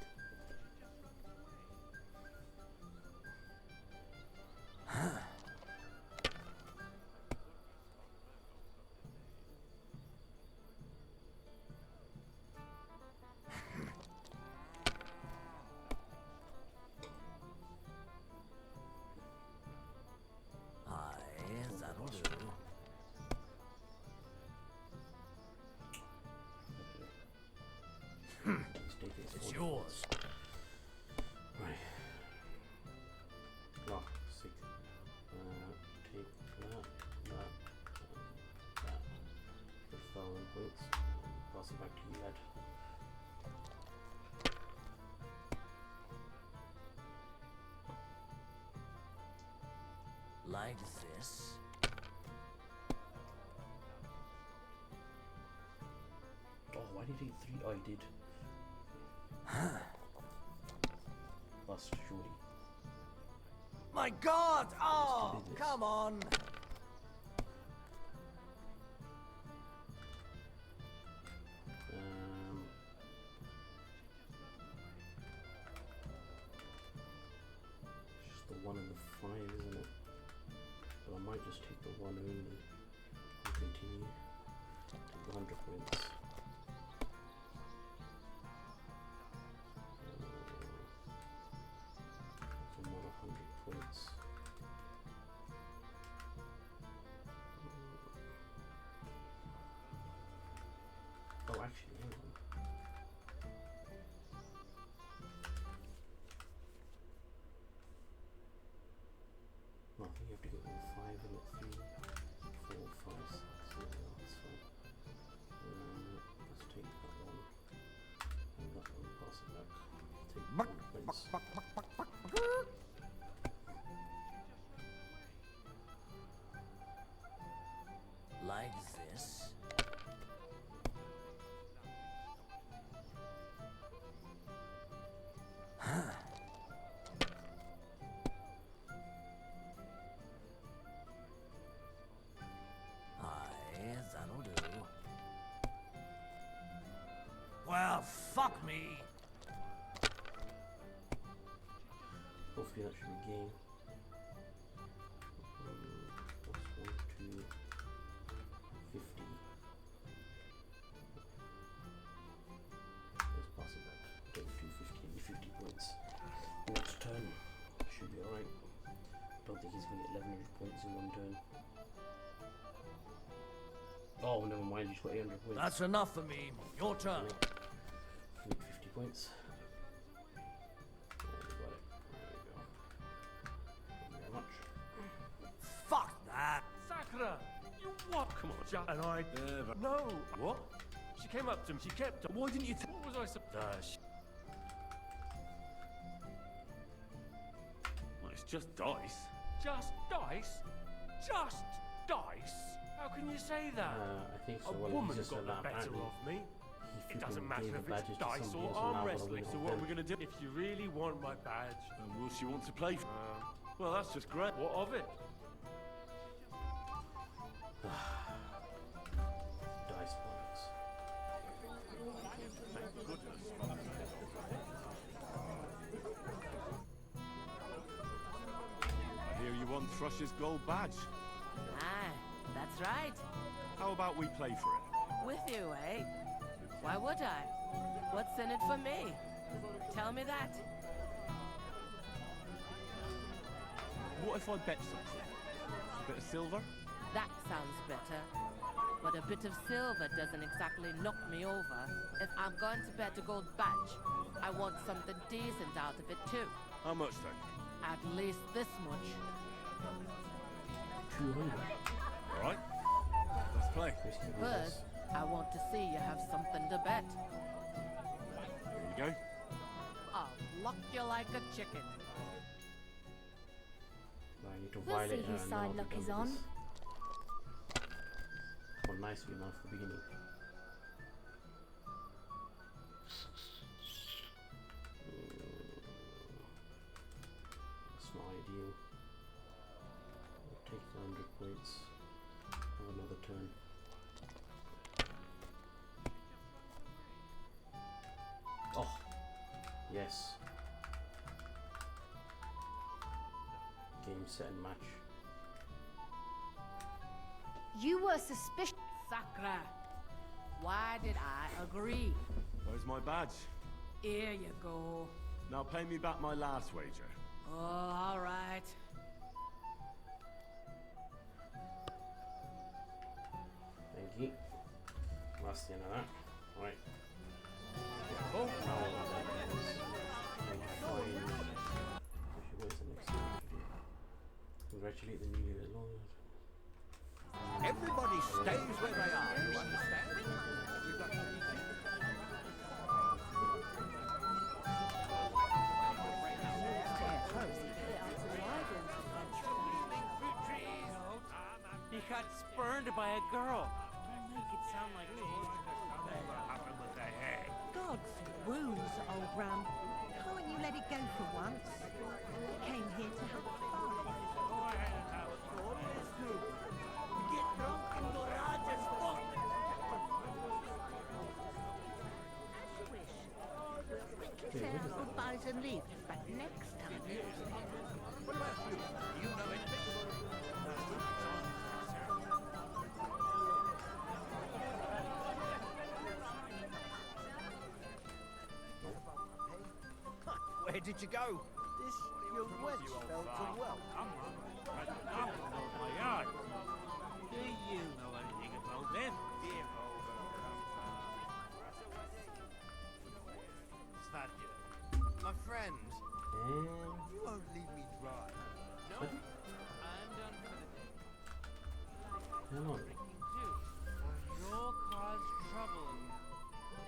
Aye, that'll do. It's yours. Right. Oh, sick. Take that. For 1,000 points. Pass it back to you, lad. Like this. Oh, why did he eat 3? Oh, he did. Plus, surely. My God! Oh, come on! It's just the 1 and the 5, isn't it? But I might just take the 1 only and continue. Take the 100 points. From 100 points. Oh, actually, hang on. No, I think you have to get all 5 and it's 3, 4, 5, 6. Yeah, that's fine. Let's take that one. And that one, pass it back. Take 1 points. Like this. Aye, that'll do. Well, fuck me. Hopefully that should be game. Plus 1, 2, 50. Let's pass it back. Get 250, 50 points. Next turn. Should be alright. Don't think he's gonna get 1100 points in one turn. Oh, never mind, he's got 800 points. That's enough for me. Your turn. Need 50 points. There we got it. There we go. Thank you very much. Fuck that. Sakura! You what? Come on, Jack. And I never. No! What? She came up to me. She kept. Why didn't you tell? What was I supposed? Well, it's just dice. Just dice? Just dice? How can you say that? I think so. A Well, woman he's just got a the lot better apparently. of me. It doesn't matter gave the if it's badges to dice somebody or else and arm now gotta wrestling, win so it what are then. we gonna do? If you really want my badge, Will she want to play? Well, that's just great. what of it? Dice bollocks. Thank goodness. I hear you won Thrush's gold badge. Ah, that's right. How about we play for it? With you, eh? Why would I? What's in it for me? Tell me that. What if I bet something? A bit of silver? That sounds better. But a bit of silver doesn't exactly knock me over. If I'm going to bet a gold badge, I want something decent out of it too. How much then? At least this much. 200. All right. Let's play. First, I want to see you have something to bet. Here you go. I'll lock you like a chicken. I need to We'll violate see her whose and side then luck I'll be is done on. with this. Come on, nice win off the beginning. That's not ideal. I'll take the 100 points. Have another turn. Oh, yes. Game, set, and match. You were suspicious. Sakra, why did I agree? Where's my badge? Here you go. Now pay me back my last wager. Oh, all right. Thank you. That's the end of that. Right. Oh, now where's the next thing? Congratulate the newly Lord. Everybody stays where they are, you understand? We've got He got spurned by a girl. Don't make it sound like God's wounds, old Ram. Can't you let it go for once? We came here to have fun. Get drunk and go raj as fuck. We can say our goodbyes and leave, but next time. What about you? Do you know anything? Where did you go? This young wench felt unwell. My yard. Do you know anything about this? Is that you? My friend. You won't leave me dry. no. I'm done for the day. Hang on. Drinking too, or you'll cause trouble.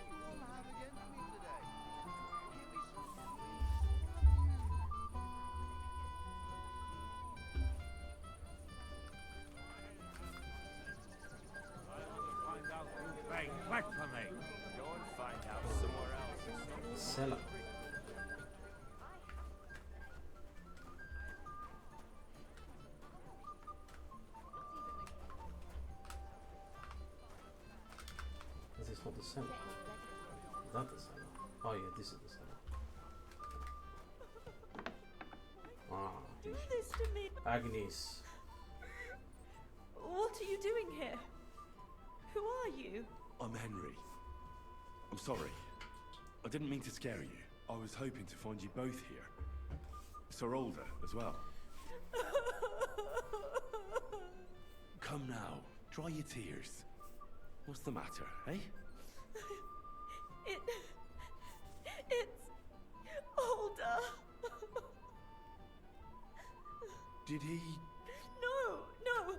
You all have against me today. Give me some. Find out who's paying back for me. Go and find out somewhere else. Seller. Is this not the seller? Is that the seller? Oh yeah, this is the seller. Ah, Do this to me. Agnes. What are you doing here? Who are you? I'm Henry. I'm sorry. I didn't mean to scare you. I was hoping to find you both here. Sir Older as well. Come now, dry your tears. What's the matter, eh? It's Older. Did he... No.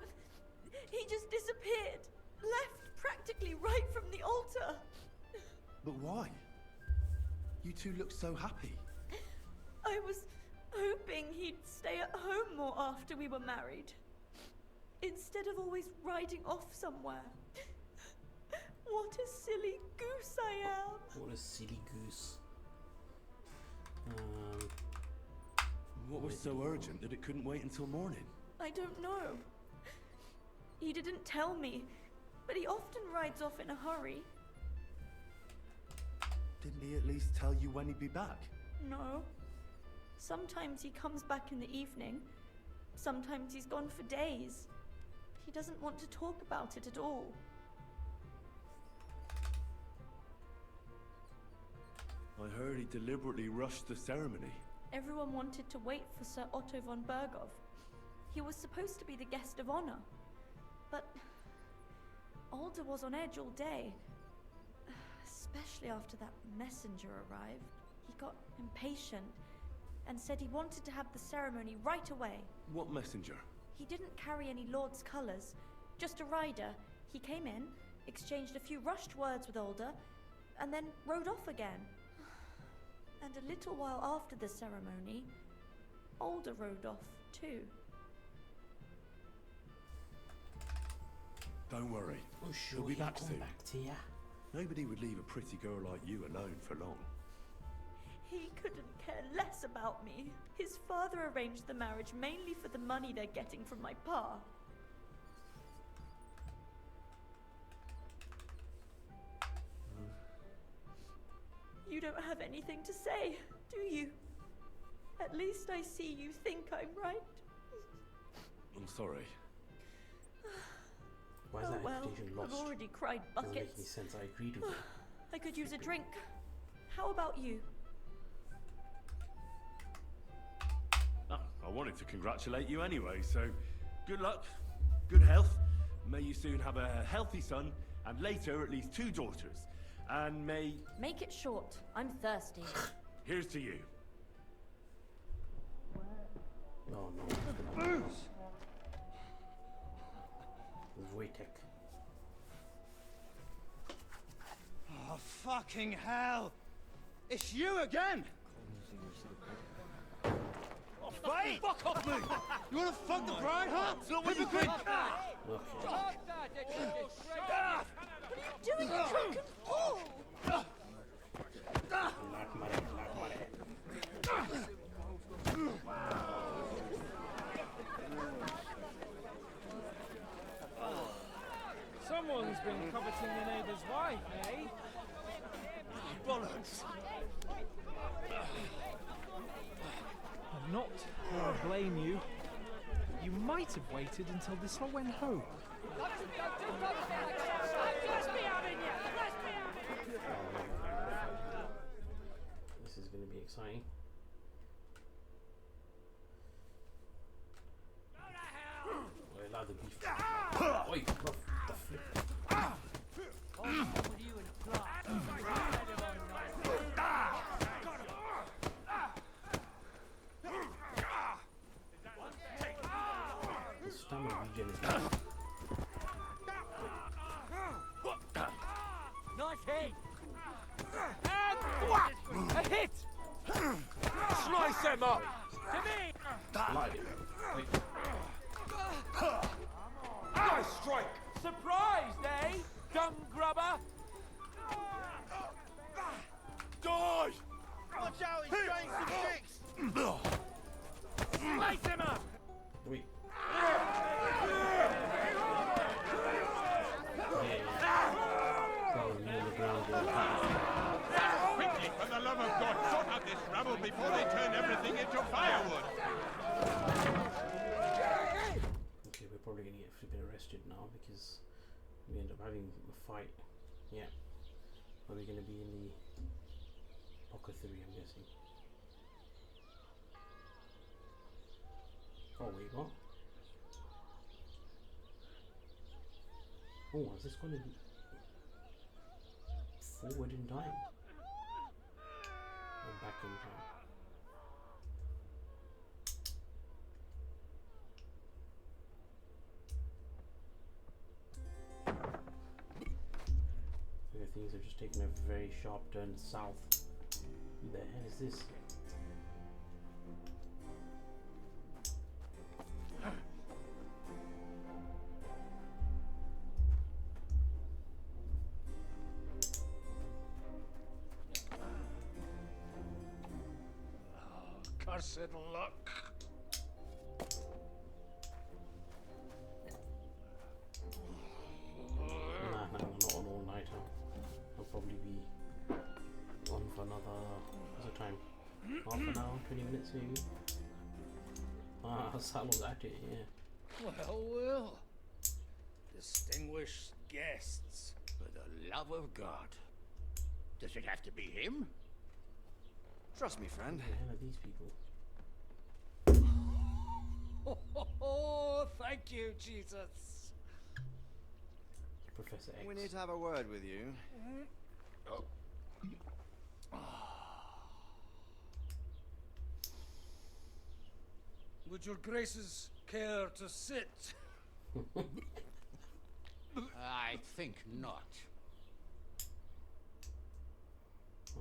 He just disappeared. Left practically right from the altar. But why? You two look so happy. I was hoping he'd stay at home more after we were married. Instead of always riding off somewhere. What a silly goose I am! What a silly goose. What was so urgent that it couldn't wait until morning? I don't know. He didn't tell me, but he often rides off in a hurry. Didn't he at least tell you when he'd be back? No. Sometimes he comes back in the evening. Sometimes he's gone for days. He doesn't want to talk about it at all. I heard he deliberately rushed the ceremony. Everyone wanted to wait for Sir Otto von Bergow. He was supposed to be the guest of honor. But Alder was on edge all day. Especially after that messenger arrived. He got impatient and said he wanted to have the ceremony right away. What messenger? He didn't carry any lord's colours, just a rider. He came in, exchanged a few rushed words with Alder, and then rode off again. And a little while after the ceremony, Alder rode off too. Don't worry. Oh, sure, He'll be back come soon. back to ya. Nobody would leave a pretty girl like you alone for long. He couldn't care less about me. His father arranged the marriage mainly for the money they're getting from my pa. You don't have anything to say, do you? At least I see you think I'm right. I'm sorry. Why is Oh that well, invitation lost? I've already cried Doesn't make any buckets. sense. I agreed with you. I could use a drink. How about you? Oh, I wanted to congratulate you anyway, so good luck, good health. May you soon have a healthy son, and later at least 2 daughters. And may... Make it short. I'm thirsty. Here's to you. No, no. Boots! Wojtek. Oh, fucking hell! It's you again! Wait! Fuck off me! You wanna fuck the bride, huh? Hypocrite! What are you doing, you drunken fool? Someone's been coveting the neighbor's wife, eh? Bollocks! I'm not going to blame you. You might have waited until this all went home. This is going to be exciting. We're allowed to beef. Oi, bro, the flip. The stamina regen is good. Nice hit! And whack! A hit! Slice him up! To me! Slide it. Wait. Nice strike! Surprised, eh? Dung grubber! Die! Watch out, he's trying some tricks! Slice him up! Wait. Probably on the ground there. Quickly, for the love of God, sort out this rabble before they turn everything into firewood! Okay, we're probably gonna get flipping arrested now because we end up having a fight. Yeah. Are we gonna be in the apothecary, I'm guessing? Oh wait, what? Oh, is this gonna be forward in time? Or back in time? Okay, things have just taken a very sharp turn south. Who the hell is this? Blessed luck. Nah, not an all-nighter. I'll probably be on for another, what's the time? Half an hour, 20 minutes maybe? Sal's at it, yeah. Well. Distinguished guests. For the love of God. Does it have to be him? Trust me, friend. Who the hell are these people? Oh, thank you, Jesus. Professor X. We need to have a word with you. Oh. Would your graces care to sit? I think not.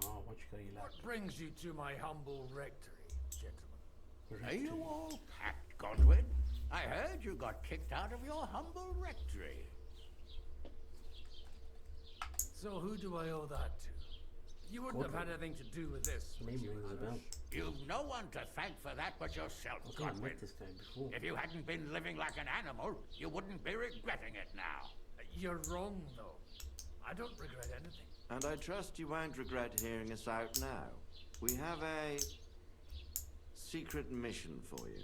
Oh, what you got, you lad? What brings you to my humble rectory, gentlemen? Are you all packed, Godwin? I heard you got kicked out of your humble rectory. So who do I owe that to? You wouldn't have had anything to do with this. Name rings a bell. You've no one to thank for that but yourself, I think I've Godwin. met this guy before. If you hadn't been living like an animal, you wouldn't be regretting it now. You're wrong, though. I don't regret anything. And I trust you won't regret hearing us out now. We have a secret mission for you.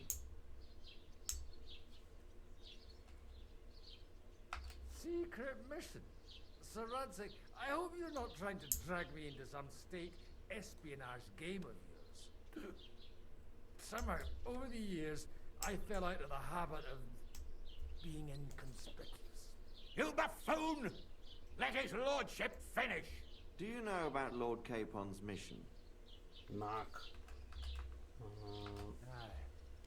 Secret mission? Sir Radzig, I hope you're not trying to drag me into some state espionage game of yours. Somehow, over the years, I fell out of the habit of being inconspicuous. You buffoon! Let his lordship finish! Do you know about Lord Capon's mission? Mark. Aye.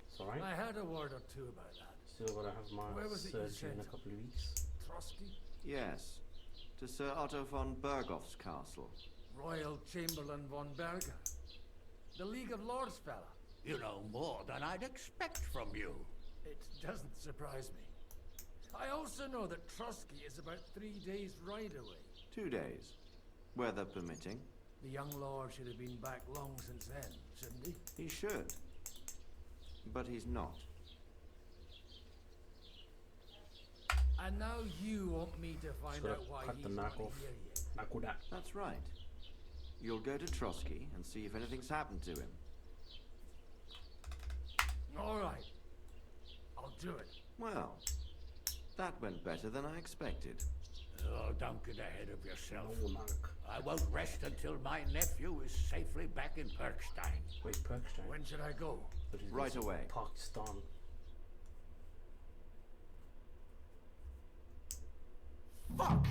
Sorry? I had a word or two about that. Still gotta have my Where was it you surgery in a sent? couple of weeks. Trotsky? Yes. To Sir Otto von Bergow's castle. Royal Chamberlain von Bergow. The League of Lords fella. You know more than I'd expect from you. It doesn't surprise me. I also know that Trotsky is about 3 days' ride away. 2 days. Weather permitting. The young lord should have been back long since then, shouldn't he? He should. But he's not. And now you want me to find Gotta out why cut he's the not knack off. here yet. Knack with that. That's right. You'll go to Trotsky and see if anything's happened to him. All right. I'll do it. Well, that went better than I expected. Oh, don't get ahead of yourself. No, Mark. I won't rest until my nephew is safely back in Perkstein. Wait, Perkstein? When should I go? Right away. Pakistan. Fuck!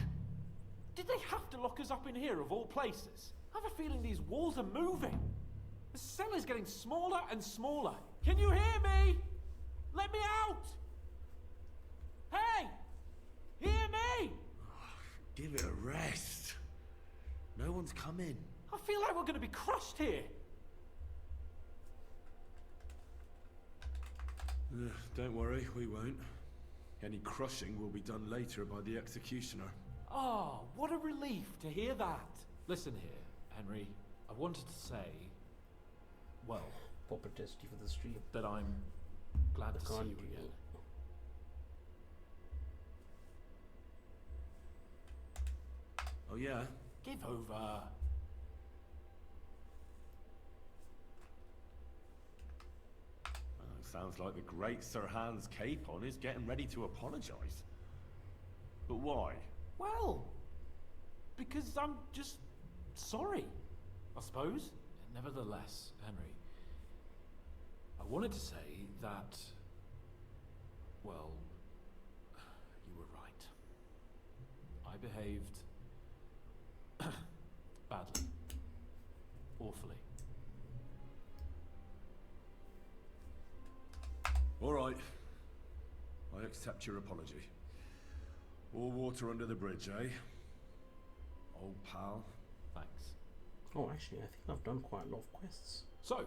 Did they have to lock us up in here of all places? I have a feeling these walls are moving. The cell is getting smaller and smaller. Can you hear me? Let me out! Hey! Hear me! Give it a rest. No one's come in. I feel like we're going to be crushed here. Don't worry, we won't. Any crushing will be done later by the executioner. Oh, what a relief to hear that. Listen here, Henry. I wanted to say, well, Proper testy for the stream. that I'm glad to see can't you do again. Oh yeah? Give over. Sounds like the great Sir Hans Capon is getting ready to apologize. But why? Well, because I'm just sorry, I suppose. Nevertheless, Henry, I wanted to say that, well, you were right. I behaved badly. Awfully. All right. I accept your apology. All water under the bridge, eh? Old pal. Thanks. Oh, actually, I think I've done quite a lot of quests. So,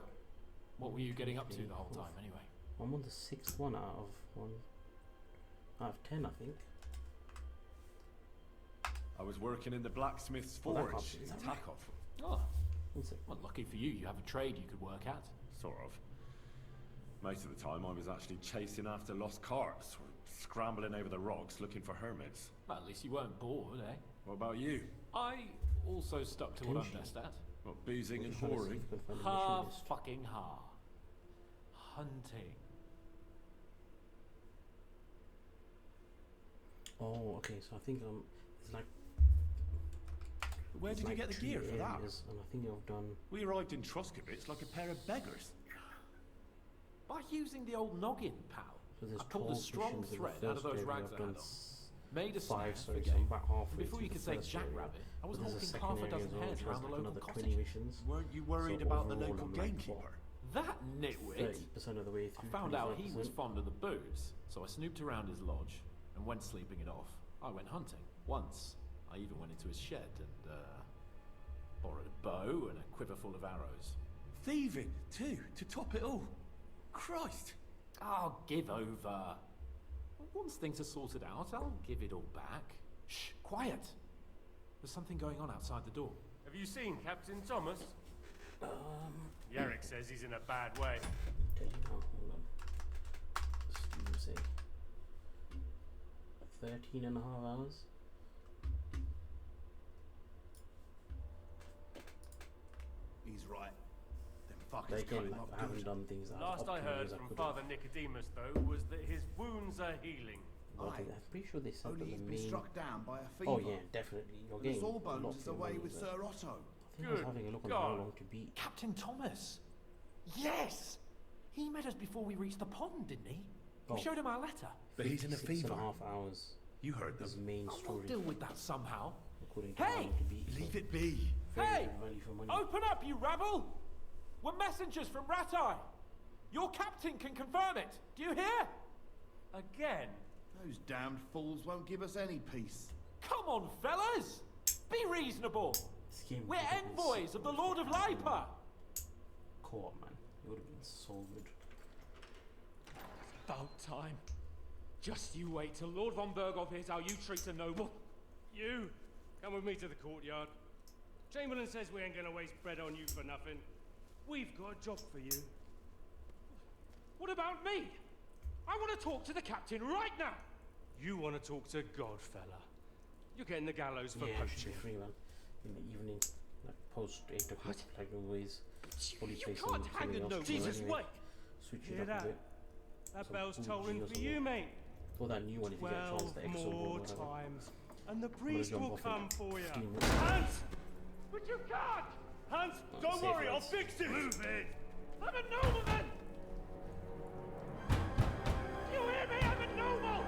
what were you getting up to the whole time, anyway? I'm on the 6th one out of 10, I think. I was working in the blacksmith's Oh, that forge can't be, in is that right? Takov. Oh, One sec. well, lucky for you, you have a trade you could work at. Sort of. Most of the time I was actually chasing after lost carts, or scrambling over the rocks looking for hermits. Well, at least you weren't bored, eh? What about you? I also stuck to what I'm best at. What, boozing and whoring? Ha fucking ha. Hunting. Oh, okay, so I think it's like... Where did you get the gear for that? And I think I've done... We arrived in Troskovitz like a pair of beggars. By using the old noggin, pal. So I pulled a strong thread out of those rags I had on. Made a snare for so I'm about halfway before you could say jackrabbit, I was hawking half a dozen heads around the local cottage. Weren't you worried about the local gamekeeper? That nitwit! 30% of the way through. I found out he was fond of the booze, so I snooped around his lodge, and when sleeping it off, I went hunting. Once, I even went into his shed and borrowed a bow and a quiver full of arrows. Thieving, too, to top it all. Christ! Oh, give over. Once things are sorted out, I'll give it all back. Shh, quiet! There's something going on outside the door. Have you seen Captain Thomas? Yarrick says he's in a bad way. Tell you now, hold on. Let's see. 13 and a half hours. He's right. But again, I haven't done things that Last I heard from Father Nicodemus, though, was that his wounds are healing. I'm pretty sure they said Only that he's the been main... struck down by a fever. Oh yeah, definitely. You're And getting the Sawbones lots is of away money with there. Sir Otto. I think I was having a look on how long to beat. Captain Thomas! Yes! He met us before we reached the pond, didn't he? We showed him our letter. But he's in a fever. 6.5 hours. You heard them. His main story. We'll deal with that somehow. According to Hey! how long to beat. Leave it be. Hey! Good value for money. Open up, you rabble! We're messengers from Ratai. Your captain can confirm it. Do you hear? Again? Those damned fools won't give us any peace. Come on, fellas! Be reasonable! We're envoys of the Lord of Lipa! Caught, man. It would have been so good. About time. Just you wait till Lord Von Bergow hears how you treat a noble. You, come with me to the courtyard. Chamberlain says we ain't gonna waste bread on you for nothing. We've got a job for you. What about me? I want to talk to the captain right now. You want to talk to God, fella. You're getting the gallows for Yeah, it should poaching. be free, man. In the evening, like post 8 o'clock, like always. Probably You play can't hang a something no else Jesus anyway. wake. Switch Hear it up that? a bit. That Some bell's bougie tolling or for something. you, mate. Or that new one if you get a chance, 12 the exo more or whatever. times, and the gonna priest jump will off come and for you. steam it. Hans! But you can't! Hans, don't safe worry, I'll words. fix it! Move it! I'm a nobleman! You hear me? I'm a noble!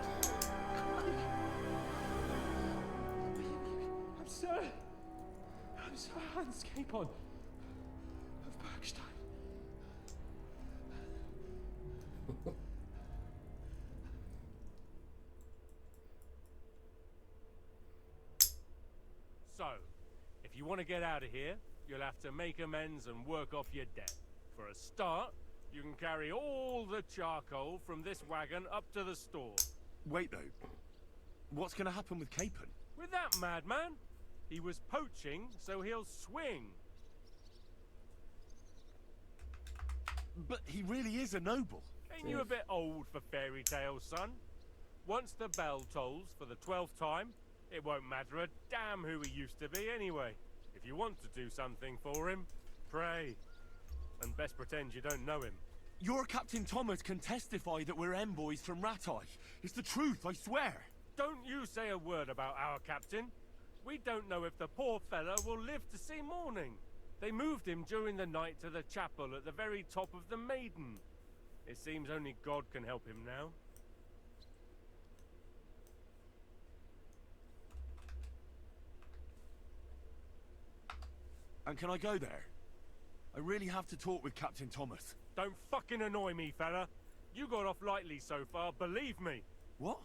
I'm Sir Hans Capon of Bergstein. So, if you want to get out of here, you'll have to make amends and work off your debt. For a start, you can carry all the charcoal from this wagon up to the store. Wait, though. What's going to happen with Capon? With that madman, he was poaching, so he'll swing. But he really is a noble. Ain't you a bit old for fairy tales, son? Once the bell tolls for the 12th time, it won't matter a damn who he used to be anyway. If you want to do something for him, pray. And best pretend you don't know him. Your Captain Thomas can testify that we're envoys from Ratai. It's the truth, I swear. Don't you say a word about our captain. We don't know if the poor fella will live to see morning. They moved him during the night to the chapel at the very top of the Maiden. It seems only God can help him now. And can I go there? I really have to talk with Captain Thomas. Don't fucking annoy me, fella. You got off lightly so far, believe me. What?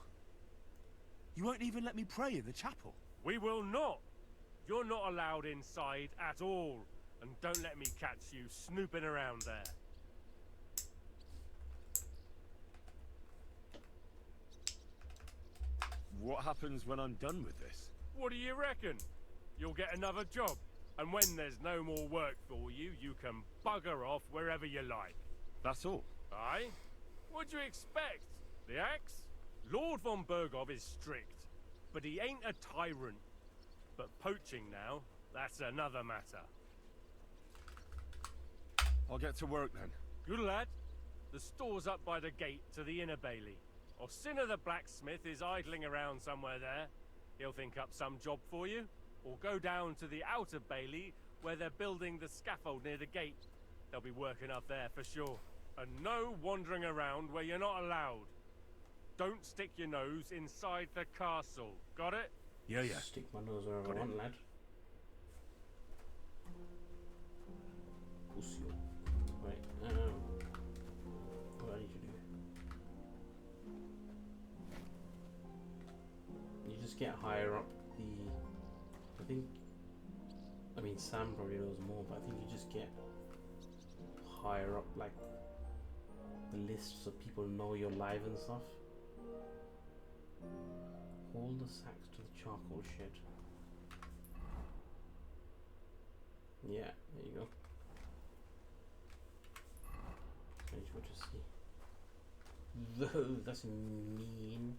You won't even let me pray in the chapel? We will not. You're not allowed inside at all. And don't let me catch you snooping around there. What happens when I'm done with this? What do you reckon? You'll get another job. And when there's no more work for you, you can bugger off wherever you like. That's all? Aye? What'd you expect? The axe? Lord Von Bergow is strict, but he ain't a tyrant. But poaching now, that's another matter. I'll get to work then. Good lad. The store's up by the gate to the inner bailey. Orsina the blacksmith is idling around somewhere there. He'll think up some job for you. Or go down to the outer bailey where they're building the scaffold near the gate. They'll be working up there for sure. And no wandering around where you're not allowed. Don't stick your nose inside the castle. Got it? Yeah, yeah. Stick my nose wherever I want, lad. Pussy. Right, what do I need to do? You just get higher up the... I mean, Sam probably knows more, but I think you just get higher up, like, the list so people know you're live and stuff. Hold the sacks to the charcoal shed. Yeah, there you go. Change what to see. Though, that's mean.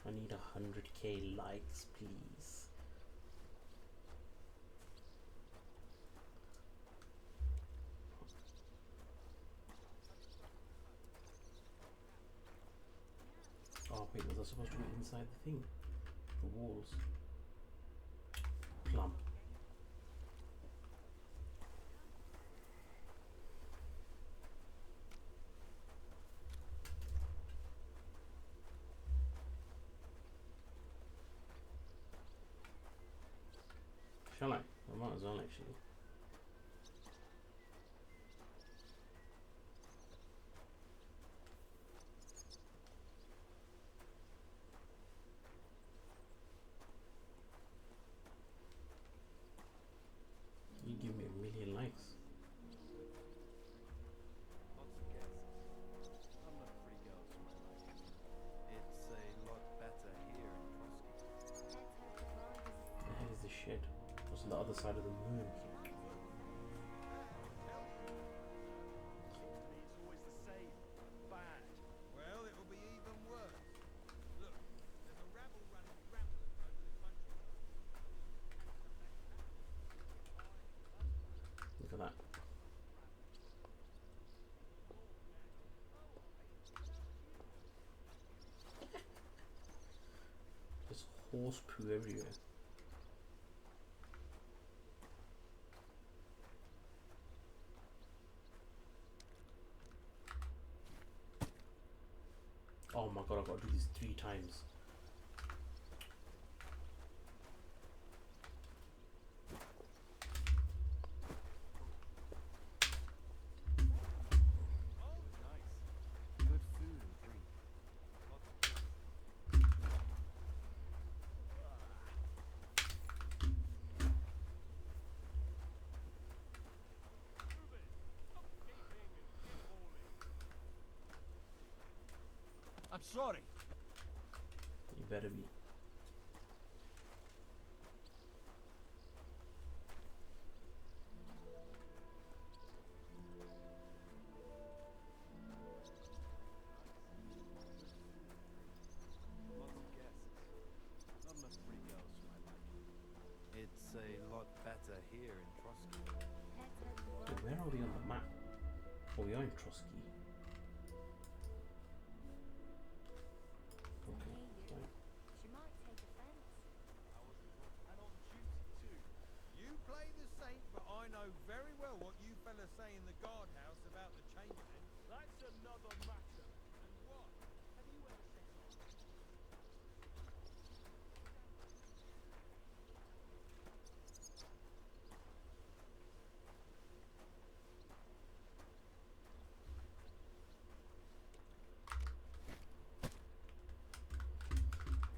I need 100k likes, please. Oh wait, was I supposed to be inside the thing? The walls. Plum. Shall I? I might as well actually. You give me 1 million likes. Lots of guesses. I'm not free girls for my life. It's a lot better here in Trotsky. The heck is the shed? What's on the other side of the moon? Always the same. Bad. Well, it will be even worse. Look, there's a rabble running rampant over the countryside. Look at that. There's horse poo everywhere. Oh my god, I've got to do this 3 times. Good food and drink. I'm sorry. You better be. Lots of guesses. Not enough free girls for my liking. It's a lot better here in Trotsky. Wait, where are we on the map? Oh, we are in Trotsky. Okay, fine. She might take offense. And on duty too. You play the saint, but I know very well what you fellas say in the guardhouse about the chamberlain. That's another matter. And what? Have you ever set off?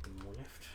One more left.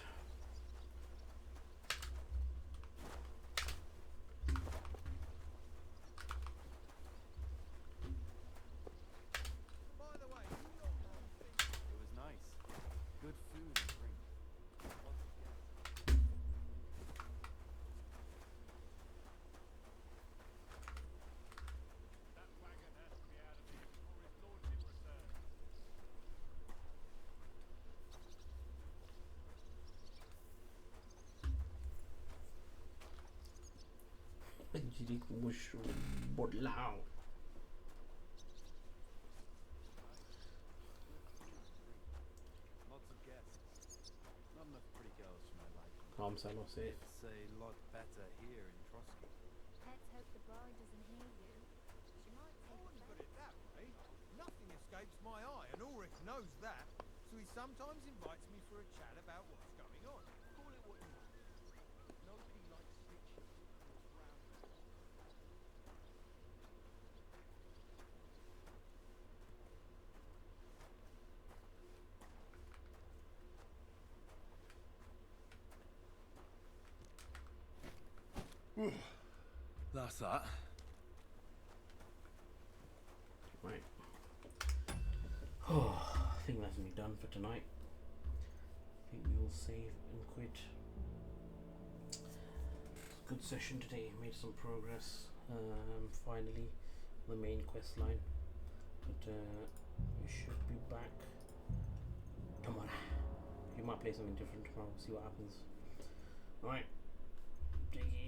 Tidig Bodlau. Lots of guests. Not enough pretty girls for my liking. Ramsalo safe. It's a lot better here in Trotsky. Let's hope the bride doesn't hear you. She might take I wouldn't put offense. it that way. Nothing escapes my eye, and Ulrich knows that. So he sometimes invites me for a chat about what's going on. Call it what you want. Nobody likes snitching. That's that. Right. I think that's me done for tonight. I think we will save and quit. It's a good session today. Made some progress. Finally, the main quest line. But we should be back. Come on. We might play something different tomorrow. See what happens. Alright. Take it easy.